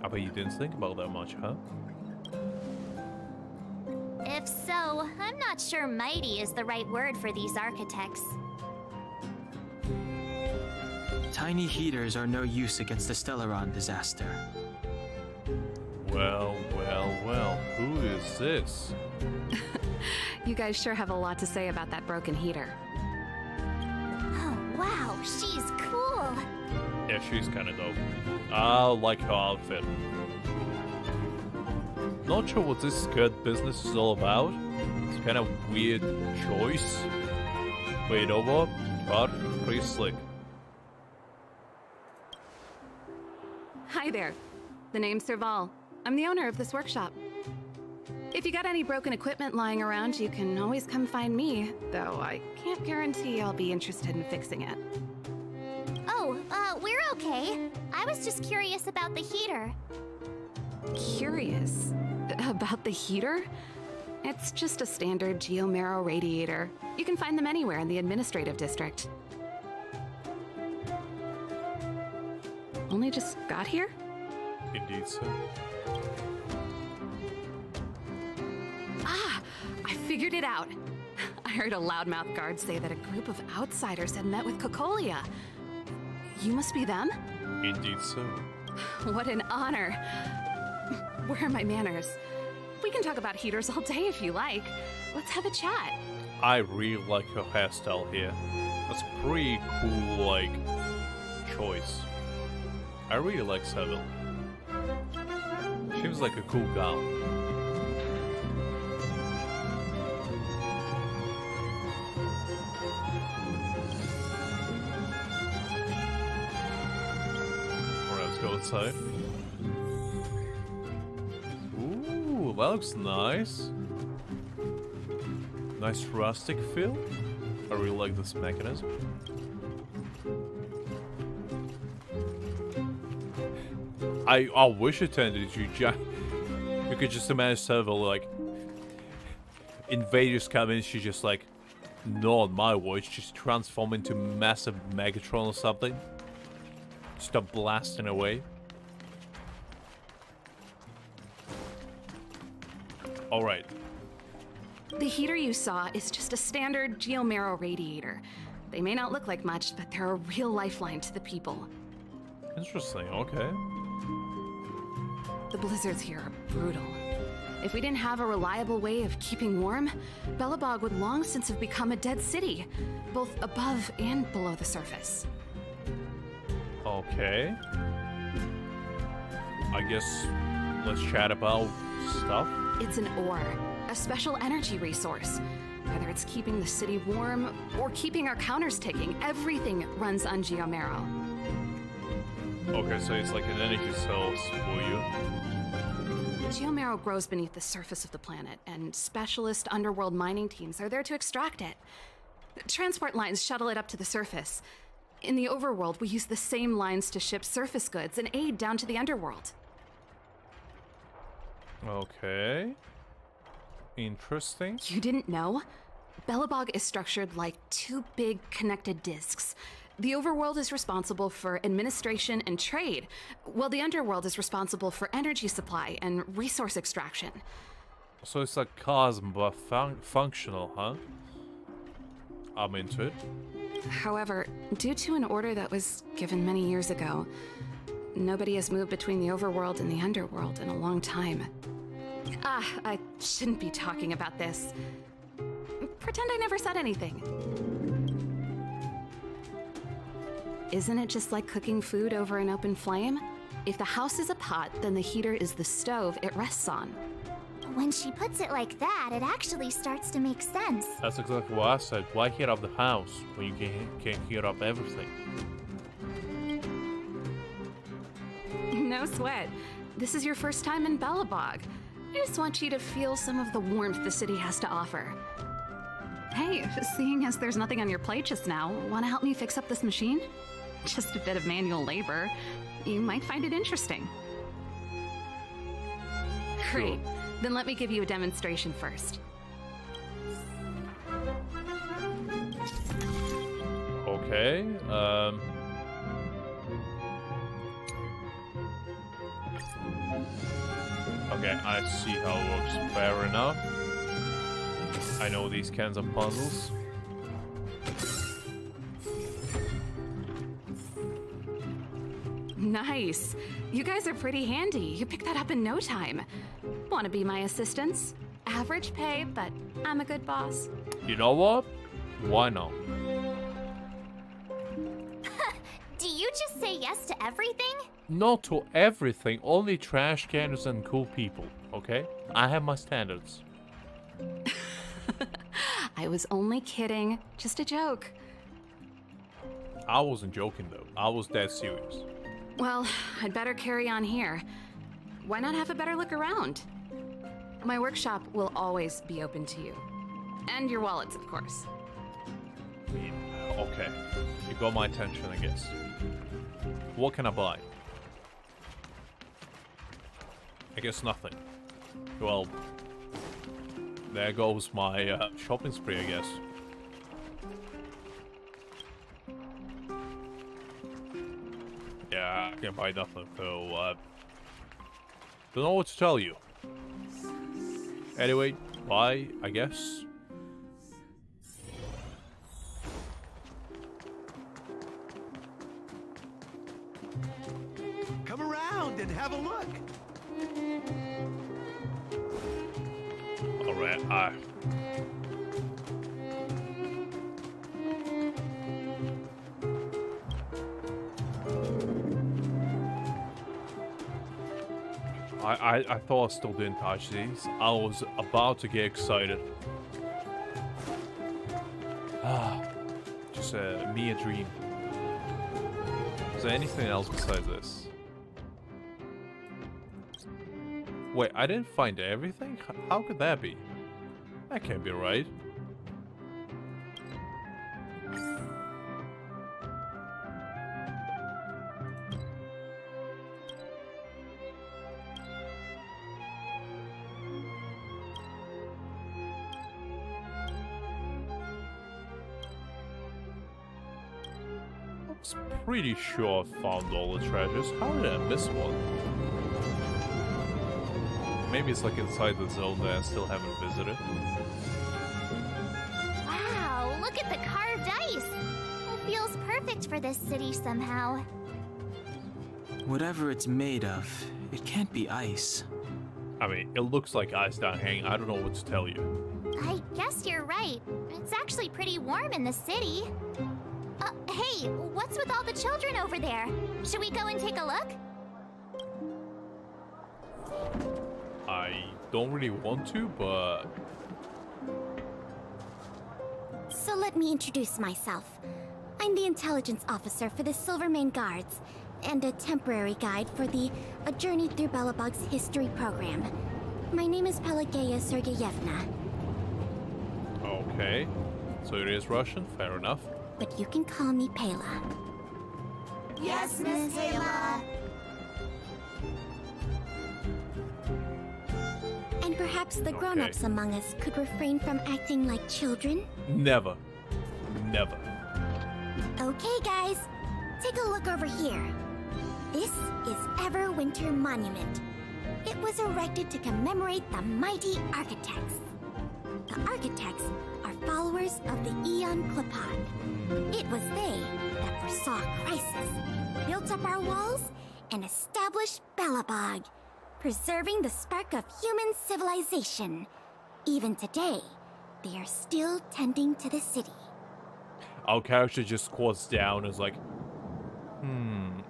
I bet you didn't think about that much, huh? If so, I'm not sure mighty is the right word for these architects. Tiny heaters are no use against the Stellaron disaster. Well, well, well, who is this? You guys sure have a lot to say about that broken heater. Oh, wow, she's cool. Yeah, she's kind of dope. I like her outfit. Not sure what this skirt business is all about. It's kind of weird choice. But you know what? But pretty slick. Hi there. The name's Serval. I'm the owner of this workshop. If you got any broken equipment lying around, you can always come find me, though I can't guarantee I'll be interested in fixing it. Oh, we're okay. I was just curious about the heater. Curious? About the heater? It's just a standard geomarrow radiator. You can find them anywhere in the administrative district. Only just got here? Indeed, sir. Ah, I figured it out. I heard a loudmouth guard say that a group of outsiders had met with Cocolia. You must be them? Indeed, sir. What an honor. Where are my manners? We can talk about heaters all day if you like. Let's have a chat. I really like her hairstyle here. That's a pretty cool, like, choice. I really like Seville. Seems like a cool gal. Alright, let's go inside. Ooh, that looks nice. Nice rustic feel. I really like this mechanism. I wish it turned into you could just imagine Seville, like, invaders come in, she's just like, not my watch, just transform into massive Megatron or something. Start blasting away. Alright. The heater you saw is just a standard geomarrow radiator. They may not look like much, but they're a real lifeline to the people. Interesting, okay. The blizzards here are brutal. If we didn't have a reliable way of keeping warm, Belobog would long since have become a dead city, both above and below the surface. Okay. I guess let's chat about stuff. It's an ore, a special energy resource. Whether it's keeping the city warm or keeping our counters ticking, everything runs on geomarrow. Okay, so it's like an energy source for you. Geomarrow grows beneath the surface of the planet, and specialist underworld mining teams are there to extract it. Transport lines shuttle it up to the surface. In the overworld, we use the same lines to ship surface goods and aid down to the underworld. Okay. Interesting. You didn't know? Belobog is structured like two big connected disks. The overworld is responsible for administration and trade, while the underworld is responsible for energy supply and resource extraction. So it's like cosm, but functional, huh? I'm into it. However, due to an order that was given many years ago, nobody has moved between the overworld and the underworld in a long time. I shouldn't be talking about this. Pretend I never said anything. Isn't it just like cooking food over an open flame? If the house is a pot, then the heater is the stove it rests on. When she puts it like that, it actually starts to make sense. That's exactly what I said. Why heat up the house when you can heat up everything? No sweat. This is your first time in Belobog. I just want you to feel some of the warmth the city has to offer. Hey, seeing as there's nothing on your plate just now, want to help me fix up this machine? Just a bit of manual labor. You might find it interesting. Great. Then let me give you a demonstration first. Okay, okay, I see how it works. Fair enough. I know these kinds of puzzles. Nice. You guys are pretty handy. You picked that up in no time. Want to be my assistants? Average pay, but I'm a good boss. You know what? Why not? Do you just say yes to everything? Not to everything, only trash cans and cool people, okay? I have my standards. I was only kidding. Just a joke. I wasn't joking though. I was dead serious. Well, I'd better carry on here. Why not have a better look around? My workshop will always be open to you. And your wallets, of course. Okay. You got my attention, I guess. What can I buy? I guess nothing. Well, there goes my shopping spree, I guess. Yeah, I can buy nothing, so don't know what to tell you. Anyway, bye, I guess. Come around and have a look. Alright, I thought I still didn't touch these. I was about to get excited. Just me a dream. Is there anything else besides this? Wait, I didn't find everything? How could that be? That can't be right. I was pretty sure I found all the treasures. How did I miss one? Maybe it's like inside the zone that I still haven't visited. Wow, look at the carved ice! It feels perfect for this city somehow. Whatever it's made of, it can't be ice. I mean, it looks like ice down here. I don't know what to tell you. I guess you're right. It's actually pretty warm in the city. Hey, what's with all the children over there? Should we go and take a look? I don't really want to, but... So let me introduce myself. I'm the intelligence officer for the Silvermane Guards, and a temporary guide for the A Journey Through Belobog's history program. My name is Pelageya Sergeyevna. Okay. So it is Russian, fair enough. But you can call me Pela. Yes, Miss Pela. Perhaps the grown-ups among us could refrain from acting like children? Never. Never. Okay, guys. Take a look over here. This is Everwinter Monument. It was erected to commemorate the mighty architects. The architects are followers of the Aeon Clipod. It was they that foresaw crisis, built up our walls, and established Belobog, preserving the spark of human civilization. Even today, they are still tending to the city. Our character just squats down and is like,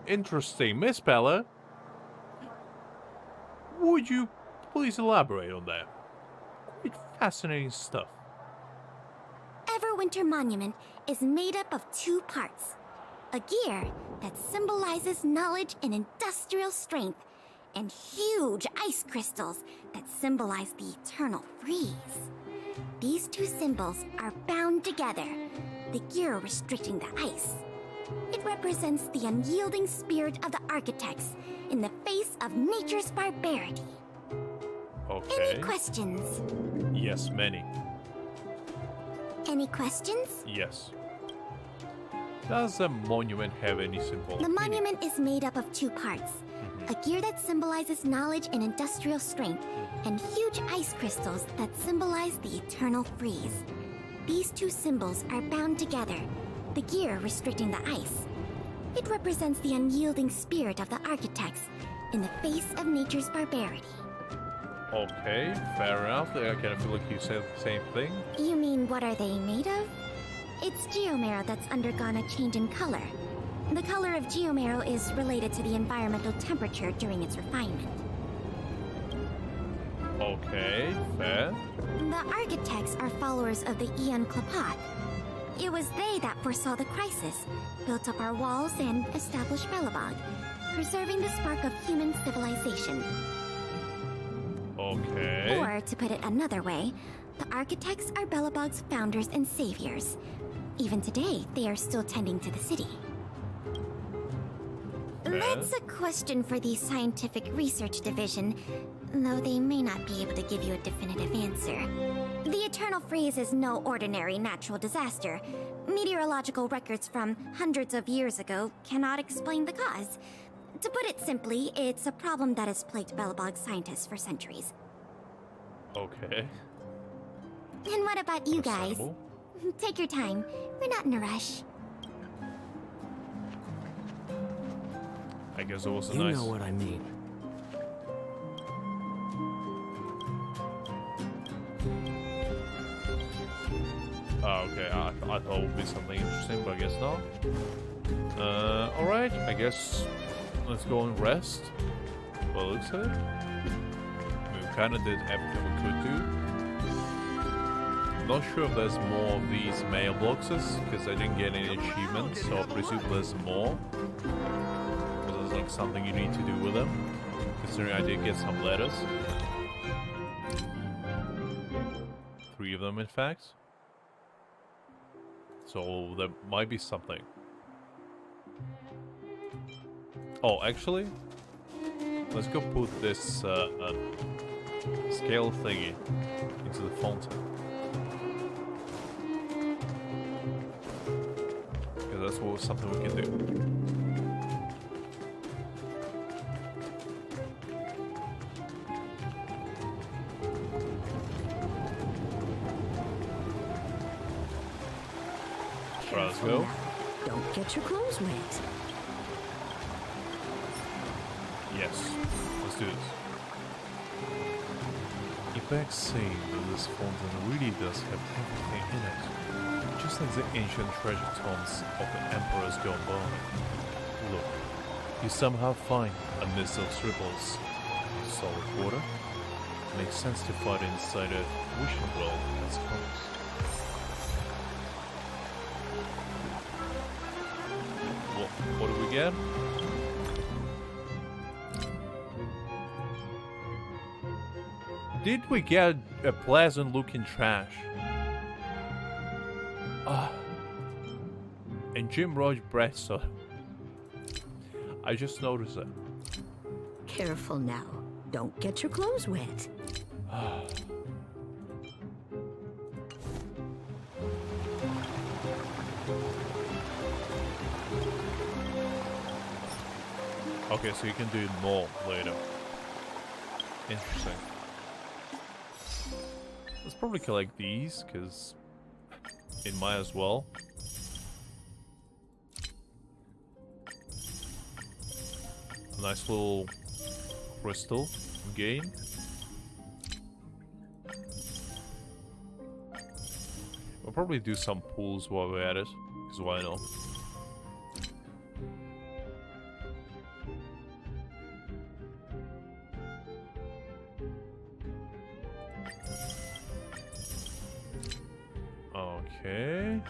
interesting. Miss Bella, would you please elaborate on that? Quite fascinating stuff. Everwinter Monument is made up of two parts. A gear that symbolizes knowledge and industrial strength, and huge ice crystals that symbolize the eternal freeze. These two symbols are bound together, the gear restricting the ice. It represents the unyielding spirit of the architects in the face of nature's barbarity. Okay. Any questions? Yes, many. Any questions? Yes. Does the monument have any symbol? The monument is made up of two parts. A gear that symbolizes knowledge and industrial strength, and huge ice crystals that symbolize the eternal freeze. These two symbols are bound together, the gear restricting the ice. It represents the unyielding spirit of the architects in the face of nature's barbarity. Okay, fair enough. I kind of feel like you said the same thing. You mean, what are they made of? It's geomarrow that's undergone a change in color. The color of geomarrow is related to the environmental temperature during its refinement. Okay, fair. The architects are followers of the Aeon Clipod. It was they that foresaw the crisis, built up our walls, and established Belobog, preserving the spark of human civilization. Okay. Or, to put it another way, the architects are Belobog's founders and saviors. Even today, they are still tending to the city. That's a question for the Scientific Research Division, though they may not be able to give you a definitive answer. The Eternal Freeze is no ordinary natural disaster. Meteorological records from hundreds of years ago cannot explain the cause. To put it simply, it's a problem that has plagued Belobog scientists for centuries. Okay. And what about you guys? Understandable. Take your time. We're not in a rush. I guess it was You know what I mean. Oh, okay. I thought it would be something interesting, but I guess not. Alright. I guess let's go and rest. Well, it looks like it. We kind of did everything we could do. Not sure if there's more of these mailboxes, because I didn't get any achievements, so I presume there's more. Because there's like something you need to do with them. Considering I did get some letters. 3 of them, in fact. So there might be something. Oh, actually, let's go put this scale thingy into the fountain. Because that's something we can do. Right, let's go. Don't get your clothes wet. Yes, let's do this. Embark saying that this fountain really does have everything in it, just like the ancient treasure tomes of the emperors gone by. Look, you somehow find amidst those ripples solid water. Makes sense to find inside a wishing well as comes. What do we get? Did we get a pleasant looking trash? And Jim Roach breath soda. I just noticed it. Careful now. Don't get your clothes wet. Okay, so you can do more later. Interesting. Let's probably collect these, because it might as well. A nice little crystal gain. We'll probably do some pulls while we're at it, because why not? Okay.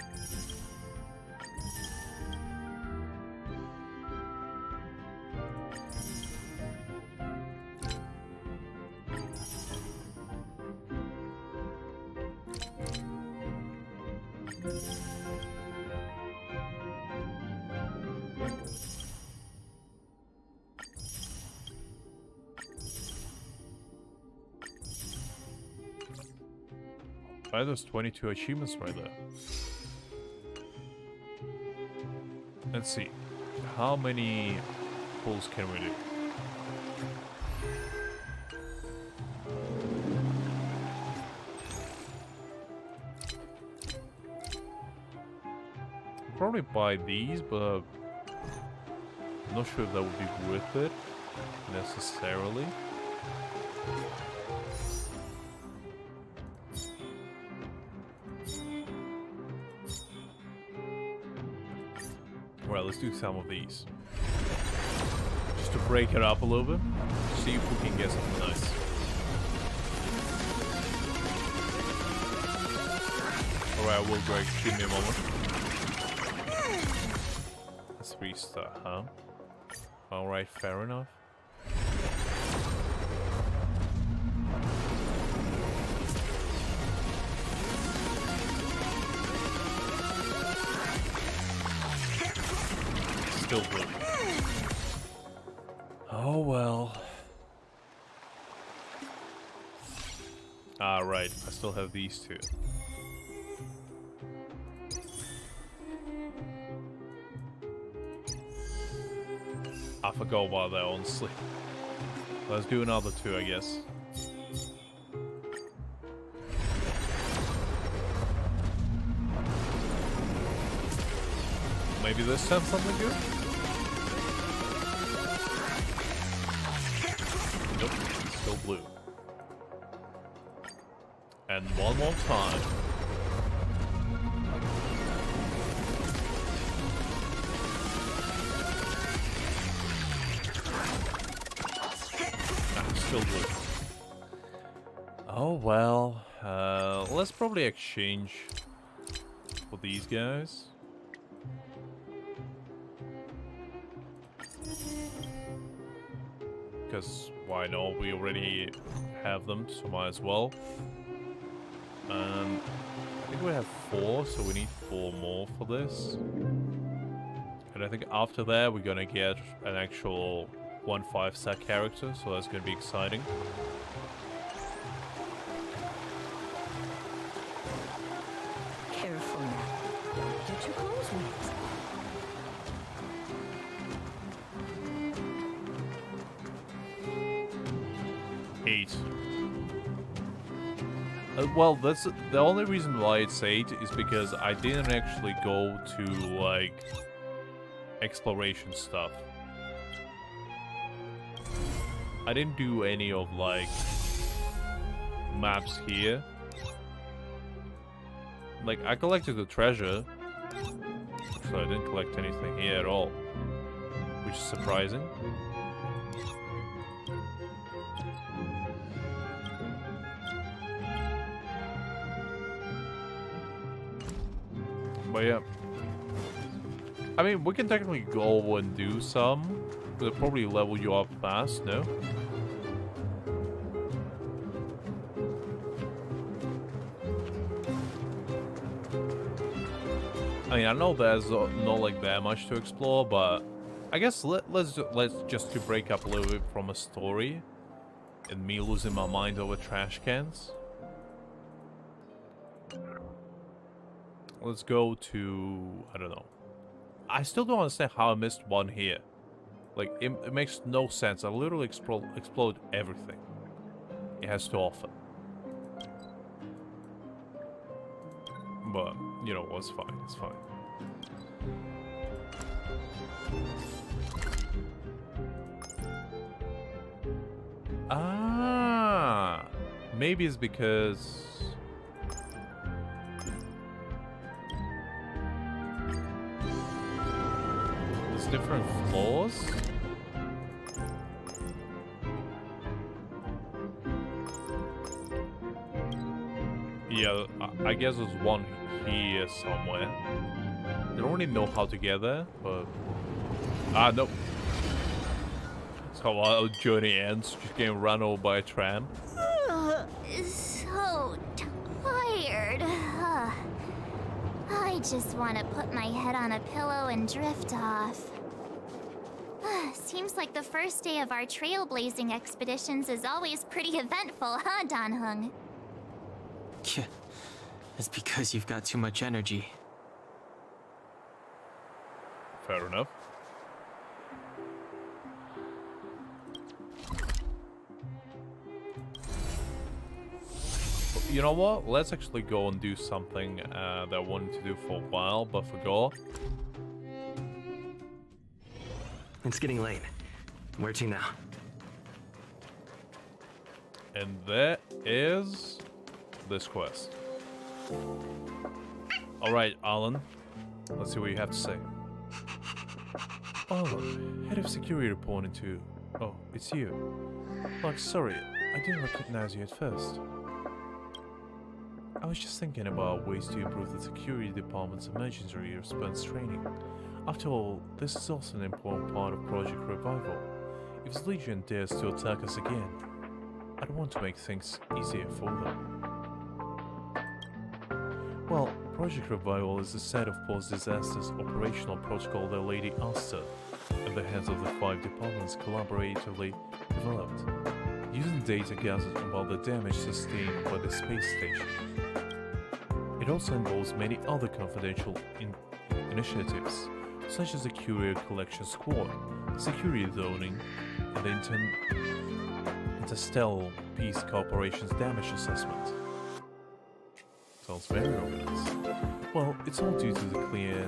Right, there's 22 achievements right there. Let's see. How many pulls can we do? I'll probably buy these, but I'm not sure if that would be worth it necessarily. Alright, let's do some of these. Just to break it up a little bit. See if we can get something nice. Alright, we'll break. Give me a moment. That's 3-star, huh? Alright, fair enough. Still blue. Oh well. Right, I still have these two. I forgot about that, honestly. Let's do another two, I guess. Maybe this time something good? Nope, still blue. And one more time. Still blue. Oh well, let's probably exchange for these guys. Because why not? We already have them, so might as well. I think we have 4, so we need 4 more for this. And I think after that we're gonna get an actual 1 5-star character, so that's gonna be exciting. Careful now. Don't get too close, Wings. Well, that's the only reason why it's 8 is because I didn't actually go to like exploration stuff. I didn't do any of like maps here. Like I collected the treasure, so I didn't collect anything here at all, which is surprising. But yeah, I mean, we can technically go and do some. They'll probably level you up fast, no? I mean, I know there's not like that much to explore, but I guess let's just to break up a little bit from a story. And me losing my mind over trash cans. Let's go to... I don't know. I still don't understand how I missed one here. Like, it makes no sense. I literally explode everything it has to offer. But, you know, it's fine. It's fine. Ah, maybe it's because there's different floors. Yeah, I guess there's one here somewhere. I don't really know how to get there, but nope. How our journey ends, just getting run over by a tram. So tired. I just want to put my head on a pillow and drift off. Seems like the first day of our trailblazing expeditions is always pretty eventful, huh, Dan Hung? Yeah, it's because you've got too much energy. Fair enough. You know what? Let's actually go and do something that I wanted to do for a while, but forgot. It's getting late. Where to now? And that is this quest. Alright, Alan. Let's see what you have to say. Alan, head of security reporting to... Oh, it's you. Look, sorry, I didn't recognize you at first. I was just thinking about ways to improve the security department's emergency response training. After all, this is also an important part of Project Revival. If the Legion dares to attack us again, I don't want to make things easier for them. Well, Project Revival is a set of post-disasters operational protocol that Lady Asta and the heads of the 5 departments collaboratively developed, using data gathered about the damage sustained by the space station. It also involves many other confidential initiatives, such as the Courier Collection Squad, security zoning, and the Interstellar Peace Corporation's damage assessment. Sounds very ominous. Well, it's all due to the clear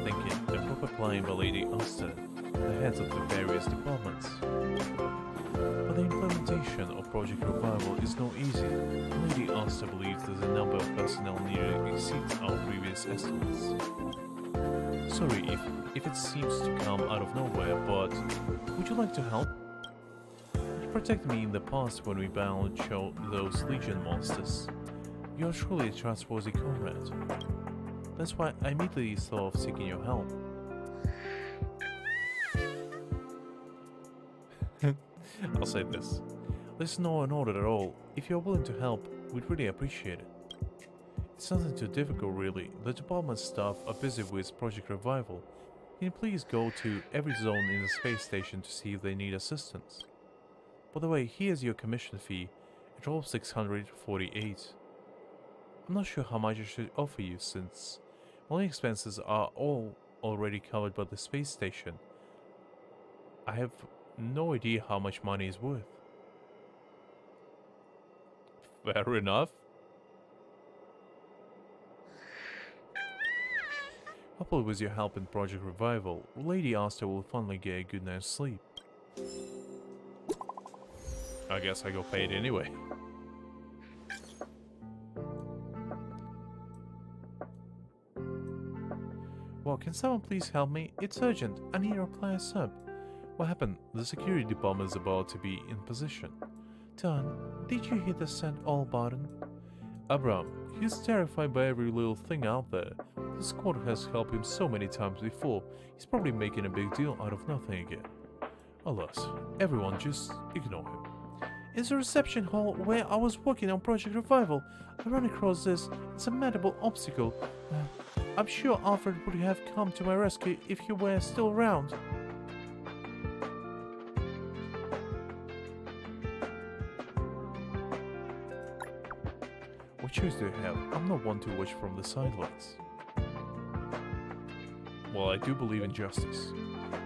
thinking and proper planning by Lady Asta, the heads of the various departments. But the implementation of Project Revival is no easy. Lady Asta believes that the number of personnel needed exceeds our previous estimates. Sorry if it seems to come out of nowhere, but would you like to help? You protected me in the past when we battled those Legion monsters. You are truly a trustworthy comrade. That's why I immediately thought of seeking your help. I'll say this. This is not an order at all. If you're willing to help, we'd really appreciate it. It's nothing too difficult really. The department staff are busy with Project Revival. Can you please go to every zone in the space station to see if they need assistance? By the way, here's your commission fee. It's all 648. I'm not sure how much I should offer you since my expenses are all already covered by the space station. I have no idea how much money is worth. Fair enough. Hopefully with your help in Project Revival, Lady Asta will finally get a good night's sleep. I guess I got paid anyway. Well, can someone please help me? It's urgent. I need a reply ASAP. What happened? The security department is about to be in position. Don, did you hit the send all button? Abram, he's terrified by every little thing out there. The squad has helped him so many times before, he's probably making a big deal out of nothing again. Alas, everyone just ignore him. In the reception hall where I was working on Project Revival, I ran across this insurmountable obstacle. I'm sure Alfred would have come to my rescue if he were still around. What choice do you have? I'm not one to watch from the sidelines. Well, I do believe in justice.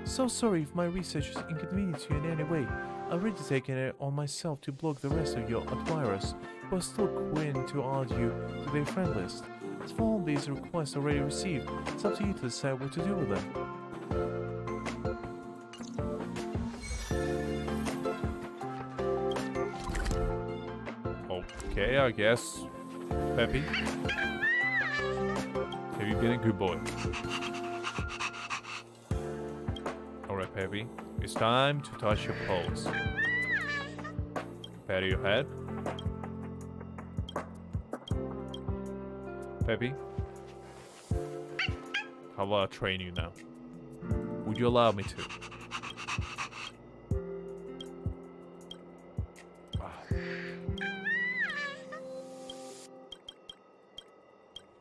So sorry if my research is inconvenient to you in any way. I've already taken it on myself to block the rest of your admirers, who are still queuing to add you to their friend list. As for all these requests already received, it's up to you to decide what to do with them. Okay, I guess. Peppy, have you been a good boy? Alright, Peppy, it's time to touch your paws. Pat your head. Peppy, how about I train you now? Would you allow me to?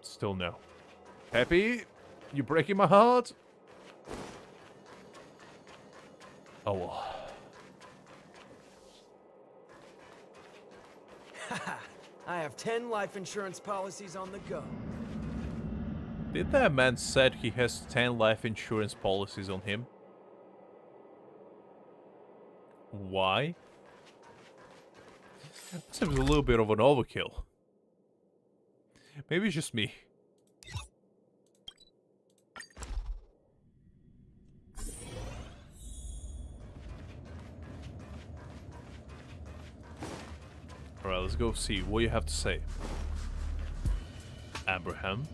Still no. Peppy, you breaking my heart? Oh well. I have 10 life insurance policies on the go. Did that man said he has 10 life insurance policies on him? Why? That seems a little bit of an overkill. Maybe it's just me. Alright, let's go see what you have to say. Abraham?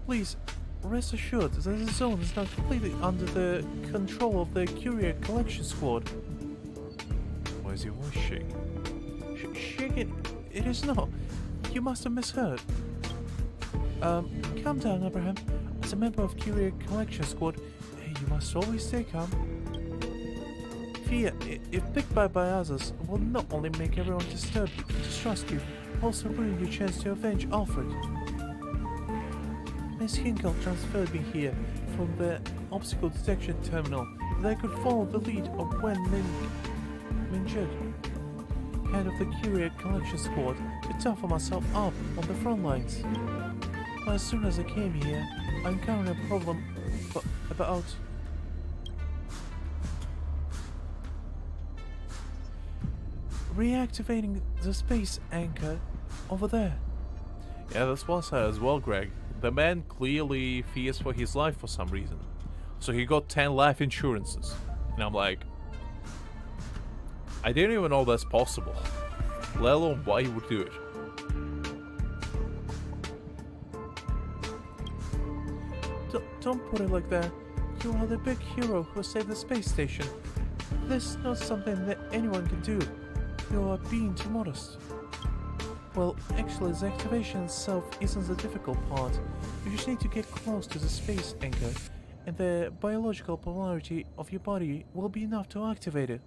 Please, rest assured that the zone is not completely under the control of the Courier Collection Squad. Why is your voice shaking? Shaking? It is not. You must have misheard. Calm down, Abraham. As a member of Courier Collection Squad, you must always stay calm. Fear, if picked by others, will not only make everyone disturb you, distrust you, also ruin your chance to avenge Alfred. Miss Hinkle transferred me here from the obstacle detection terminal that I could follow the lead of Wen Minjud, head of the Courier Collection Squad, to toughen myself up on the front lines. But as soon as I came here, I encountered a problem about reactivating the space anchor over there. Yeah, that's one side as well, Greg. The man clearly fears for his life for some reason. So he got 10 life insurances. And I'm like, I didn't even know that's possible. Let alone why he would do it. Don't put it like that. You are the big hero who saved the space station. This is not something that anyone can do. You are being too modest. Well, actually, the activation itself isn't the difficult part. You just need to get close to the space anchor, and the biological polarity of your body will be enough to activate it.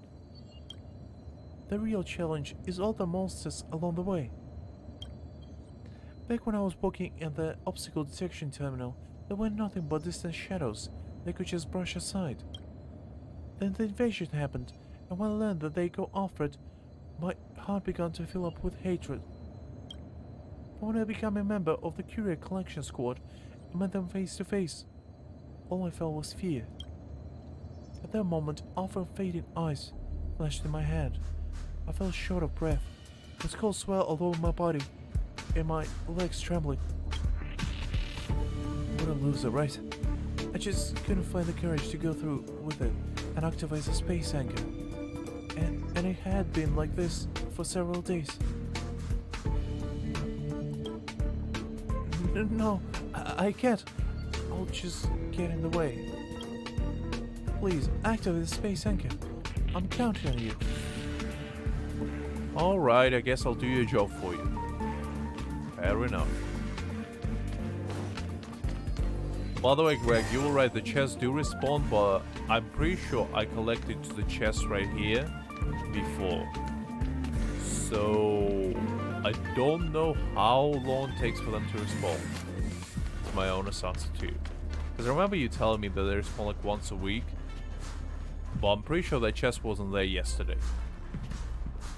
The real challenge is all the monsters along the way. Back when I was working in the obstacle detection terminal, there were nothing but distant shadows they could just brush aside. Then the invasion happened, and when I learned that they go after it, my heart began to fill up with hatred. But when I became a member of the Courier Collection Squad and met them face to face, all I felt was fear. At that moment, awful fading eyes flashed in my head. I felt short of breath, with cold swell all over my body, and my legs trembling. I wouldn't lose it, right? I just couldn't find the courage to go through with it and activate the space anchor. And it had been like this for several days. No, I can't. I'll just get in the way. Please, activate the space anchor. I'm counting on you. Alright, I guess I'll do your job for you. Fair enough. By the way, Greg, you were right, the chests do respawn, but I'm pretty sure I collected the chest right here before. So I don't know how long it takes for them to respawn. It's my own assumption too. Because I remember you telling me that they respawn like once a week. But I'm pretty sure that chest wasn't there yesterday.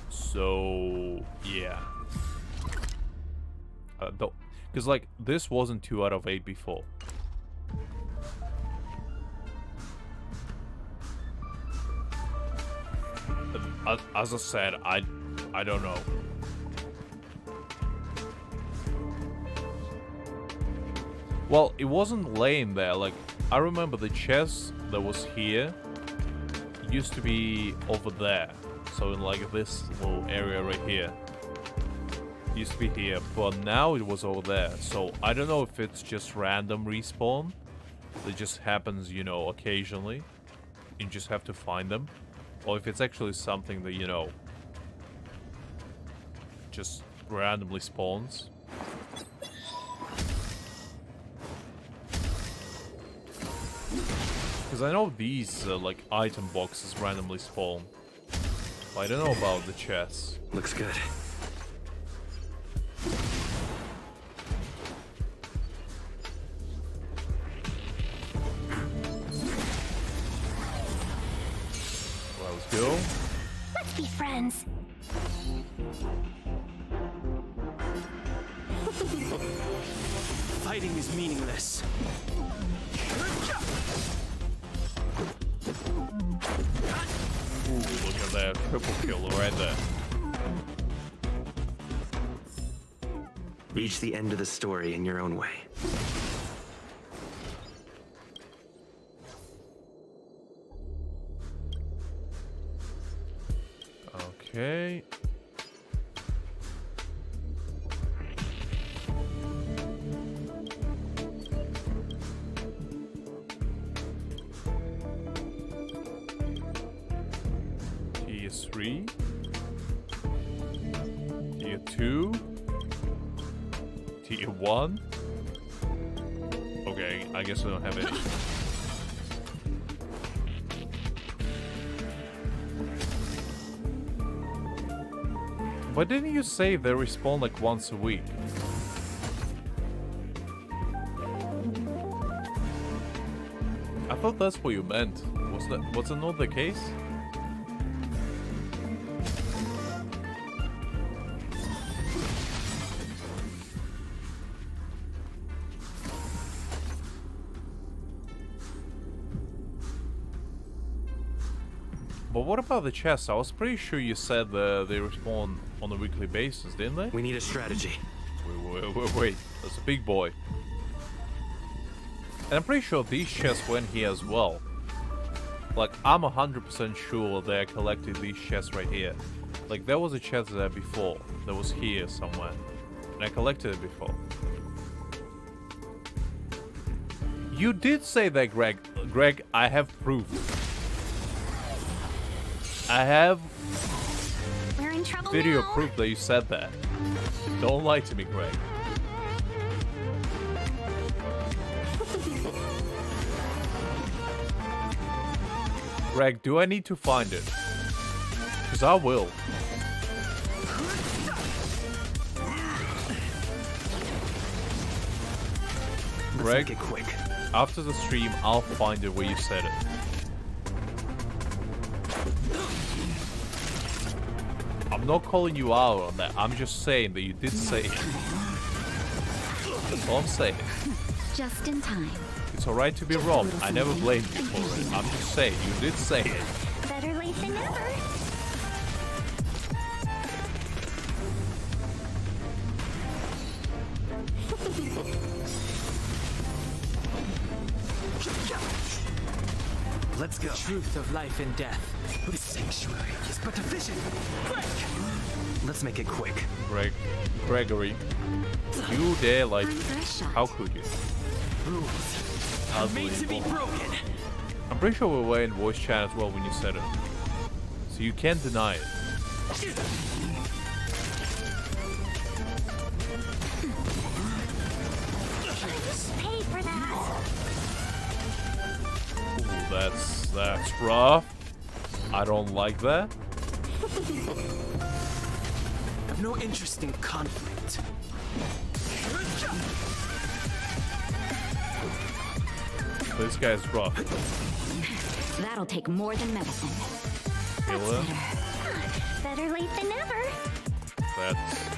So yeah. Because, like, this wasn't 2 out of 8 before. As I said, I don't know. Well, it wasn't laying there. Like, I remember the chest that was here used to be over there. So in like this little area right here. It used to be here, but now it was over there. So I don't know if it's just random respawn. It just happens, you know, occasionally. You just have to find them. Or if it's actually something that, you know, just randomly spawns. Because I know these, like, item boxes randomly spawn. But I don't know about the chests. Looks good. Let's go. Let's be friends. Fighting is meaningless. Ooh, look at that triple kill right there. Reach the end of the story in your own way. Okay. Tier 3. Tier 2. Tier 1. Okay, I guess I don't have any. But didn't you say they respawn like once a week? I thought that's what you meant. Was that not the case? But what about the chests? I was pretty sure you said they respawn on a weekly basis, didn't they? We need a strategy. Wait. That's a big boy. And I'm pretty sure these chests went here as well. Like, I'm 100% sure they collected these chests right here. Like, there was a chest there before. That was here somewhere. And I collected it before. You did say that, Greg. Greg, I have proof. I have We're in trouble video now. proof that you said that. Don't lie to me, Greg. Greg, do I need to find it? Because I will. Greg, Let's make it quick. After the stream, I'll find it where you said it. I'm not calling you out on that. I'm just saying that you did say it. That's all I'm saying. Just in time. It's alright to be wrong. I never blamed you for it. I'm just saying, you did say it. Better late than never. Let's go. Truth of life and death. The sanctuary is but a vision. Quick! Let's make it quick. Gregory, you dare like? How could you? Rules are made to be broken. I'm pretty sure we were in voice chat as well when you said it, so you can't deny it. Pay for that. Ooh, that's rough. I don't like that. I've no interest in conflict. This guy's rough. That'll take more than medicine. Killer. Better late than never. That's.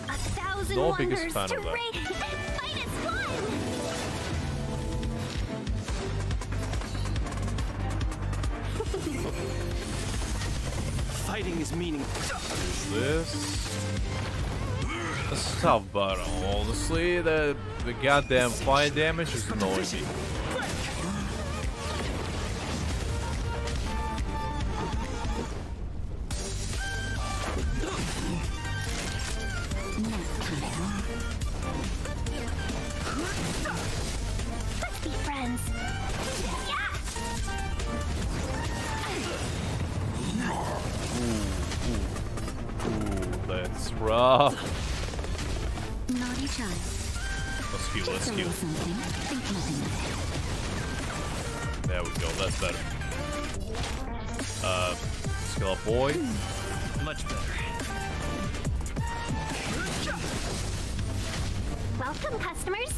A thousand Not biggest wonders fan to of that. raid and fight its blood! Fighting is meaningless. This is tough, but honestly, the goddamn fire damage is annoying me. Let's be friends. Ooh, that's rough. Naughty child. Let's heal, let's Just a heal. little something. Think nothing of There we go, that's better. Skill up, boy. Much better. Welcome, customers.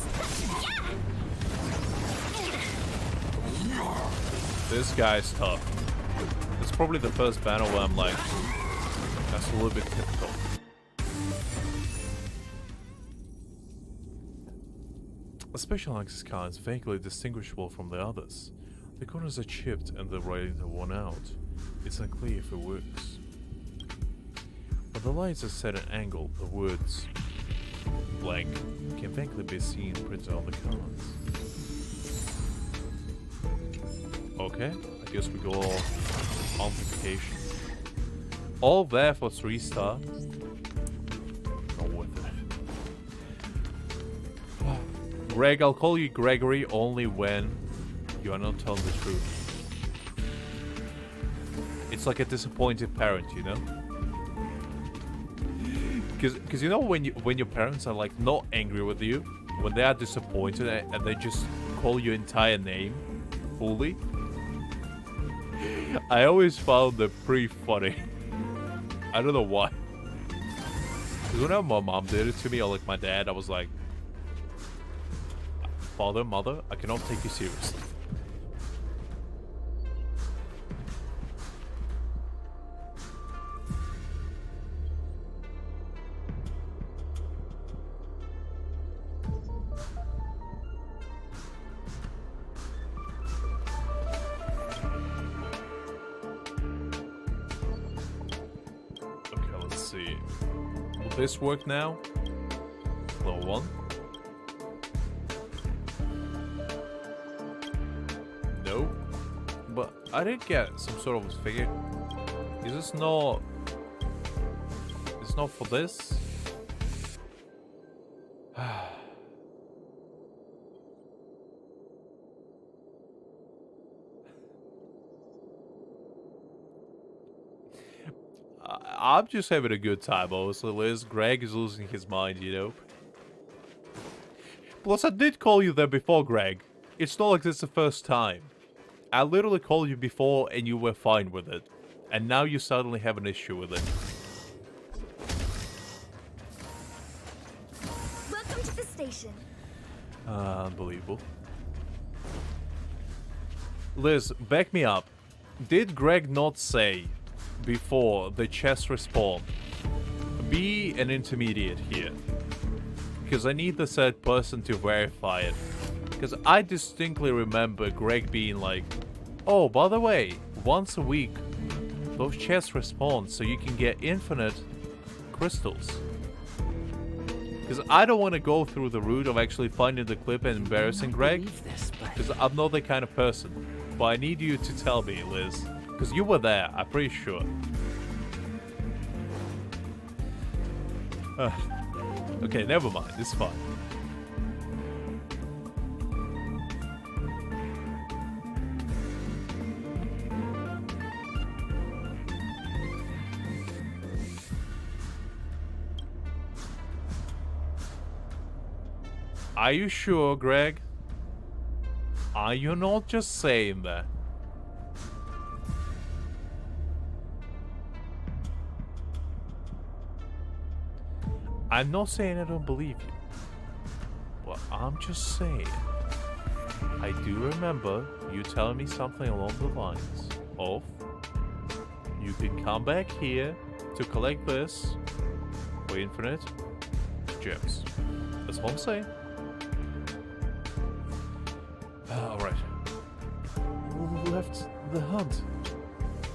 This guy's tough. It's probably the first battle where I'm like, that's a little bit difficult. A special access card is vaguely distinguishable from the others. The corners are chipped and the writings are worn out. It's unclear if it works. When the lights are set at an angle, the words blank can vaguely be seen printed on the cards. Okay, I guess we go amplification. All there for 3-star. Not worth it. Greg, I'll call you Gregory only when you are not telling the truth. It's like a disappointed parent, you know? Because you know when your parents are like not angry with you, when they are disappointed and they just call your entire name fully. I always found that pretty funny. I don't know why. Because whenever my mom did it to me or like my dad, I was like, father, mother, I cannot take you seriously. Will this work now? Level 1. No. But I did get some sort of figure. Is this not... It's not for this? I'm just having a good time, honestly, Liz. Greg is losing his mind, you know. Plus, I did call you there before, Greg. It's not like this is the first time. I literally called you before and you were fine with it. And now you suddenly have an issue with it. Welcome to the station. Unbelievable. Liz, back me up. Did Greg not say before the chest respawn, be an intermediate here? Because I need the third person to verify it. Because I distinctly remember Greg being like, oh, by the way, once a week, those chests respawn so you can get infinite crystals. Because I don't want to go through the route of actually finding the clip and embarrassing Greg. Because I'm not the kind of person. But I need you to tell me, Liz. Because you were there, I'm pretty sure. Okay, never mind, it's fine. Are you sure, Greg? Are you not just saying that? I'm not saying I don't believe you. But I'm just saying. I do remember you telling me something along the lines of, you can come back here to collect this for infinite gems. That's all I'm saying. Alright. Left, the hunt.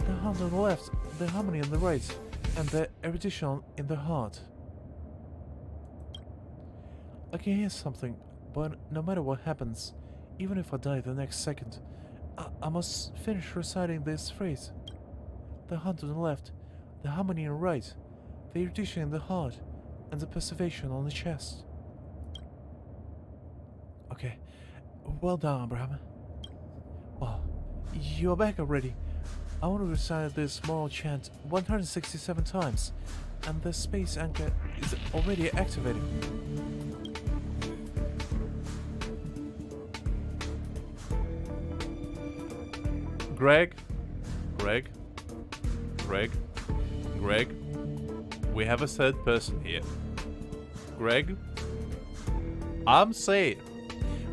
The hunt on the left, the harmony on the right, and the erudition in the heart. I can hear something, but no matter what happens, even if I die the next second, I must finish reciting this phrase. The hunt on the left, the harmony on the right, the erudition in the heart, and the preservation on the chest. Okay, well done, Abraham. Wow, you're back already. I want to recite this moral chant 167 times, and the space anchor is already activating. Greg, we have a third person here. Greg, I'm saying,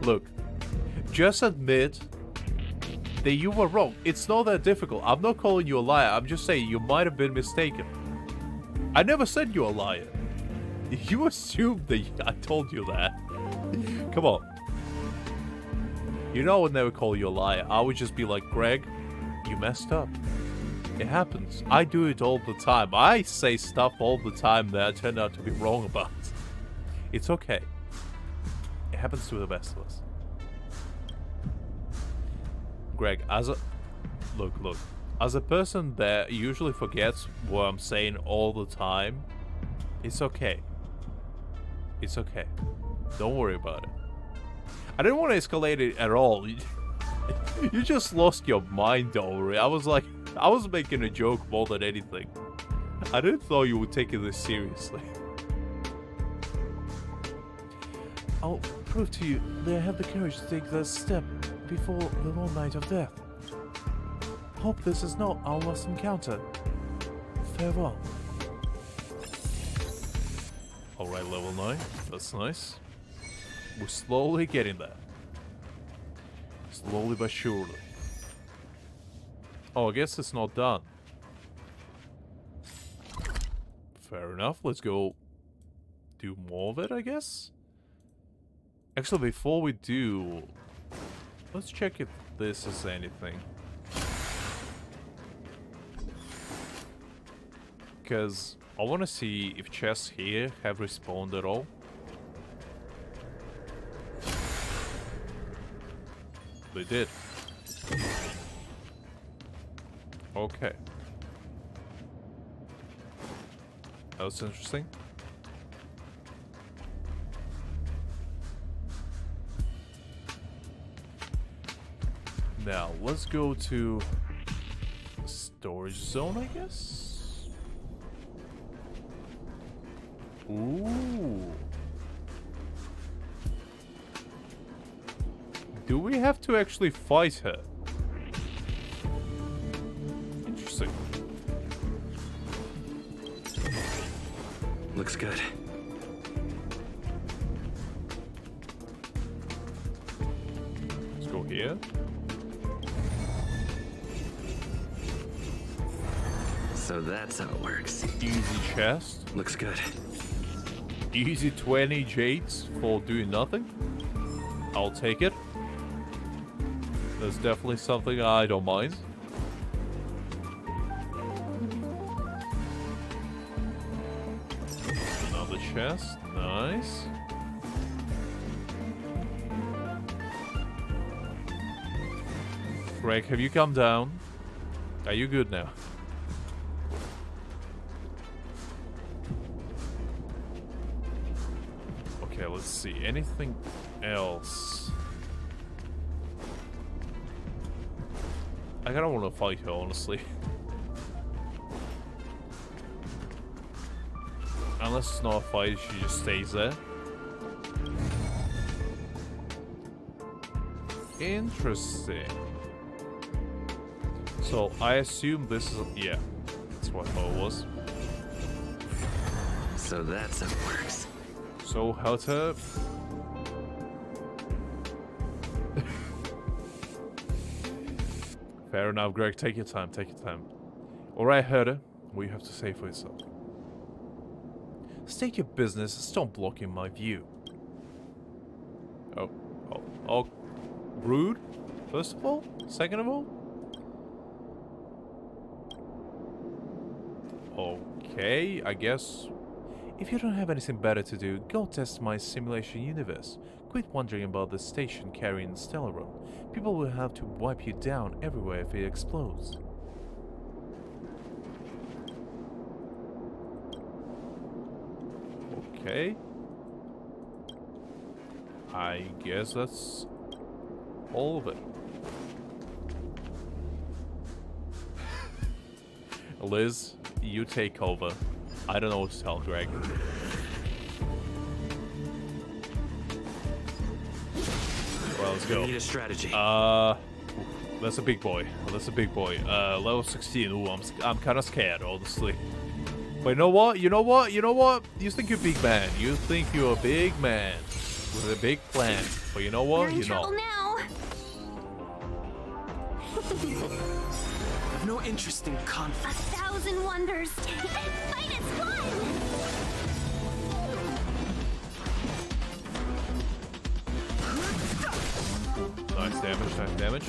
look, just admit that you were wrong. It's not that difficult. I'm not calling you a liar. I'm just saying you might have been mistaken. I never said you're a liar. You assumed that I told you that. Come on. You know I would never call you a liar. I would just be like, Greg, you messed up. It happens. I do it all the time. I say stuff all the time that I turn out to be wrong about. It's okay. It happens to the best of us. Greg, look, as a person that usually forgets what I'm saying all the time, it's okay. It's okay. Don't worry about it. I didn't want to escalate it at all. You just lost your mind over it. I was making a joke more than anything. I didn't thought you would take it this seriously. I'll prove to you that I have the courage to take that step before the long night of death. Hope this is not our last encounter. Farewell. Alright, level 9. That's nice. We're slowly getting there. Slowly but surely. Oh, I guess it's not done. Fair enough. Let's go do more of it, I guess? Actually, before we do, let's check if this is anything. Because I want to see if chests here have respawned at all. They did. Okay. That was interesting. Now, let's go to storage zone, I guess? Ooh. Do we have to actually fight her? Interesting. Looks good. Let's go here. So that's how it works. Easy chest. Looks good. Easy 20 jades for doing nothing. I'll take it. That's definitely something I don't mind. Another chest. Nice. Greg, have you come down? Are you good now? Okay, let's see. Anything else? I kind of want to fight her, honestly. Unless it's not a fight, she just stays there. Interesting. So, I assume this is... Yeah, that's what I thought it was. So that's how it works. So, Helter... Fair enough, Greg. Take your time, take your time. Alright, Herder. What you have to say for yourself? State your business, stop blocking my view. Oh. Rude, first of all? Second of all? Okay, I guess. If you don't have anything better to do, go test my simulation universe. Quit wondering about the station carrying Stellaron. People will have to wipe you down everywhere if it explodes. Okay. I guess that's all of it. Liz, you take over. I don't know what to tell Greg. Well, let's go. We need a strategy. That's a big boy. That's a big boy. Level 16. Ooh, I'm kind of scared, honestly. But you know what? You know what? You know what? You think you're a big man. You think you're a big man with a big plan. But you know what? We're in trouble now. I've no interest in conflict. 1,000 wonders. Fight its fun. Nice damage, nice damage.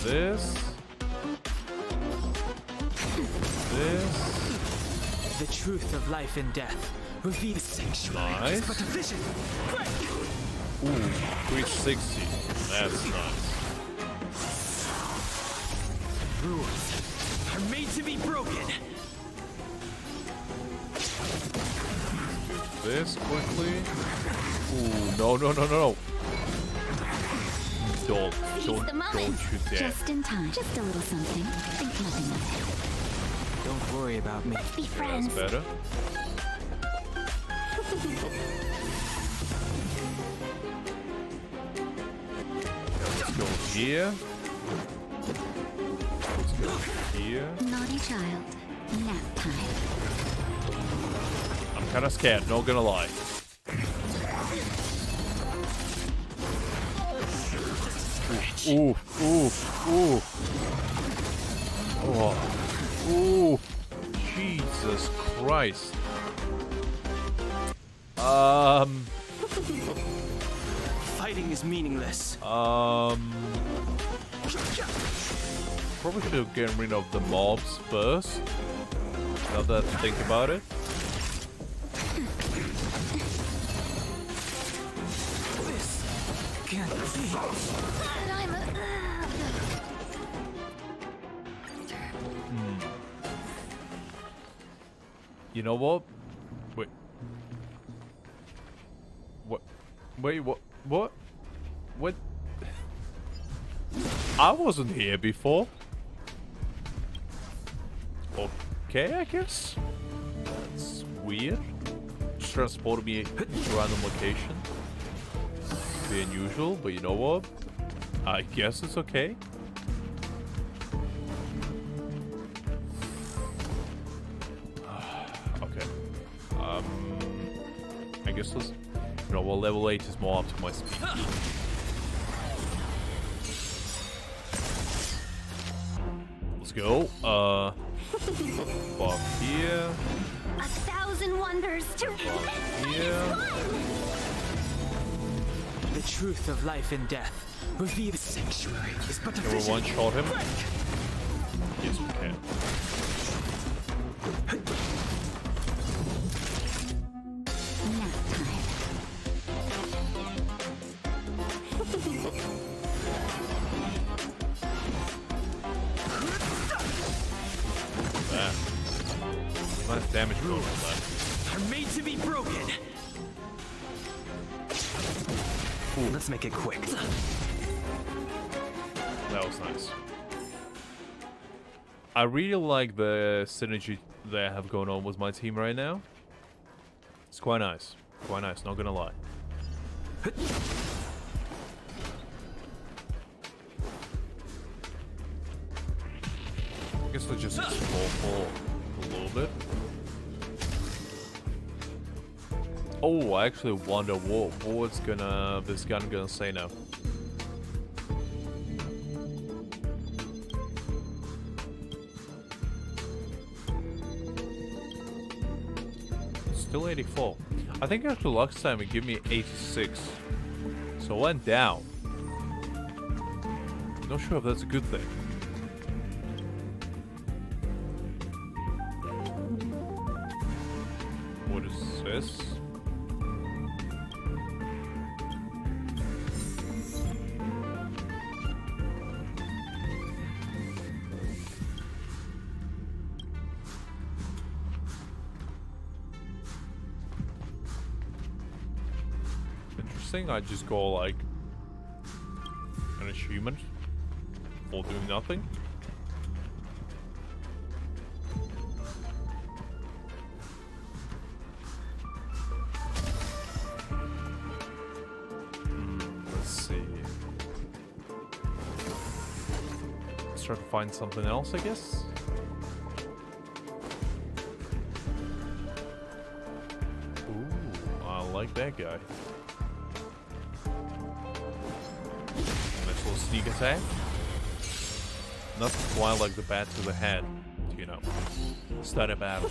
This. The truth of life and death. Reveal the sanctuary. Nice. But a vision. Ooh, 360. That's nice. Rules are made to be broken. This quickly. Ooh, no. Don't you dare. Just in time. Just a little something. Think nothing of it. Don't worry about me. Let's be friends. That's better. Let's go here. Let's go here. Naughty child. Nap time. I'm kind of scared, not gonna lie. Ooh. Oh. Ooh. Jesus Christ. Fighting is meaningless. Probably should have gotten rid of the mobs first. Now that I think about it. This can't be. You know what? Wait. What? Wait, what? What? What? I wasn't here before. Okay, I guess. That's weird. Just transported me to a random location. Be unusual, but you know what? I guess it's okay. Okay. I guess let's... You know, well, level 8 is more up to my speed. Let's go. Bob here. 1,000 wonders to Here. The truth of life and death. Reveal the sanctuary is but a Can we vision. one-shot him? Yes, we can. Nice damage going on that. Are made to be broken. Ooh, let's make it quick. That was nice. I really like the synergy that I have going on with my team right now. It's quite nice. Quite nice, not gonna lie. I guess we'll just explore for a little bit. Oh, I actually wonder what's this gun gonna say now. Still 84. I think actually last time it gave me 86. So it went down. Not sure if that's a good thing. What is this? Interesting, I just go like an achievement for doing nothing. Let's see. Let's try to find something else, I guess. Ooh, I like that guy. Nice little sneak attack. Not quite like the bat to the head, you know. Start a battle.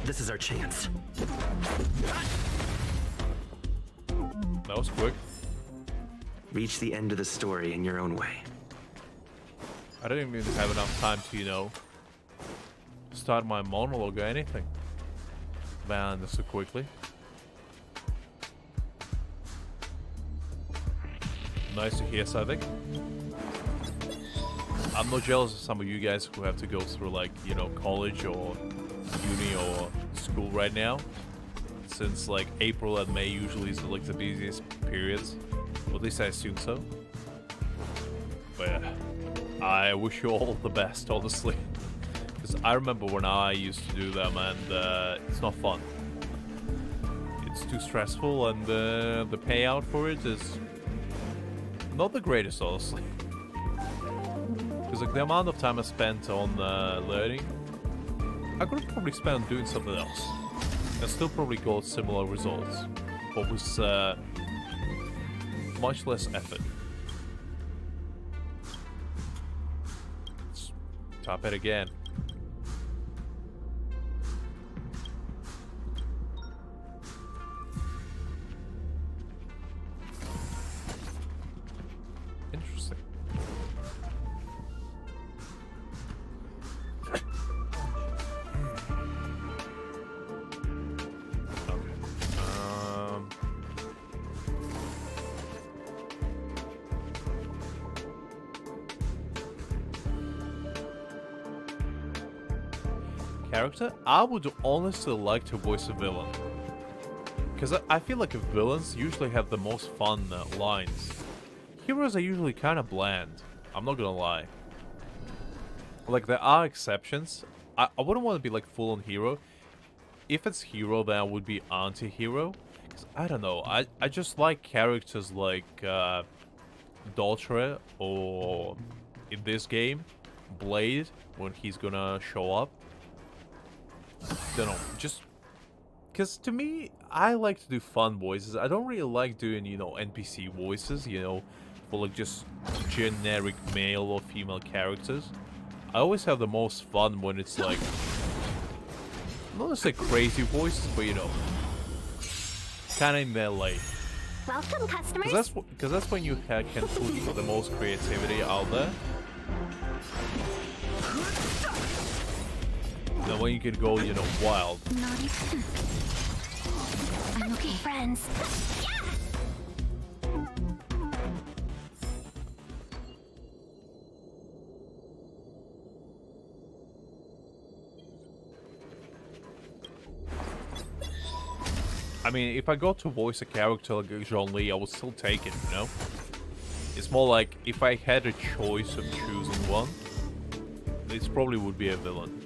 This is our chance. That was quick. Reach the end of the story in your own way. I didn't even have enough time to, you know, start my monologue or anything. Man, this so quickly. Nice to hear something. I'm not jealous of some of you guys who have to go through, like, you know, college or uni or school right now. Since like April and May usually is like the busiest periods. Or at least I assume so. But yeah, I wish you all the best, honestly. Because I remember when I used to do them and it's not fun. It's too stressful and the payout for it is not the greatest, honestly. Because like the amount of time I spent on learning, I could have probably spent on doing something else. And still probably got similar results. But with much less effort. Let's tap it again. Interesting. Character, I would honestly like to voice a villain. Because I feel like villains usually have the most fun lines. Heroes are usually kind of bland, I'm not gonna lie. Like, there are exceptions. I wouldn't want to be like full-on hero. If it's hero, then I would be anti-hero. Because I don't know, I just like characters like Doltre, or in this game, Blade, when he's gonna show up. Don't know, just because to me, I like to do fun voices. I don't really like doing, you know, NPC voices, you know, for like just generic male or female characters. I always have the most fun when it's like, not necessarily crazy voices, but you know, kind of in their lane. Welcome, customers. Because that's when you can put the most creativity out there. Then when you can go, you know, wild. Naughty. I'm looking friends. I mean, if I got to voice a character like John Lee, I would still take it, you know? It's more like, if I had a choice of choosing one, this probably would be a villain.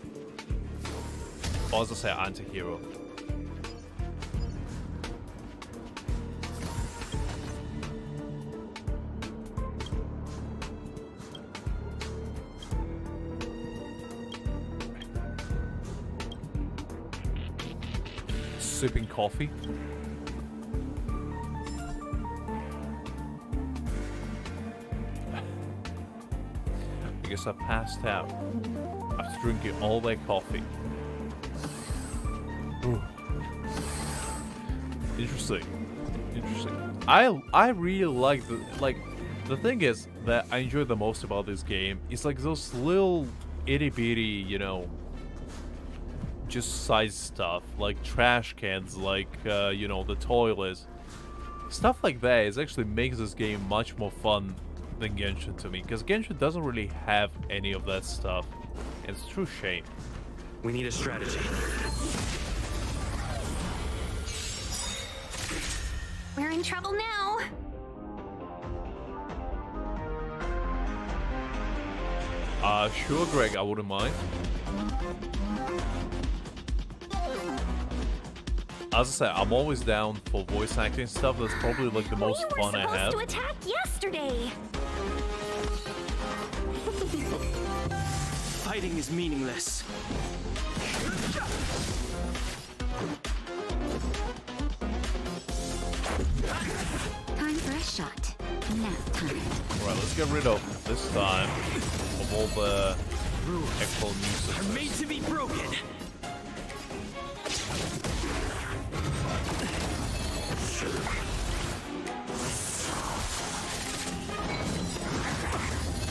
Or as I say, anti-hero. Sipping coffee. I guess I passed out after drinking all their coffee. Ooh. Interesting. I really like the thing is that I enjoy the most about this game is like those little itty bitty, you know, just size stuff like trash cans, like you know, the toilets, stuff like that. It actually makes this game much more fun than Genshin to me, because Genshin doesn't really have any of that stuff. It's a true shame. We need a strategy. We're in trouble now. Sure, Greg, I wouldn't mind. As I said, I'm always down for voice acting stuff. That's probably like the most fun I have. We were supposed to attack yesterday. Fighting is meaningless. Time for a shot. Nap time. Alright, let's get rid of this time of all the actual nuisance. Are made to be broken.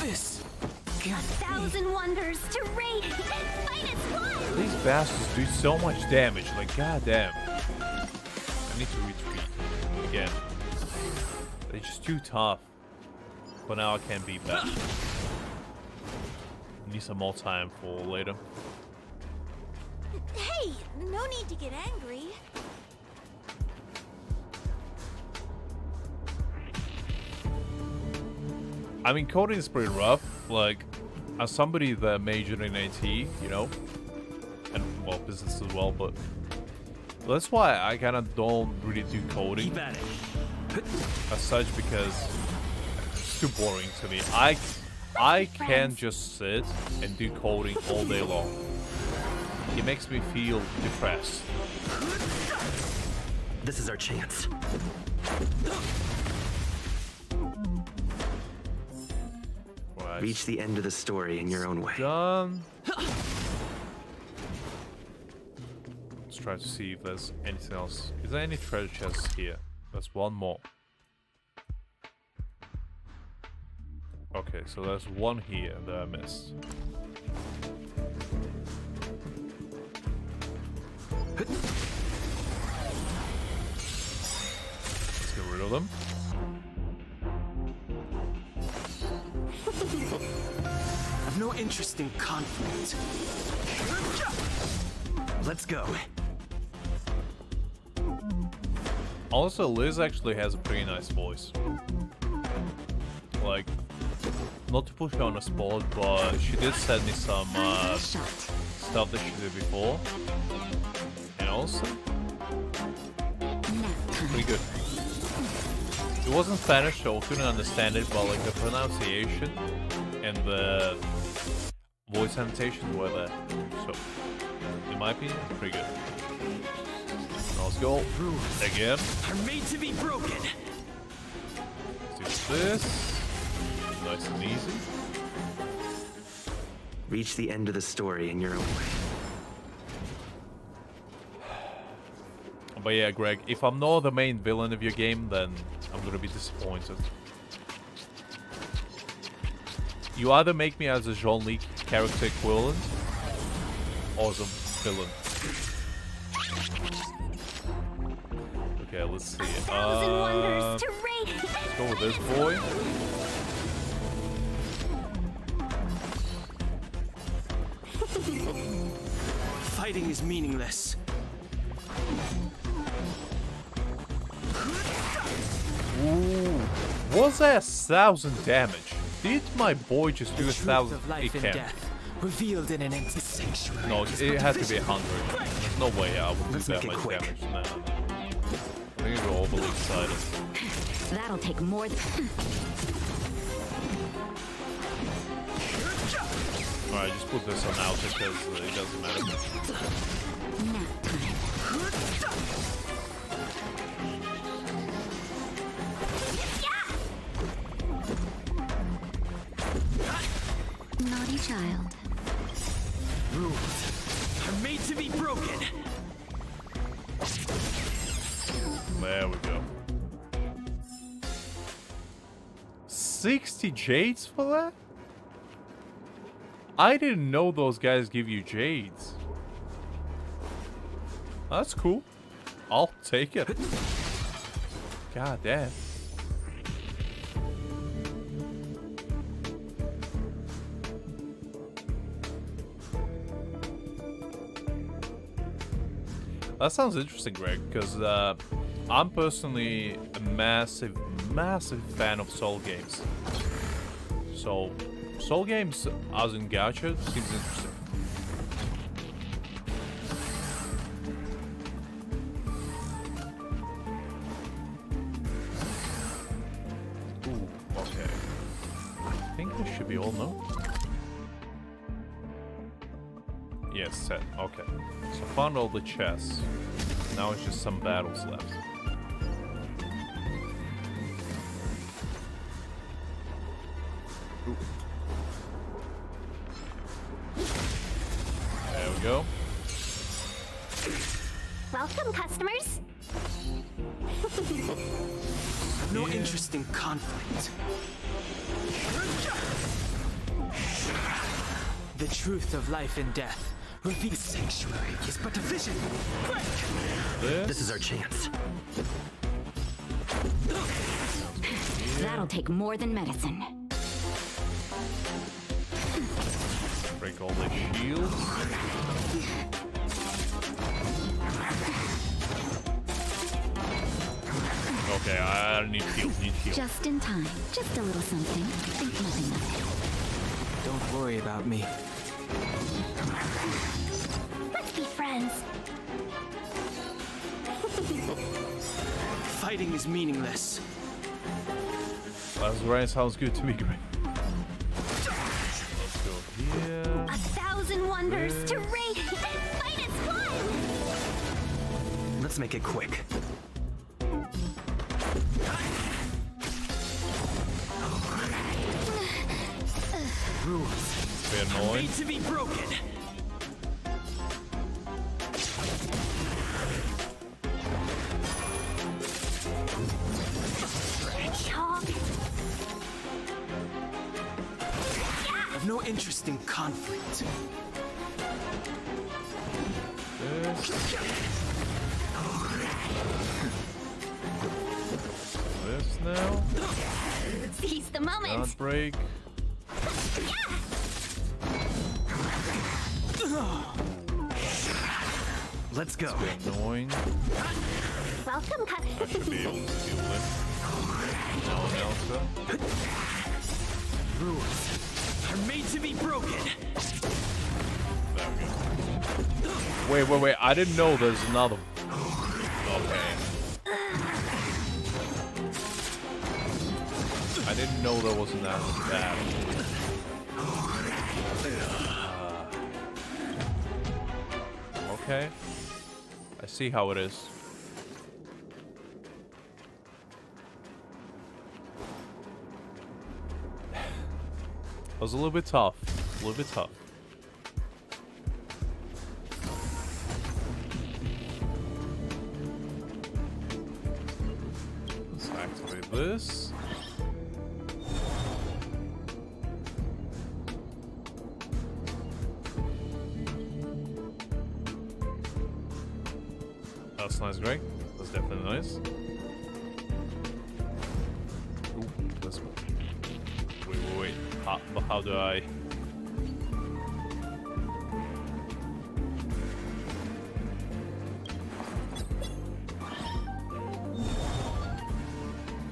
This. 1,000 wonders to raid. Fight as one. These bastards do so much damage. Like, goddamn. I need to retreat again. They're just too tough. But now I can't beat that. Need some more time for later. Hey, no need to get angry. I mean, coding is pretty rough. Like, as somebody that majored in IT, you know, and well, business as well, but that's why I kind of don't really do coding as such, because it's too boring to me. I can't just sit and do coding all day long. It makes me feel depressed. This is our chance. Right. Reach the end of the story in your own way. Done. Let's try to see if there's anything else. Is there any treasure chests here? There's one more. Okay, so there's one here that I missed. Let's get rid of them. I've no interest in conflict. Let's go. Also, Liz actually has a pretty nice voice. Like, not to push her on the spot, but she did send me some stuff that she did before. And also, pretty good. It wasn't Spanish, so I couldn't understand it, but like the pronunciation and the voice annotations were there. So, in my opinion, pretty good. Now let's go again. Are made to be broken. Let's do this. Nice and easy. Reach the end of the story in your own way. But yeah, Greg, if I'm not the main villain of your game, then I'm gonna be disappointed. You either make me as a Jean-Luc character equivalent, or as a villain. Okay, let's see. Let's go with this boy. Fighting is meaningless. Ooh, was that 1,000 damage? Did my boy just do 1,000? Of life and death, revealed in an empty sanctuary. No, it has to be 100. There's no way I would do that much damage. No. I think you're overly excited. That'll take more than... Alright, just put this on out because it doesn't matter. Naughty child. Rules are made to be broken. There we go. 60 jades for that? I didn't know those guys give you jades. That's cool. I'll take it. God damn. That sounds interesting, Greg, because I'm personally a massive fan of Soul games. So, Soul games as in gacha seems interesting. Ooh, okay. I think this should be all, no? Yes, set. Okay. So found all the chests. Now it's just some battles left. Ooh. There we go. Welcome, customers. No interest in conflict. The truth of life and death. Reveal sanctuary is but a vision. Break! This is our chance. That'll take more than medicine. Break all the shields. Okay, I don't need shields, Just in time. Just a little something. Think nothing of it. Don't worry about me. Let's be friends. Fighting is meaningless. That's right, sounds good to me, Greg. Let's go here. 1,000 wonders to raid and fight as one! Let's make it quick. Rules. Bit annoying. Made to be broken. I've no interest in conflict. This now. Seize the moment. Not break. Let's go. It's bit annoying. Welcome, I should be able to deal with. No one else. Rules are made to be broken. There we go. Wait. I didn't know there's another. Okay. I didn't know there was another bad. Okay. I see how it is. It was a little bit tough. Let's activate this. That's nice, Greg. That's definitely nice. Ooh, this one. Wait. How do I...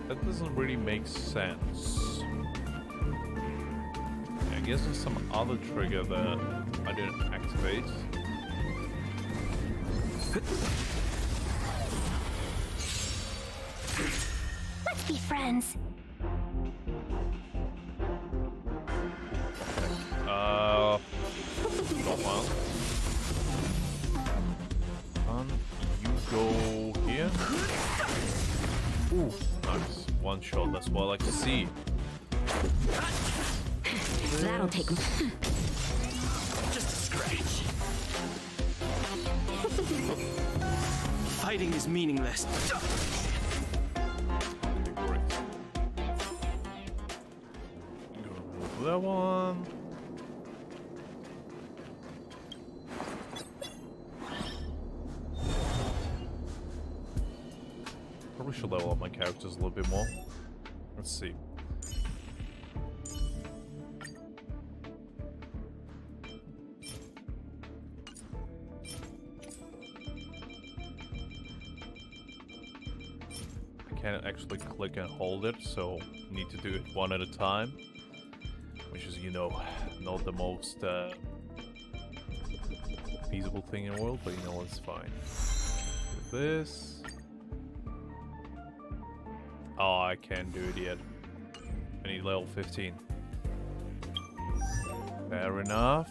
That doesn't really make sense. I guess there's some other trigger that I didn't activate. Let's be friends. Go on. You go here. Ooh, nice. One shot, that's what I like to see. That'll take... Just a scratch. hiding is meaningless. Great. Go that one. Probably should level up my characters a little bit more. Let's see. I can't actually click and hold it, so need to do it one at a time, which is, you know, not the most feasible thing in the world, but you know, it's fine. Do this. Oh, I can't do it yet. I need level 15. Fair enough.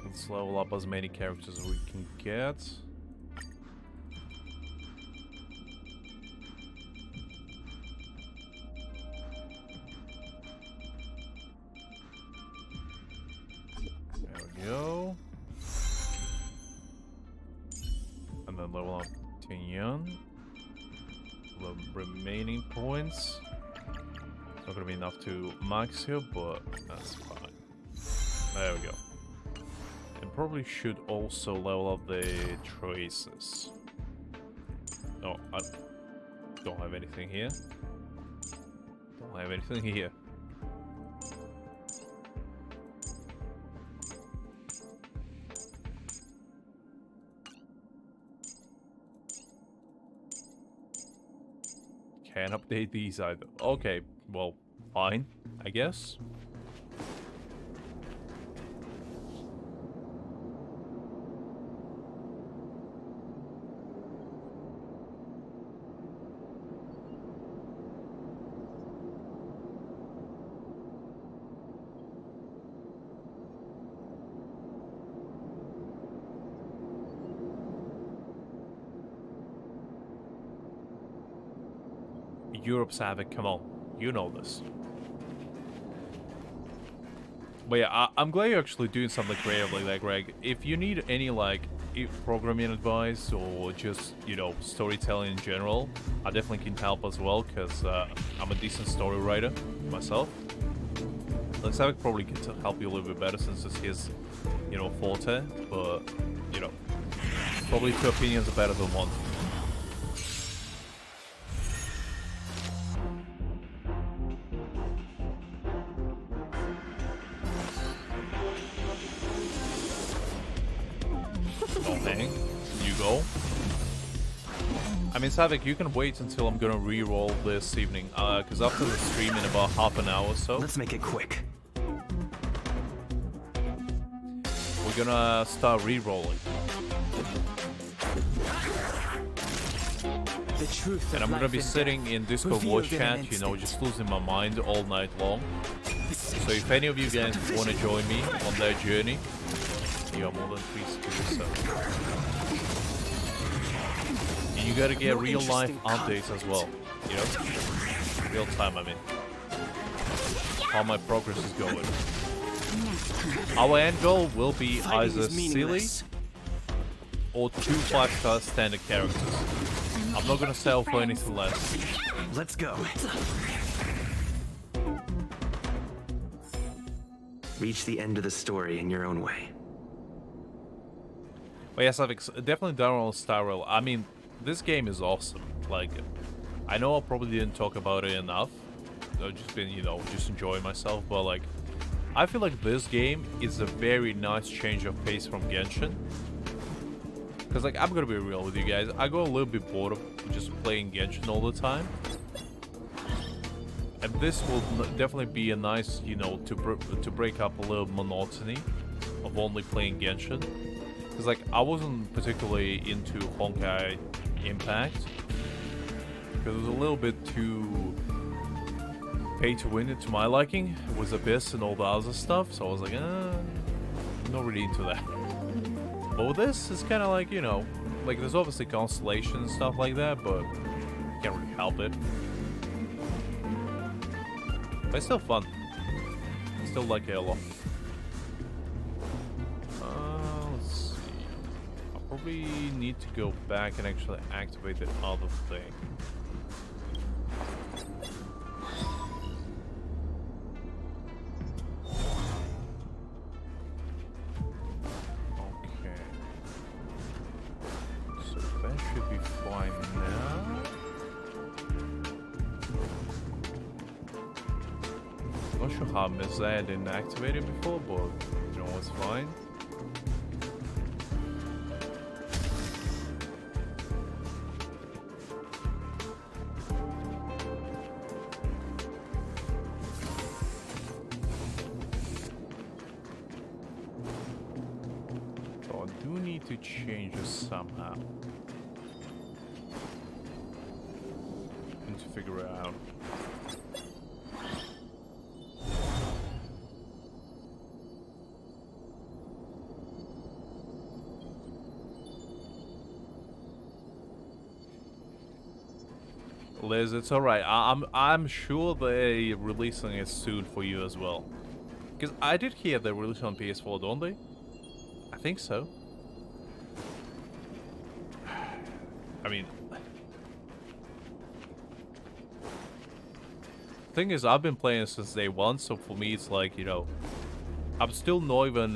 Let's level up as many characters as we can get. Go. And then level up Tinyan. The remaining points. It's not gonna be enough to max here, but that's fine. There we go. And probably should also level up the traces. Oh, I don't have anything here. Don't have anything here. Can't update these either. Okay, well, fine, I guess. Europe's Havoc, come on. You know this. But yeah, I'm glad you're actually doing something creative like that, Greg. If you need any, like, programming advice or just, you know, storytelling in general, I definitely can help as well, because I'm a decent story writer myself. Lex Havoc probably can help you a little bit better since it's his, you know, forte, but, you know, probably two opinions are better than one. I mean, Savik, you can wait until I'm gonna re-roll this evening, because after the stream in about half an hour or so... Let's make it quick. We're gonna start re-rolling. The truth and I'm gonna be sitting in Discord voice chat, you know, just losing my mind all night long. So if any of you guys want to join me on that journey, you are more than free to do so. You gotta get real life updates as well, you know? Real time, I mean. How my progress is going. Our end goal will be either silly or 2 5-star standard characters. I'm not gonna sell for anything less. Let's go. Reach the end of the story in your own way. But yes, I've definitely done on StarRail. I mean, this game is awesome. Like, I know I probably didn't talk about it enough. I've just been, you know, just enjoying myself. But like, I feel like this game is a very nice change of pace from Genshin. Because like, I'm gonna be real with you guys. I got a little bit bored of just playing Genshin all the time. And this will definitely be a nice, you know, to break up a little monotony of only playing Genshin. Because like, I wasn't particularly into Honkai Impact, because it was a little bit too pay to win it to my liking with Abyss and all the other stuff, so I was like, I'm not really into that. But with this, it's kind of like, you know, like there's obviously constellation and stuff like that, but you can't really help it. But it's still fun. still like it a lot. Let's see. I probably need to go back and actually activate the other thing. Okay. So that should be fine now. Not sure how I missed that. I didn't activate it before, but you know it's fine. So I do need to change this somehow. Need to figure it out. Liz, it's alright. I'm sure they're releasing it soon for you as well. Because I did hear they're releasing on PS4, don't they? I think so. I mean... Thing is, I've been playing since day one, so for me it's like, you know... I'm still not even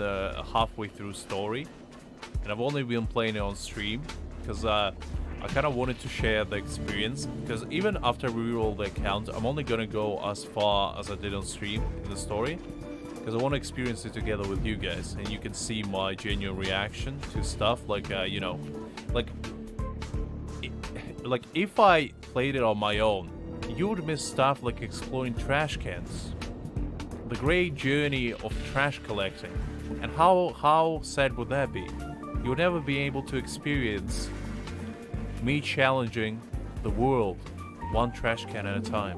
halfway through story. And I've only been playing it on stream. Because I kind of wanted to share the experience, because even after I reroll the account, I'm only gonna go as far as I did on stream in the story, because I want to experience it together with you guys, and you can see my genuine reaction to stuff, like, you know, like if I played it on my own, you would miss stuff like exploring trash cans, the great journey of trash collecting, and how sad would that be? You would never be able to experience me challenging the world one trash can at a time.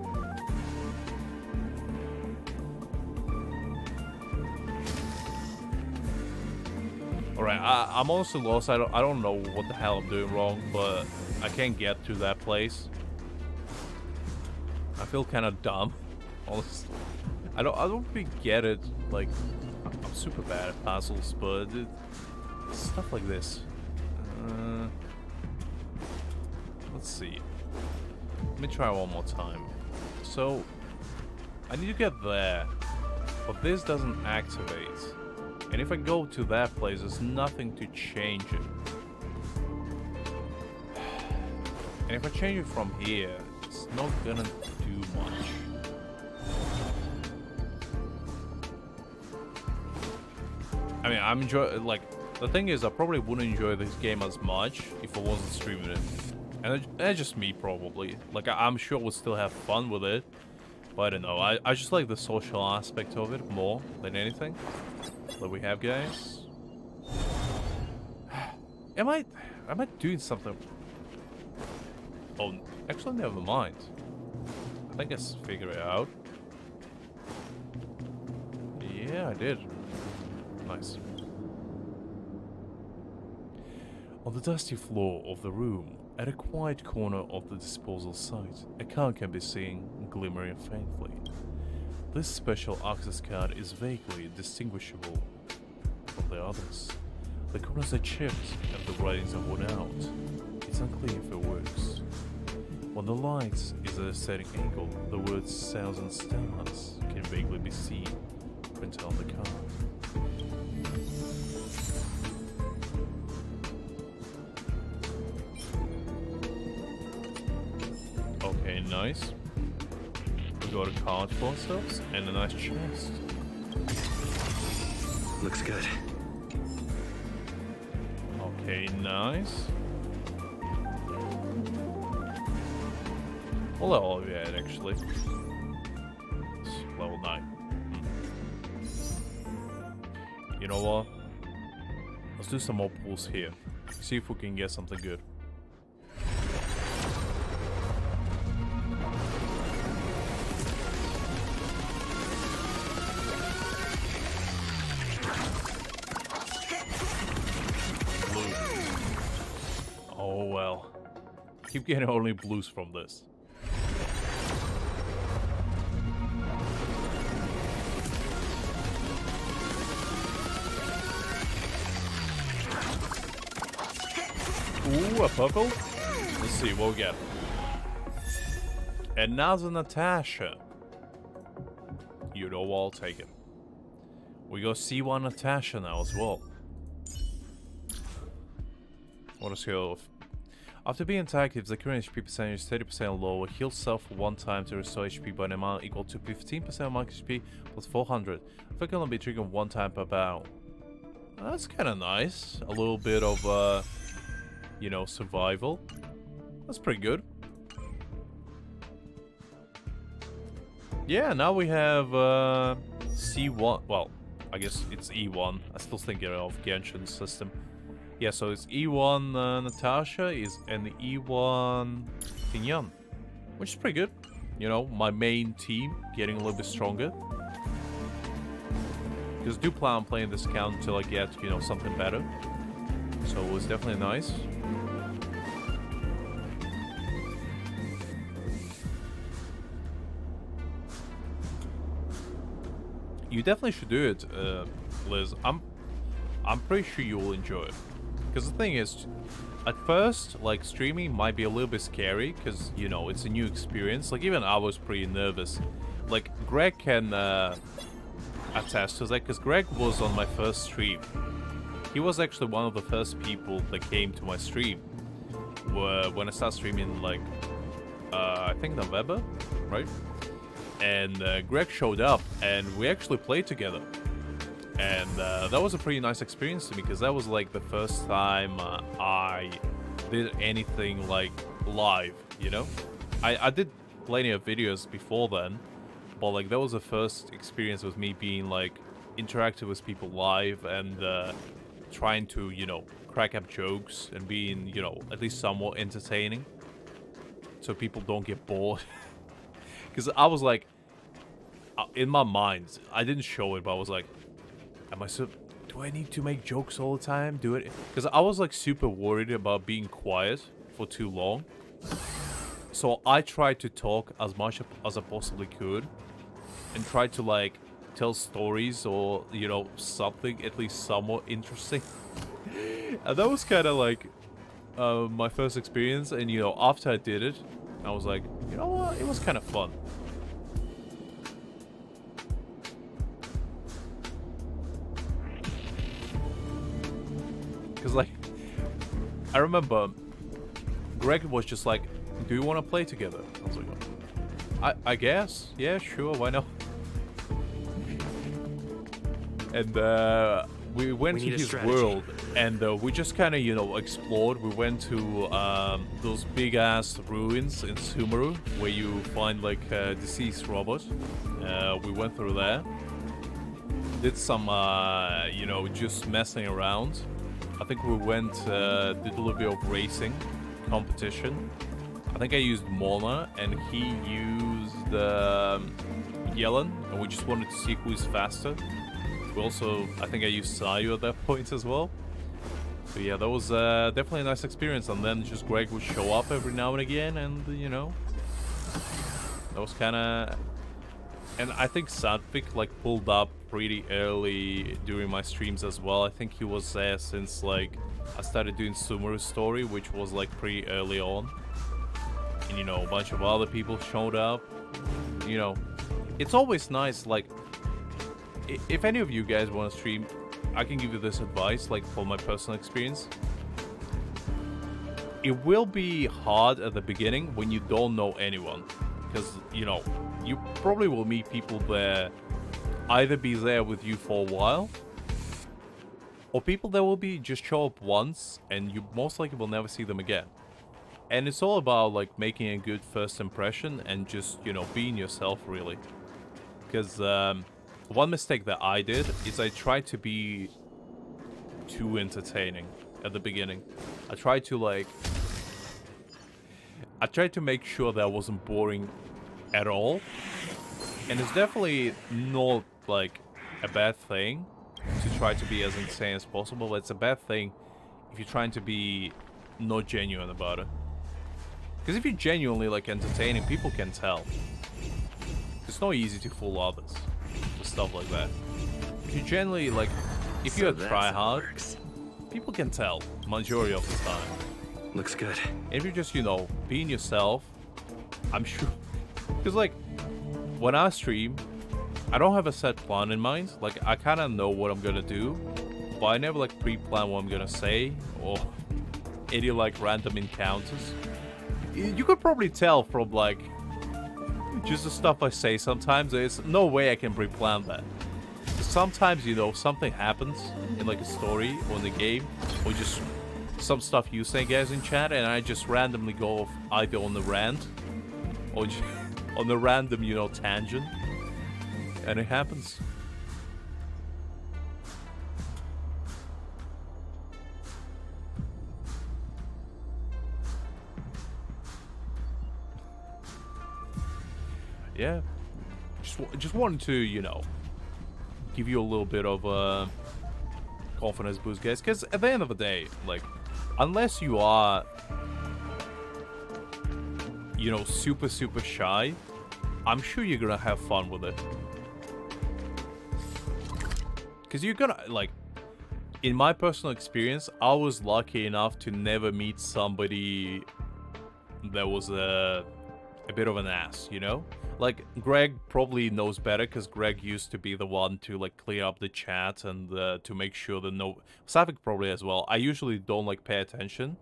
Alright, I'm honestly lost. I don't know what the hell I'm doing wrong, but I can't get to that place. I feel kind of dumb, honestly. I don't really get it. Like, I'm super bad at puzzles, but stuff like this. Let's see. Let me try one more time. So, I need to get there, but this doesn't activate. And if I go to that place, there's nothing to change it. And if I change it from here, it's not gonna do much. I mean, I'm enjoying, like, the thing is, I probably wouldn't enjoy this game as much if I wasn't streaming it. And that's just me, probably. Like, I'm sure we'll still have fun with it. But I don't know. I just like the social aspect of it more than anything. That we have, guys. Am I doing something? Oh, actually, never mind. I think I figured it out. Yeah, I did. Nice. On the dusty floor of the room, at a quiet corner of the disposal site, a card can be seen glimmering faintly. This special access card is vaguely distinguishable from the others. The corners are chipped and the writings are worn out. It's unclear if it works. When the light is at a certain angle, the words "stars and stars" can vaguely be seen printed on the card. Okay, nice. We got a card for ourselves and a nice chest. Looks good. Okay, nice. What level are we at, actually? It's level 9. You know what? Let's do some more pulls here. See if we can get something good. Oh well. Keep getting only blues from this. Ooh, a purple. Let's see what we get. Another Natasha. You know what, I'll take it. We got C1 Natasha now as well. What is health? After being attacked, if the current HP percentage is 30% lower, heal self one time to restore HP by an amount equal to 15% of max HP plus 400. If I can only be triggered one time per battle. That's kind of nice. A little bit of, you know, survival. That's pretty good. Yeah, now we have C1. Well, I guess it's E1. I still think of Genshin's system. Yeah, so it's E1 Natasha and the E1 Pinyan, which is pretty good. You know, my main team getting a little bit stronger. Because I do plan on playing this account until I get, you know, something better. So it was definitely nice. You definitely should do it, Liz. I'm pretty sure you will enjoy it. Because the thing is, at first, like, streaming might be a little bit scary, because, you know, it's a new experience. Like, even I was pretty nervous. Like, Greg can attest to that, because Greg was on my first stream. He was actually one of the first people that came to my stream. When I started streaming, like, I think November, right? And Greg showed up, and we actually played together. And that was a pretty nice experience to me, because that was like the first time I did anything like live, you know? I did plenty of videos before then, but like that was the first experience with me being like interactive with people live and trying to, you know, crack up jokes and being, you know, at least somewhat entertaining, so people don't get bored. Because I was like, in my mind, I didn't show it, but I was like, do I need to make jokes all the time? Do it? Because I was like super worried about being quiet for too long. So I tried to talk as much as I possibly could. And tried to like tell stories or, you know, something at least somewhat interesting. And that was kind of like my first experience. And, you know, after I did it, I was like, you know what? It was kind of fun. Because, like, I remember Greg was just like, do you want to play together? I was like, I guess. Yeah, sure, why not? And we went to his world, and we just kind of, you know, explored. We went to those big-ass ruins in Sumeru, where you find, like, a deceased robot. We went through there. Did some, you know, just messing around. I think we went, did a little bit of racing competition. I think I used Mona and he used Yellen, and we just wanted to see who's faster. We also, I think I used Sayu at that point as well. So yeah, that was definitely a nice experience. And then just Greg would show up every now and again, and you know, that was kind of. And I think Sadvik like pulled up pretty early during my streams as well. I think he was there since like I started doing Sumeru's story, which was like pretty early on. And you know, a bunch of other people showed up. You know, it's always nice, like, if any of you guys want to stream, I can give you this advice, like, for my personal experience. It will be hard at the beginning when you don't know anyone. Because, you know, you probably will meet people that either be there with you for a while, or people that will be just show up once, and you most likely will never see them again. And it's all about, like, making a good first impression and just, you know, being yourself, really. Because one mistake that I did is I tried to be too entertaining at the beginning. I tried to make sure that I wasn't boring at all. And it's definitely not, like, a bad thing to try to be as insane as possible, but it's a bad thing if you're trying to be not genuine about it. Because if you're genuinely, like, entertaining, people can tell. It's not easy to fool others with stuff like that. If you generally, like, if you're a tryhard, people can tell, majority of the time. Looks good. If you're just, you know, being yourself, I'm sure. Because, like, when I stream, I don't have a set plan in mind. Like, I kind of know what I'm gonna do, but I never, like, pre-plan what I'm gonna say or any, like, random encounters. You could probably tell from, like, just the stuff I say sometimes. There's no way I can pre-plan that. Sometimes, you know, something happens in, like, a story or in the game, or just some stuff you say, guys, in chat, and I just randomly go off either on the rant or just on the random, you know, tangent, and it happens. Yeah, just wanted to, you know, give you a little bit of a confidence boost, guys, because at the end of the day, like, unless you are, you know, super shy, I'm sure you're gonna have fun with it. Because you're gonna, like, in my personal experience, I was lucky enough to never meet somebody that was a bit of an ass, you know? Like, Greg probably knows better, because Greg used to be the one to, like, clear up the chat and to make sure that no... Savik probably as well. I usually don't, like, pay attention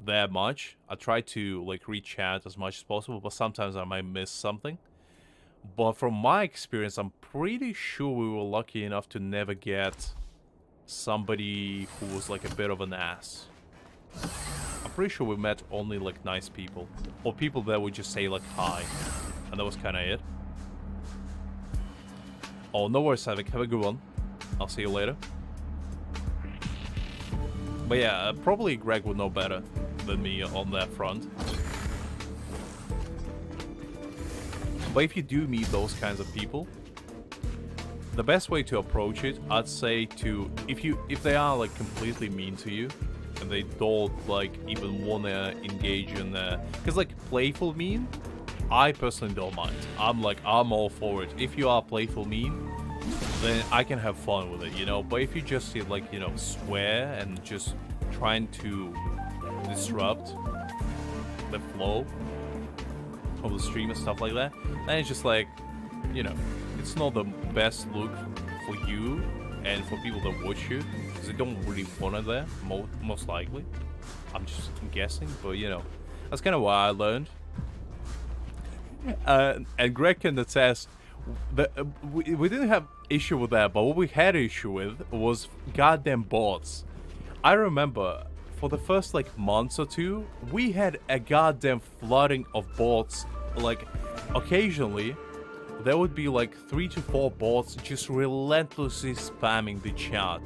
that much. I try to, like, read chat as much as possible, but sometimes I might miss something. But from my experience, I'm pretty sure we were lucky enough to never get somebody who was, like, a bit of an ass. I'm pretty sure we met only, like, nice people. Or people that would just say, like, hi. And that was kind of it. Oh, no worries, Savik. Have a good one. I'll see you later. But yeah, probably Greg would know better than me on that front. But if you do meet those kinds of people, the best way to approach it, I'd say to... If they are, like, completely mean to you, and they don't, like, even want to engage in the... Because, like, playful mean... I personally don't mind. I'm all for it. If you are playful mean, then I can have fun with it, you know? But if you just, like, you know, swear and just trying to disrupt the flow of the stream and stuff like that, then it's just like, you know, it's not the best look for you and for people that watch you, because they don't really want it there, most likely. I'm just guessing, but, you know, that's kind of what I learned. And Greg can attest that we didn't have issue with that, but what we had issue with was goddamn bots. I remember for the first, like, months or two, we had a goddamn flooding of bots. Like, occasionally there would be like 3 to 4 bots just relentlessly spamming the chat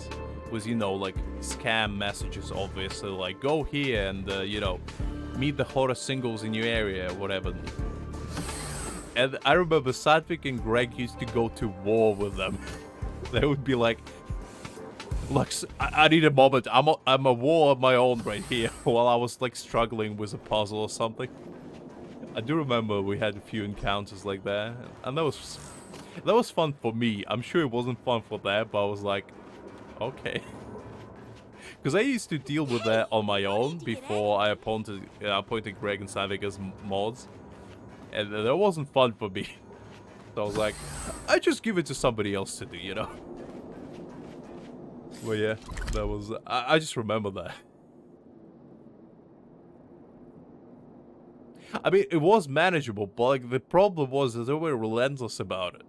with, you know, like, scam messages, obviously, like, go here and you know, meet the hottest singles in your area or whatever. And I remember Sadvik and Greg used to go to war with them. They would be like, Lux, I need a moment. I'm a war of my own right here, while I was, like, struggling with a puzzle or something. I do remember we had a few encounters like that, and that was fun for me. I'm sure it wasn't fun for them, but I was like, okay. Because I used to deal with that on my own before I appointed Greg and Sadvik as mods. And that wasn't fun for me. So I was like, I just give it to somebody else to do, you know? Well, yeah, that was... I just remember that. I mean, it was manageable, but, like, the problem was that they were relentless about it.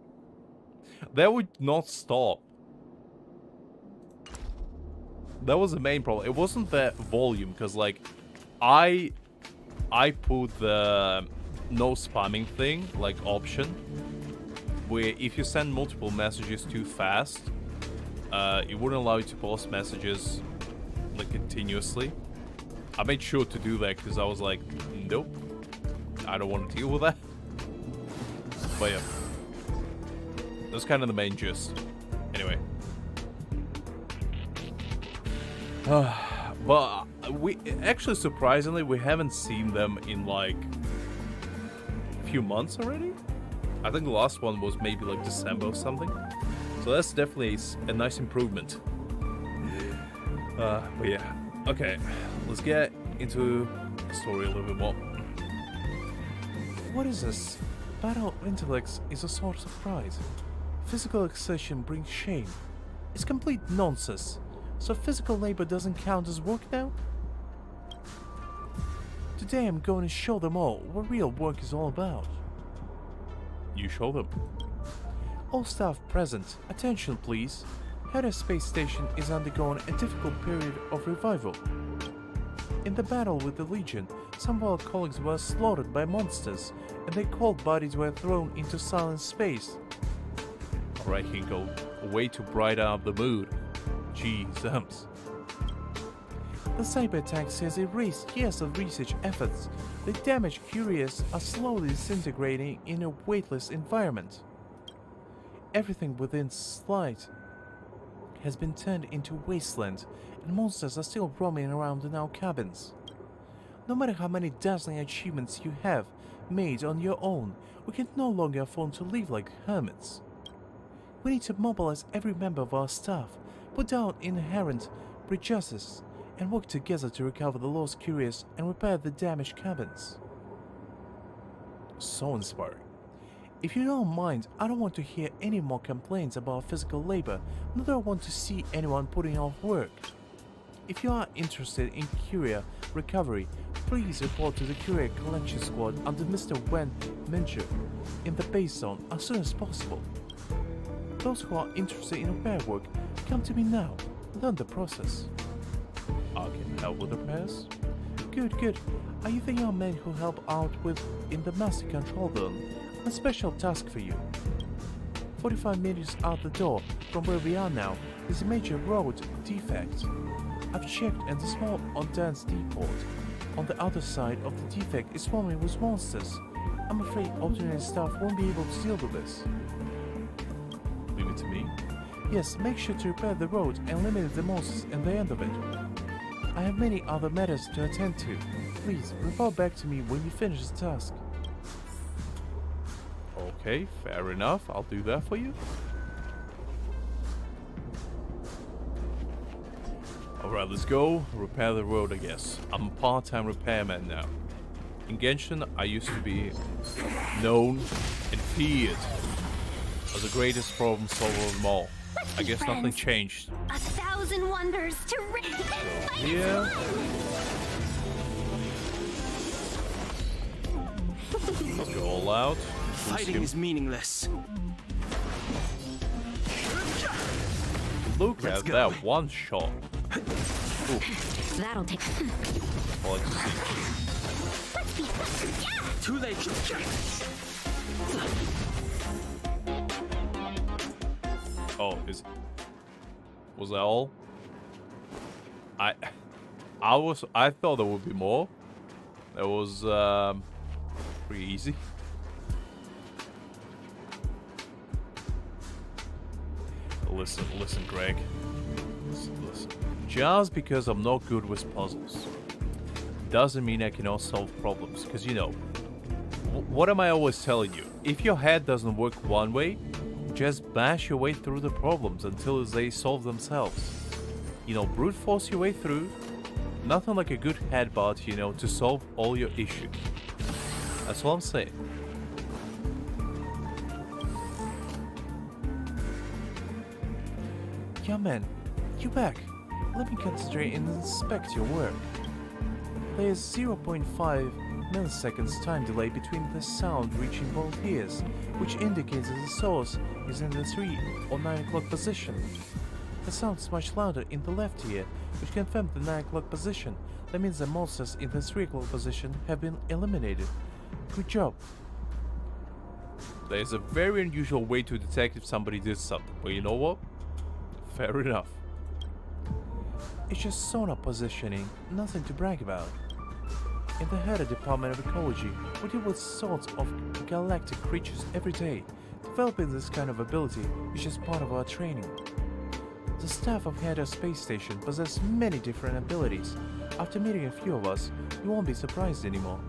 They would not stop. That was the main problem. It wasn't the volume, because, like, I put the... no spamming thing, like, option, where if you send multiple messages too fast, it wouldn't allow you to post messages, like, continuously. I made sure to do that because I was like, nope, I don't want to deal with that. But yeah, that's kind of the main gist. Anyway. But we actually, surprisingly, we haven't seen them in, like, few months already. I think the last one was maybe like December or something, so that's definitely a nice improvement. But yeah, okay, let's get into the story a little bit more. What is this? Battle of intellects is a source of pride. Physical exertion brings shame. It's complete nonsense. So physical labor doesn't count as work now? Today I'm going to show them all what real work is all about. You show them. All staff present, attention please. Hera Space Station is undergoing a difficult period of revival. In the battle with the Legion, some of our colleagues were slaughtered by monsters, and their cold bodies were thrown into silent space. Alright, Hinkle, a way to brighten up the mood. Jeez, The cyber attacks has erased years of research efforts. The damaged curious are slowly disintegrating in a weightless environment. Everything within sight has been turned into wasteland, and monsters are still roaming around in our cabins. No matter how many dazzling achievements you have made on your own, we can no longer afford to live like hermits. We need to mobilize every member of our staff, put down inherent prejudices, and work together to recover the lost curious and repair the damaged cabins. So inspiring. If you don't mind, I don't want to hear any more complaints about physical labor, nor do I want to see anyone putting off work. If you are interested in Curia recovery, please report to the Curia Collection Squad under Mr. Wen Minju in the base zone as soon as possible. Those who are interested in repair work, come to me now. Learn the process. I can help with repairs. Good, good. Are you the young man who help out with in the master control room? A special task for you. 45 meters out the door from where we are now is a major road defect. I've checked and the small dense depot on the other side of the defect is swarming with monsters. I'm afraid alternate staff won't be able to deal with this. Leave it to me. Yes, make sure to repair the road and eliminate the monsters in the end of it. I have many other matters to attend to. Please, report back to me when you finish the task. Okay, fair enough. I'll do that for you. Alright, let's go. Repair the road, I guess. I'm a part-time repairman now. In Genshin, I used to be known and feared as the greatest problem solver of them all. I guess nothing changed. 1,000 wonders to Here. Let's go all out. Fighting is meaningless. Look at that one shot. Ooh. That'll take. Well, let's see. Too late. Oh, was that all? I thought there would be more. That was pretty easy. Listen, Greg. Listen. Just because I'm not good with puzzles doesn't mean I cannot solve problems. Because you know, what am I always telling you? If your head doesn't work one way, just bash your way through the problems until they solve themselves. You know, brute force your way through. Nothing like a good headbutt, you know, to solve all your issues. That's all I'm saying. Young man, you back. Let me concentrate and inspect your work. There is 0.5 milliseconds time delay between the sound reaching both ears, which indicates that the source is in the 3 or 9 o'clock position. The sound is much louder in the left ear, which confirms the 9 o'clock position. That means the monsters in the 3 o'clock position have been eliminated. Good job. There's a very unusual way to detect if somebody did something, but you know what? Fair enough. It's just sonar positioning, nothing to brag about. In the Hera Department of Ecology, we deal with sorts of galactic creatures every day. Developing this kind of ability is just part of our training. The staff of Hera Space Station possess many different abilities. After meeting a few of us, you won't be surprised anymore.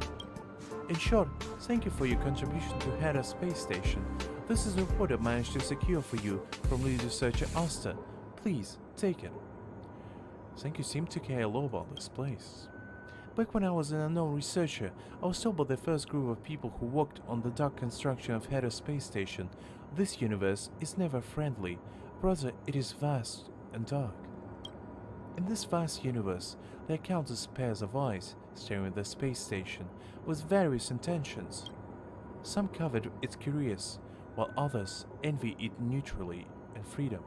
In short, thank you for your contribution to Hera Space Station. This is a report I managed to secure for you from lead researcher Asta. Please, take it. Thank you seem to care a lot about this place. Back when I was an unknown researcher, I was told by the first group of people who worked on the dark construction of Hedda Space Station, this universe is never friendly, rather it is vast and dark. In this vast universe, there are countless pairs of eyes staring at the space station with various intentions. Some covet its curious, while others envy it neutrality and freedom.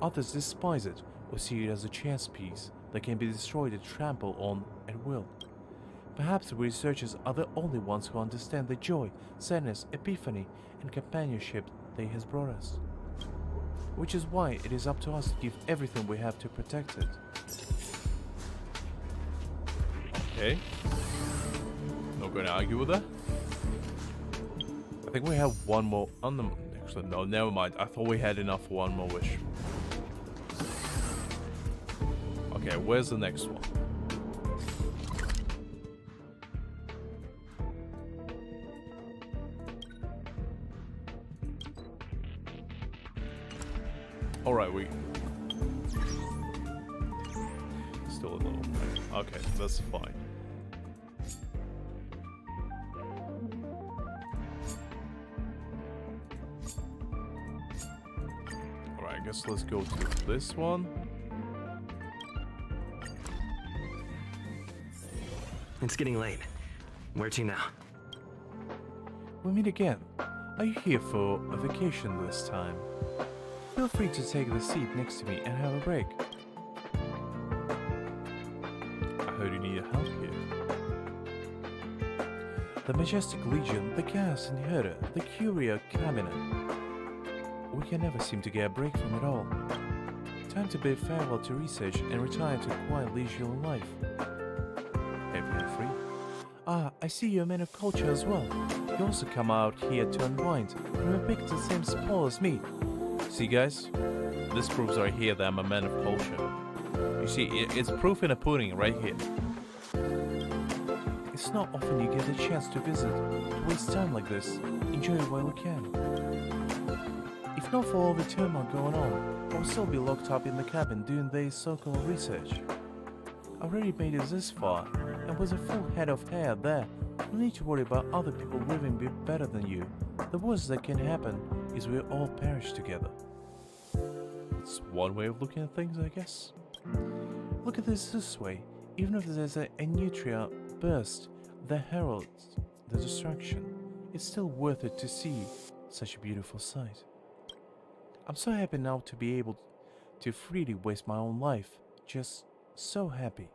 Others despise it or see it as a chess piece that can be destroyed and trampled on at will. Perhaps the researchers are the only ones who understand the joy, sadness, epiphany, and companionship they has brought us. Which is why it is up to us to give everything we have to protect it. Okay. Not gonna argue with that. I think we have one more. Actually, no, never mind. I thought we had enough for one more wish. Okay, where's the next one? Alright, we... Still a little bit. Okay, that's fine. Alright, I guess let's go to this one. It's getting late. Where to now? We meet again. Are you here for a vacation this time? Feel free to take the seat next to me and have a break. I heard you need help here. The Majestic Legion, the Chaos Inheriter, the Curia Cabinet. We can never seem to get a break from it all. Time to bid farewell to research and retire to a quiet leisurely life. Everything free? Ah, I see you're a man of culture as well. You also come out here to unwind and are picked the same spoil as me. See guys, this proves right here that I'm a man of culture. You see, it's proof in a pudding right here. It's not often you get a chance to visit, to waste time like this. Enjoy it while you can. If not for all the turmoil going on, I would still be locked up in the cabin doing the so-called research. I already made it this far, and with a full head of hair there, no need to worry about other people living a bit better than you. The worst that can happen is we all perish together. It's one way of looking at things, I guess. Look at this way. Even if there's a nutria burst that heralds the destruction, it's still worth it to see such a beautiful sight. I'm so happy now to be able to freely waste my own life. Just so happy.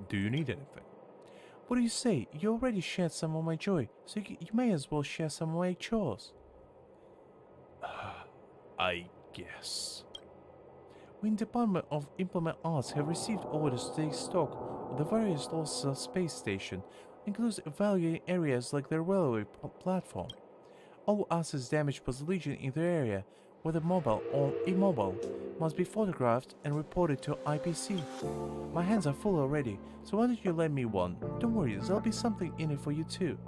Do you need anything? What do you say? You already shared some of my joy, so you may as well share some of my chores. I guess. We in the Department of Implement Arts have received orders to take stock of the various losses of space station, includes evaluating areas like the railway platform. All assets damaged by the Legion in the area, whether mobile or immobile, must be photographed and reported to IPC. My hands are full already, so why don't you lend me one? Don't worry, there'll be something in it for you too.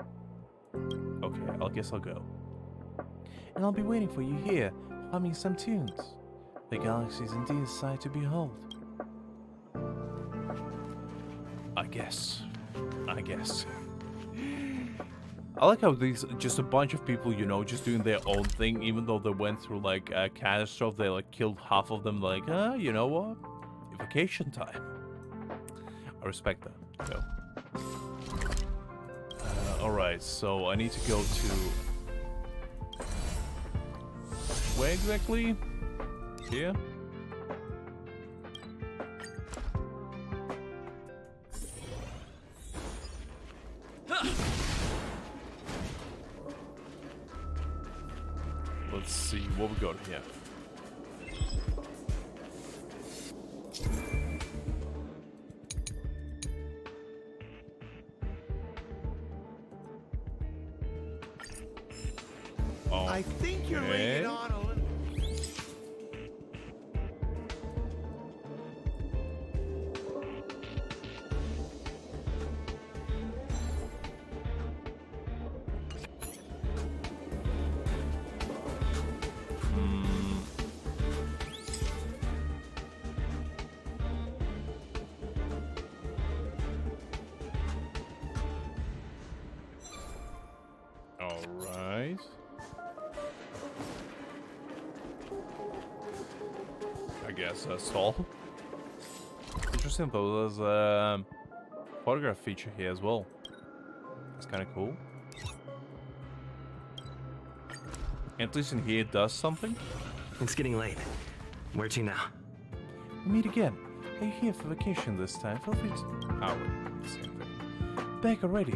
Okay, I guess I'll go. And I'll be waiting for you here, humming some tunes. The galaxy is indeed a sight to behold. I guess. I like how these just a bunch of people, you know, just doing their own thing, even though they went through like a catastrophe. They like killed half of them. Like, you know what? Vacation time. I respect that. So. All right, so I need to go to where exactly? Here. Let's see what we got here. I think you're laying it on a little. I guess, stall. Interesting though, there's a photograph feature here as well. It's kind of cool. At least in here it does something. It's getting late. Where to now? We meet again. Are you here for vacation this time? Feel free to... Oh, wait. Same thing. Back already?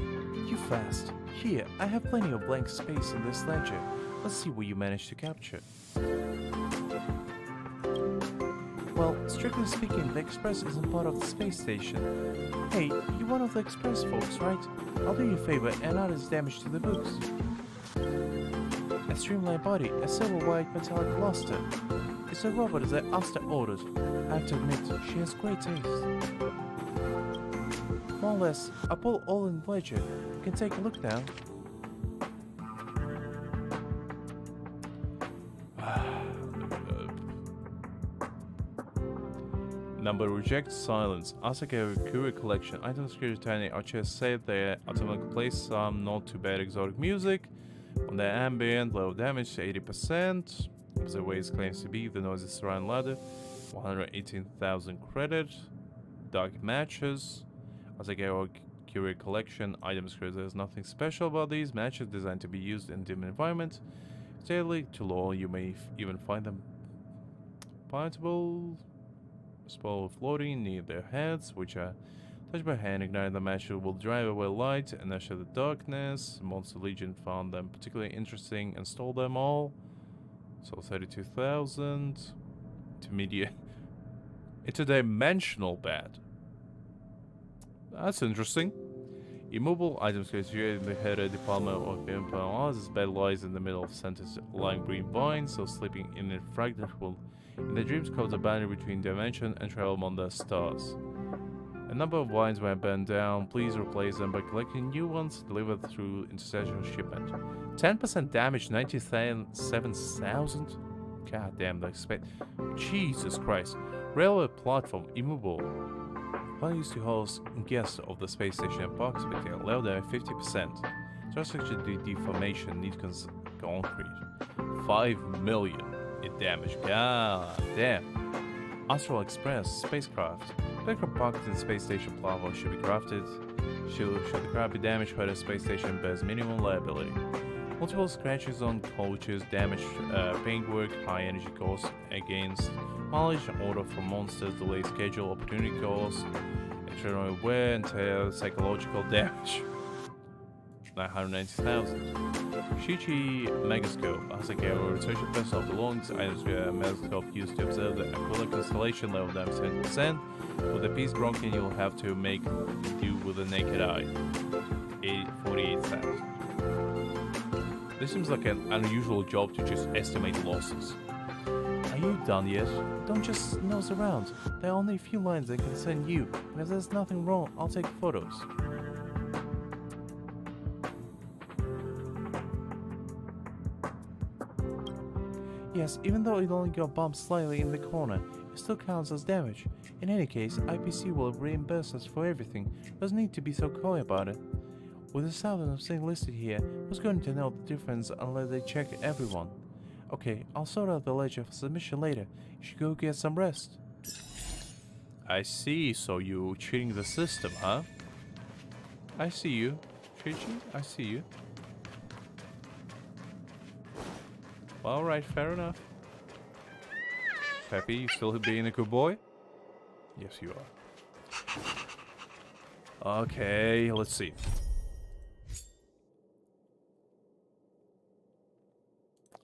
You fast. Here, I have plenty of blank space in this ledger. Let's see what you managed to capture. Well, strictly speaking, the Express isn't part of the space station. Hey, you're one of the Express folks, right? I'll do you a favor and not as damage to the books. A streamlined body, a silver white metallic luster. It's a robot that Asta ordered. I have to admit, she has great taste. More or less, I pull all in ledger. You can take a look now. Number reject silence. Asaka Kuri collection. Items security tiny archers say they automatically play some not too bad exotic music. On the ambient, low damage to 80%. As the ways claims to be, the noisy surround ladder. 118,000 credit. Dark matches. Asaka Kuri collection. Items security. There's nothing special about these matches designed to be used in dim environment. Daily to low, you may even find them palatable. Spell floating near their heads, which are touched by hand. Ignite the match will drive away light and usher the darkness. Monster Legion found them particularly interesting and stole them all. So 32,000. Interdimensional bed. That's interesting. Immobile items situated in the header department of the Empire. This bed lies in the middle of center lime green vines, so sleeping in a fragment will in the dreams cause a boundary between dimension and travel among the stars. A number of vines were burned down. Please replace them by collecting new ones delivered through interstitial shipment. 10% damage, 97,000? God damn, the expect. Jesus Christ. Railway platform, immovable. One used to host guests of the space station approximately allow them 50%. Infrastructure deformation needs concrete. 5 million. It damage. God damn. Astral Express spacecraft. Spacecraft pockets in space station platform should be crafted. Should the craft be damaged by the space station bears minimum liability. Multiple scratches on coaches, damage paintwork, high energy costs against mileage, order for monsters, delay schedule, opportunity costs, extraordinary wear and tear, psychological damage. 990,000. Shichi Megascope. Asaka researcher vessel belongs. Items via Megascope used to observe the Aquila constellation level down 10%. With a piece broken, you'll have to make do with the naked eye. 48,000. This seems like an unusual job to just estimate losses. Are you done yet? Don't just nose around. There are only a few lines that concern you, and if there's nothing wrong, I'll take photos. Yes, even though it only got bumped slightly in the corner, it still counts as damage. In any case, IPC will reimburse us for everything. Doesn't need to be so coy about it. With the thousands of things listed here, who's going to know the difference unless they check everyone? Okay, I'll sort out the ledger for submission later. You should go get some rest. I see, so you cheating the system, huh? I see you. Chichi, I see you. Alright, fair enough. Peppy, you still being a good boy? Yes, you are. Okay, let's see.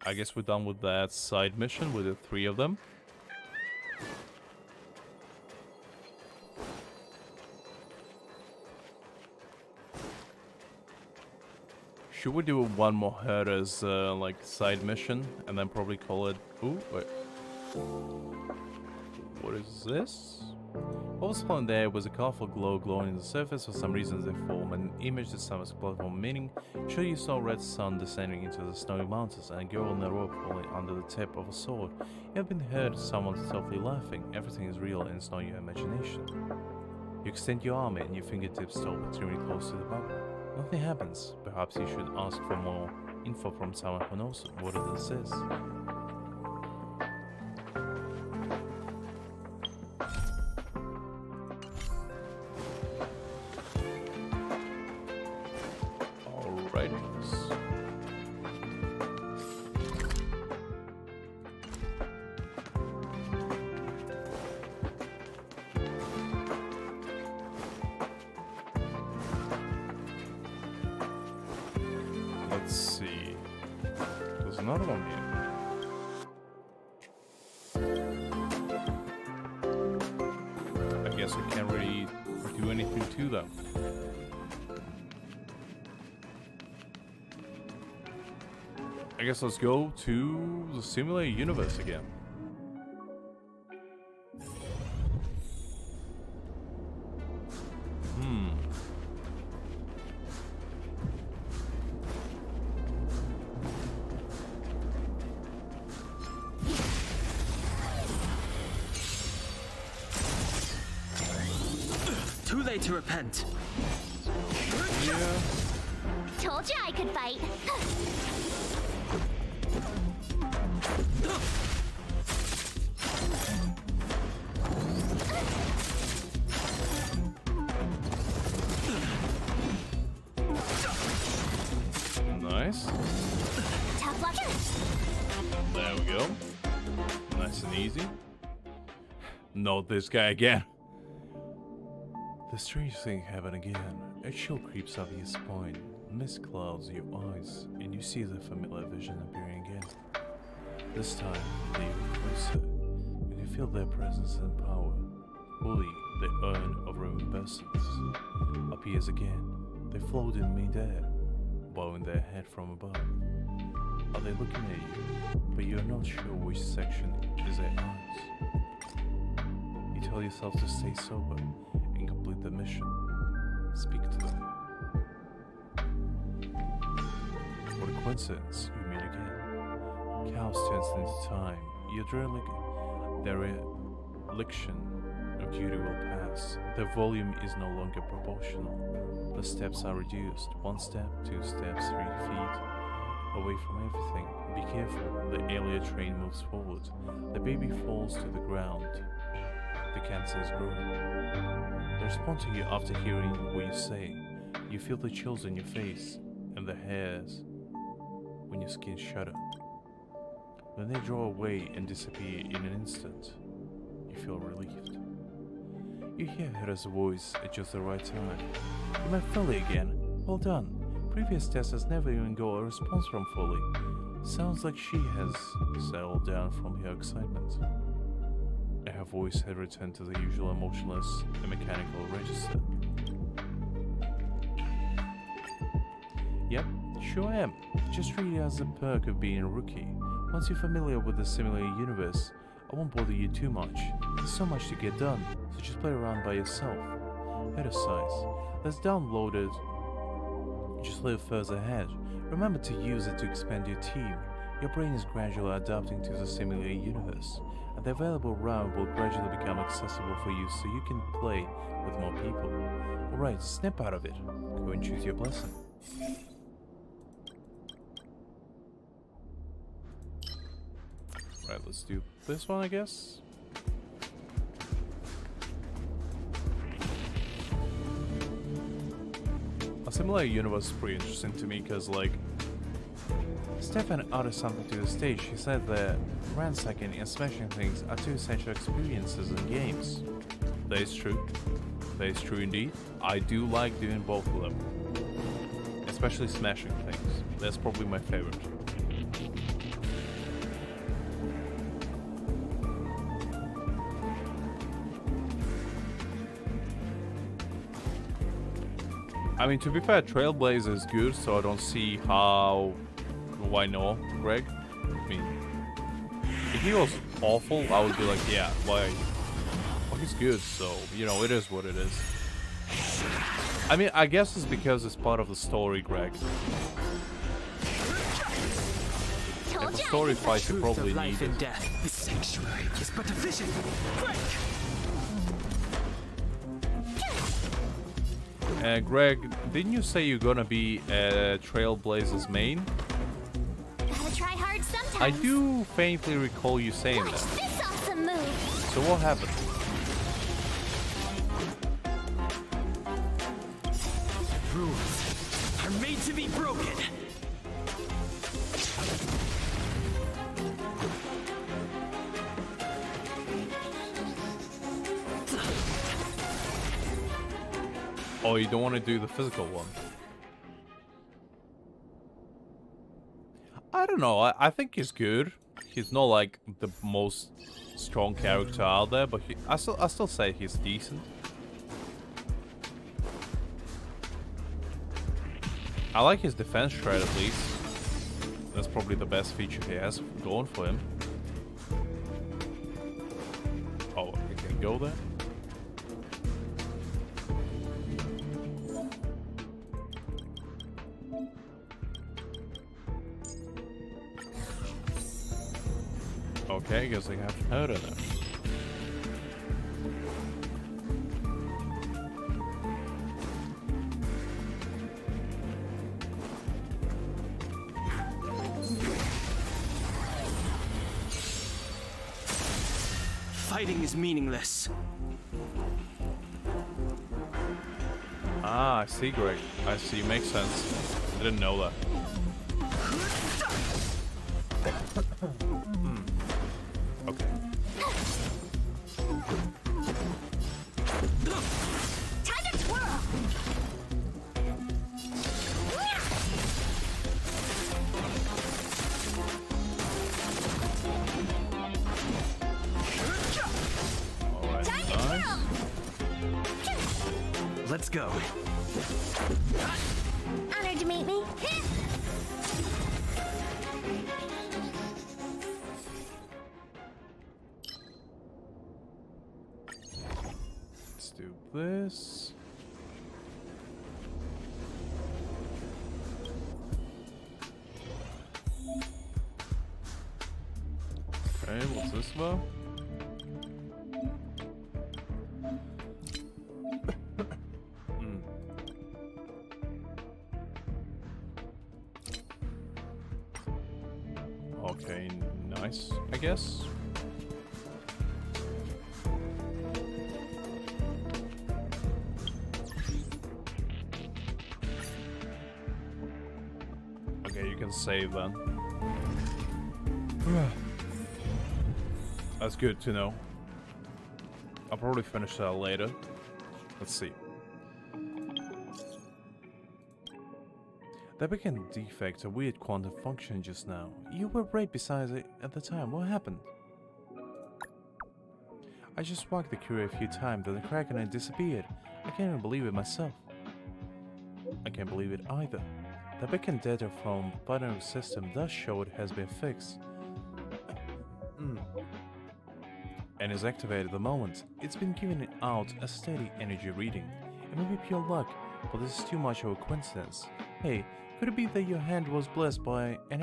I guess we're done with that side mission with the 3 of them. Should we do one more herder's like side mission and then probably call it? Ooh, wait. What is this? What was found there was a colorful glow glowing on the surface. For some reason they form an image that summons platform meaning. Sure, you saw a red sun descending into the snowy mountains and a girl on a rope falling under the tip of a sword. You have been heard someone softly laughing. Everything is real and it's not your imagination. You extend your arm and your fingertips stop extremely close to the bubble. Nothing happens. Perhaps you should ask for more info from someone who knows what this is. right? Let's see. There's another one here. I guess I can't really do anything to them. I guess let's go to the simulated universe again. Too late to repent. Yeah. Told you I could fight. Nice. Tough luck. There we go. Nice and easy. Not this guy again. The strange thing happened again. A chill creeps up your spine, mist clouds your eyes, and you see the familiar vision appearing again. This time, they are closer, and you feel their presence and power. Fully, the urn of remembrance appears again. They float in midair, bowing their head from above. Are they looking at you? But you're not sure which section is their eyes. You tell yourself to stay sober and complete the mission. Speak to them. What a coincidence, you meet again. Chaos turns into time. Your dereliction of duty will pass. The volume is no longer proportional. The steps are reduced. 1 step, 2 steps, 3 feet away from everything. Be careful, the alien train moves forward. The baby falls to the ground. The cancer is growing. They respond to you after hearing what you say. You feel the chills in your face and the hairs when your skin shudder. When they draw away and disappear in an instant, you feel relieved. You hear Hera's voice at just the right time. You met Folly again. Well done. Previous test has never even got a response from Folly. Sounds like she has settled down from her excitement. And her voice had returned to the usual emotionless and mechanical register. Yep, sure am. Just treat it as a perk of being a rookie. Once you're familiar with the simulated universe, I won't bother you too much. There's so much to get done, so just play around by yourself. Head size. That's downloaded just a little further ahead. Remember to use it to expand your team. Your brain is gradually adapting to the simulated universe, and the available RAM will gradually become accessible for you so you can play with more people. Alright, snap out of it. Go and choose your blessing. Right, let's do this one, I guess. A similar universe is pretty interesting to me because, like, Stefan added something to the stage. He said that ransacking and smashing things are two essential experiences in games. That is true. That is true indeed. I do like doing both of them. Especially smashing things. That's probably my favorite. I mean, to be fair, Trailblazer is good, so I don't see how... Why no, Greg? I mean, if he was awful, I would be like, yeah, why? Well, he's good, so, you know, it is what it is. I mean, I guess it's because it's part of the story, Greg. If a story fight, you probably need it. The sanctuary is but a vision. Greg, didn't you say you're gonna be Trailblazer's main? Gotta try hard sometimes. I do faintly recall you saying Watch that. this awesome move. So what happened? Rules are made to be broken. Oh, you don't want to do the physical one? I don't know. I think he's good. He's not like the most strong character out there, but I still say he's decent. I like his defense shred at least. That's probably the best feature he has going for him. Oh, we can go there. Okay, I guess I haven't heard of that. Fighting is meaningless. Ah, I see, Greg. I see. Makes sense. I didn't know that. Okay. Time to twirl. Alright, nice. Let's go. Honored to meet me. Let's do this. Okay, what's this about? Okay, nice, I guess. Okay, you can save then. That's good to know. I'll probably finish that later. Let's see. There began a defect, a weird quantum function just now. You were right beside it at the time. What happened? I just walked the courier a few times, then the crack and it disappeared. I can't even believe it myself. I can't believe it either. The beacon data from the binary system does show it has been fixed. And is activated at the moment. It's been giving out a steady energy reading. It may be pure luck, but this is too much of a coincidence. Hey, could it be that your hand was blessed by an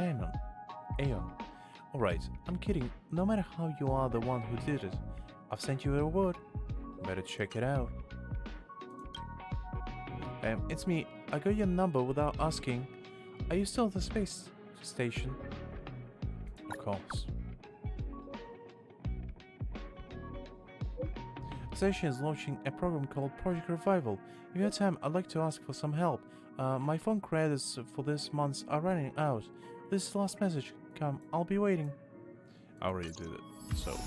Aeon? Alright, I'm kidding. No matter how you are the one who did it, I've sent you a reward. Better check it out. It's me. I got your number without asking. Are you still at the space station? Of course. The station is launching a program called Project Revival. If you have time, I'd like to ask for some help. My phone credits for this month are running out. This is the last message. Come, I'll be waiting. I already did it, so...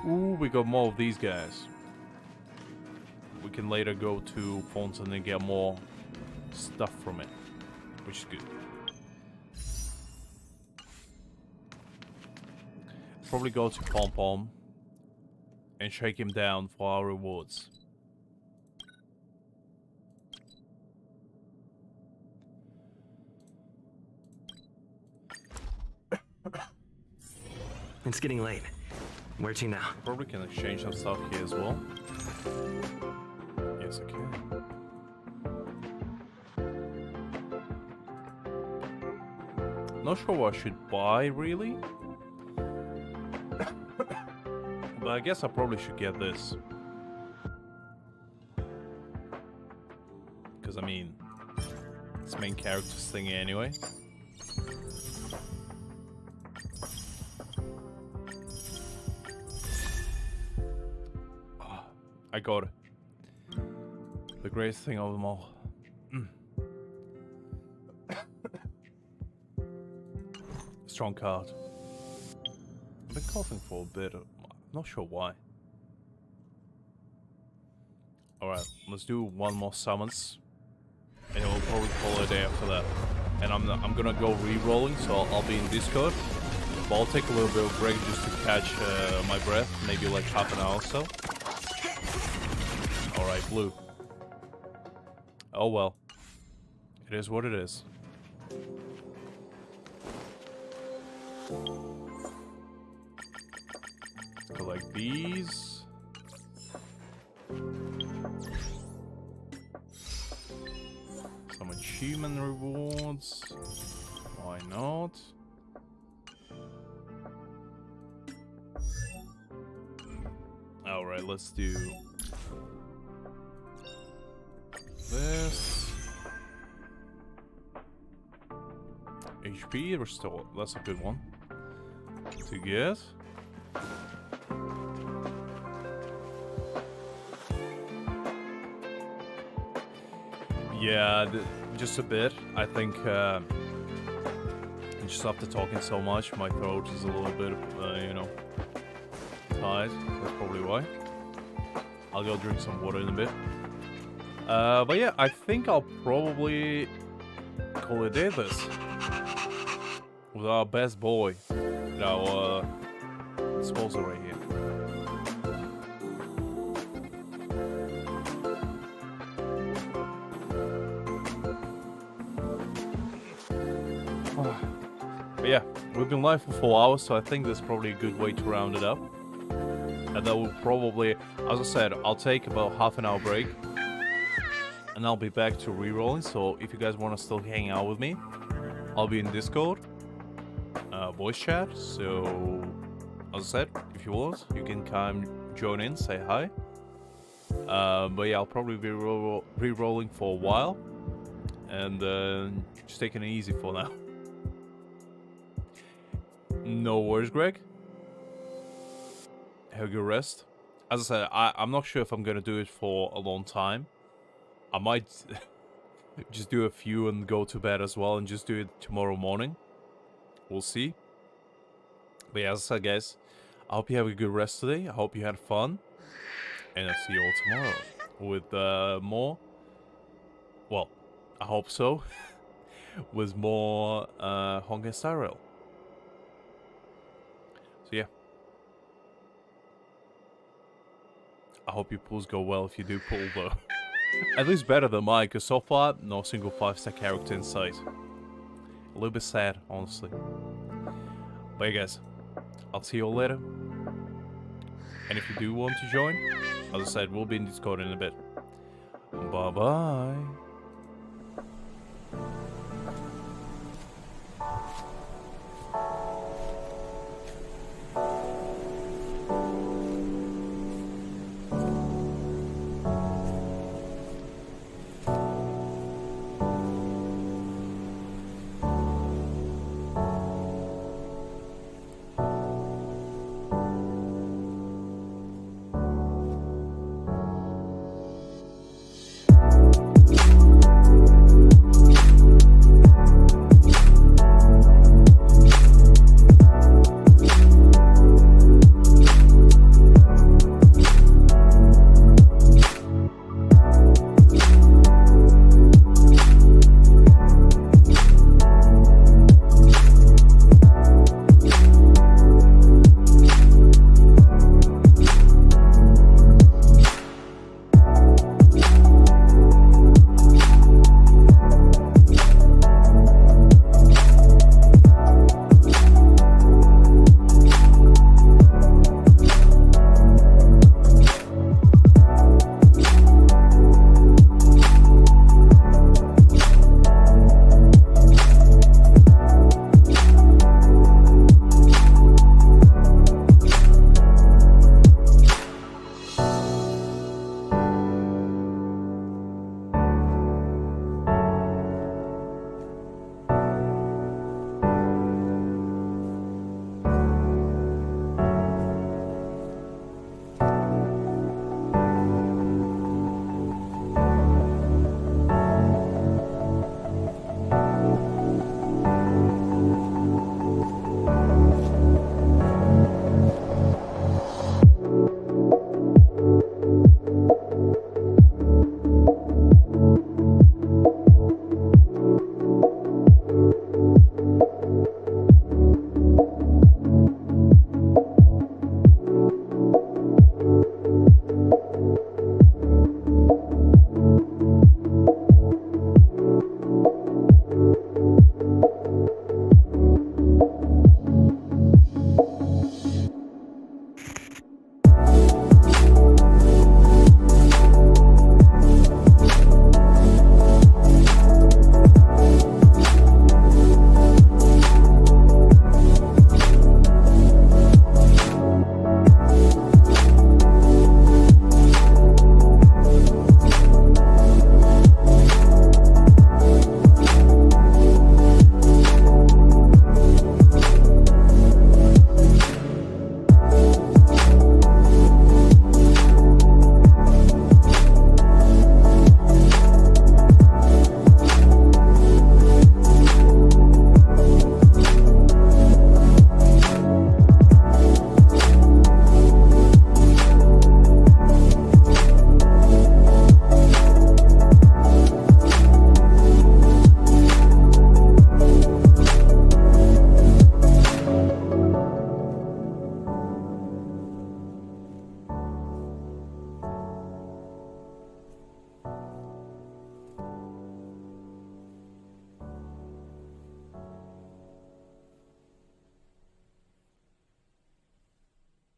Ooh, we got more of these guys. We can later go to Fontaine and get more stuff from it, which is good. Probably go to Pom Pom and shake him down for our rewards. It's getting late. Where to now? Probably can exchange some stuff here as well. Yes, I can. Not sure what I should buy, really. But I guess I probably should get this. Because, I mean, it's main character's thing anyway. Oh, I got it. The greatest thing of them all. Strong card. I've been coughing for a bit. I'm not sure why. Alright, let's do one more summons. And we'll probably call it a day after that. And I'm gonna go re-rolling, so I'll be in Discord. But I'll take a little bit of break just to catch my breath, maybe like half an hour or so. Alright, blue. Oh well. It is what it is. Collect these. Some achievement rewards. Why not? Alright, let's do this. HP restore. That's a good one to get. Yeah, just a bit. I think just after talking so much, my throat is a little bit, you know, tired. That's probably why. I'll go drink some water in a bit. But yeah, I think I'll probably call it a day this. With our best boy. Our sponsor right here. But yeah, we've been live for 4 hours, so I think that's probably a good way to round it up. And that will probably, as I said, I'll take about half an hour break. And I'll be back to re-rolling, so if you guys want to still hang out with me, I'll be in Discord. Voice chat, so as I said, if you want, you can come join in, say hi. But yeah, I'll probably be re-rolling for a while. And just taking it easy for now. No worries, Greg. Have a good rest. As I said, I'm not sure if I'm going to do it for a long time. I might just do a few and go to bed as well and just do it tomorrow morning. We'll see. But yeah, as I said, guys, I hope you have a good rest today. I hope you had fun. And I'll see you all tomorrow with more... Well, I hope so. With more HonkaiStarRail. So yeah. I hope your pulls go well if you do pull though. At least better than mine, because so far, no single 5-star character in sight. A little bit sad, honestly. But yeah, guys, I'll see you all later. And if you do want to join, as I said, we'll be in Discord in a bit. Bye-bye.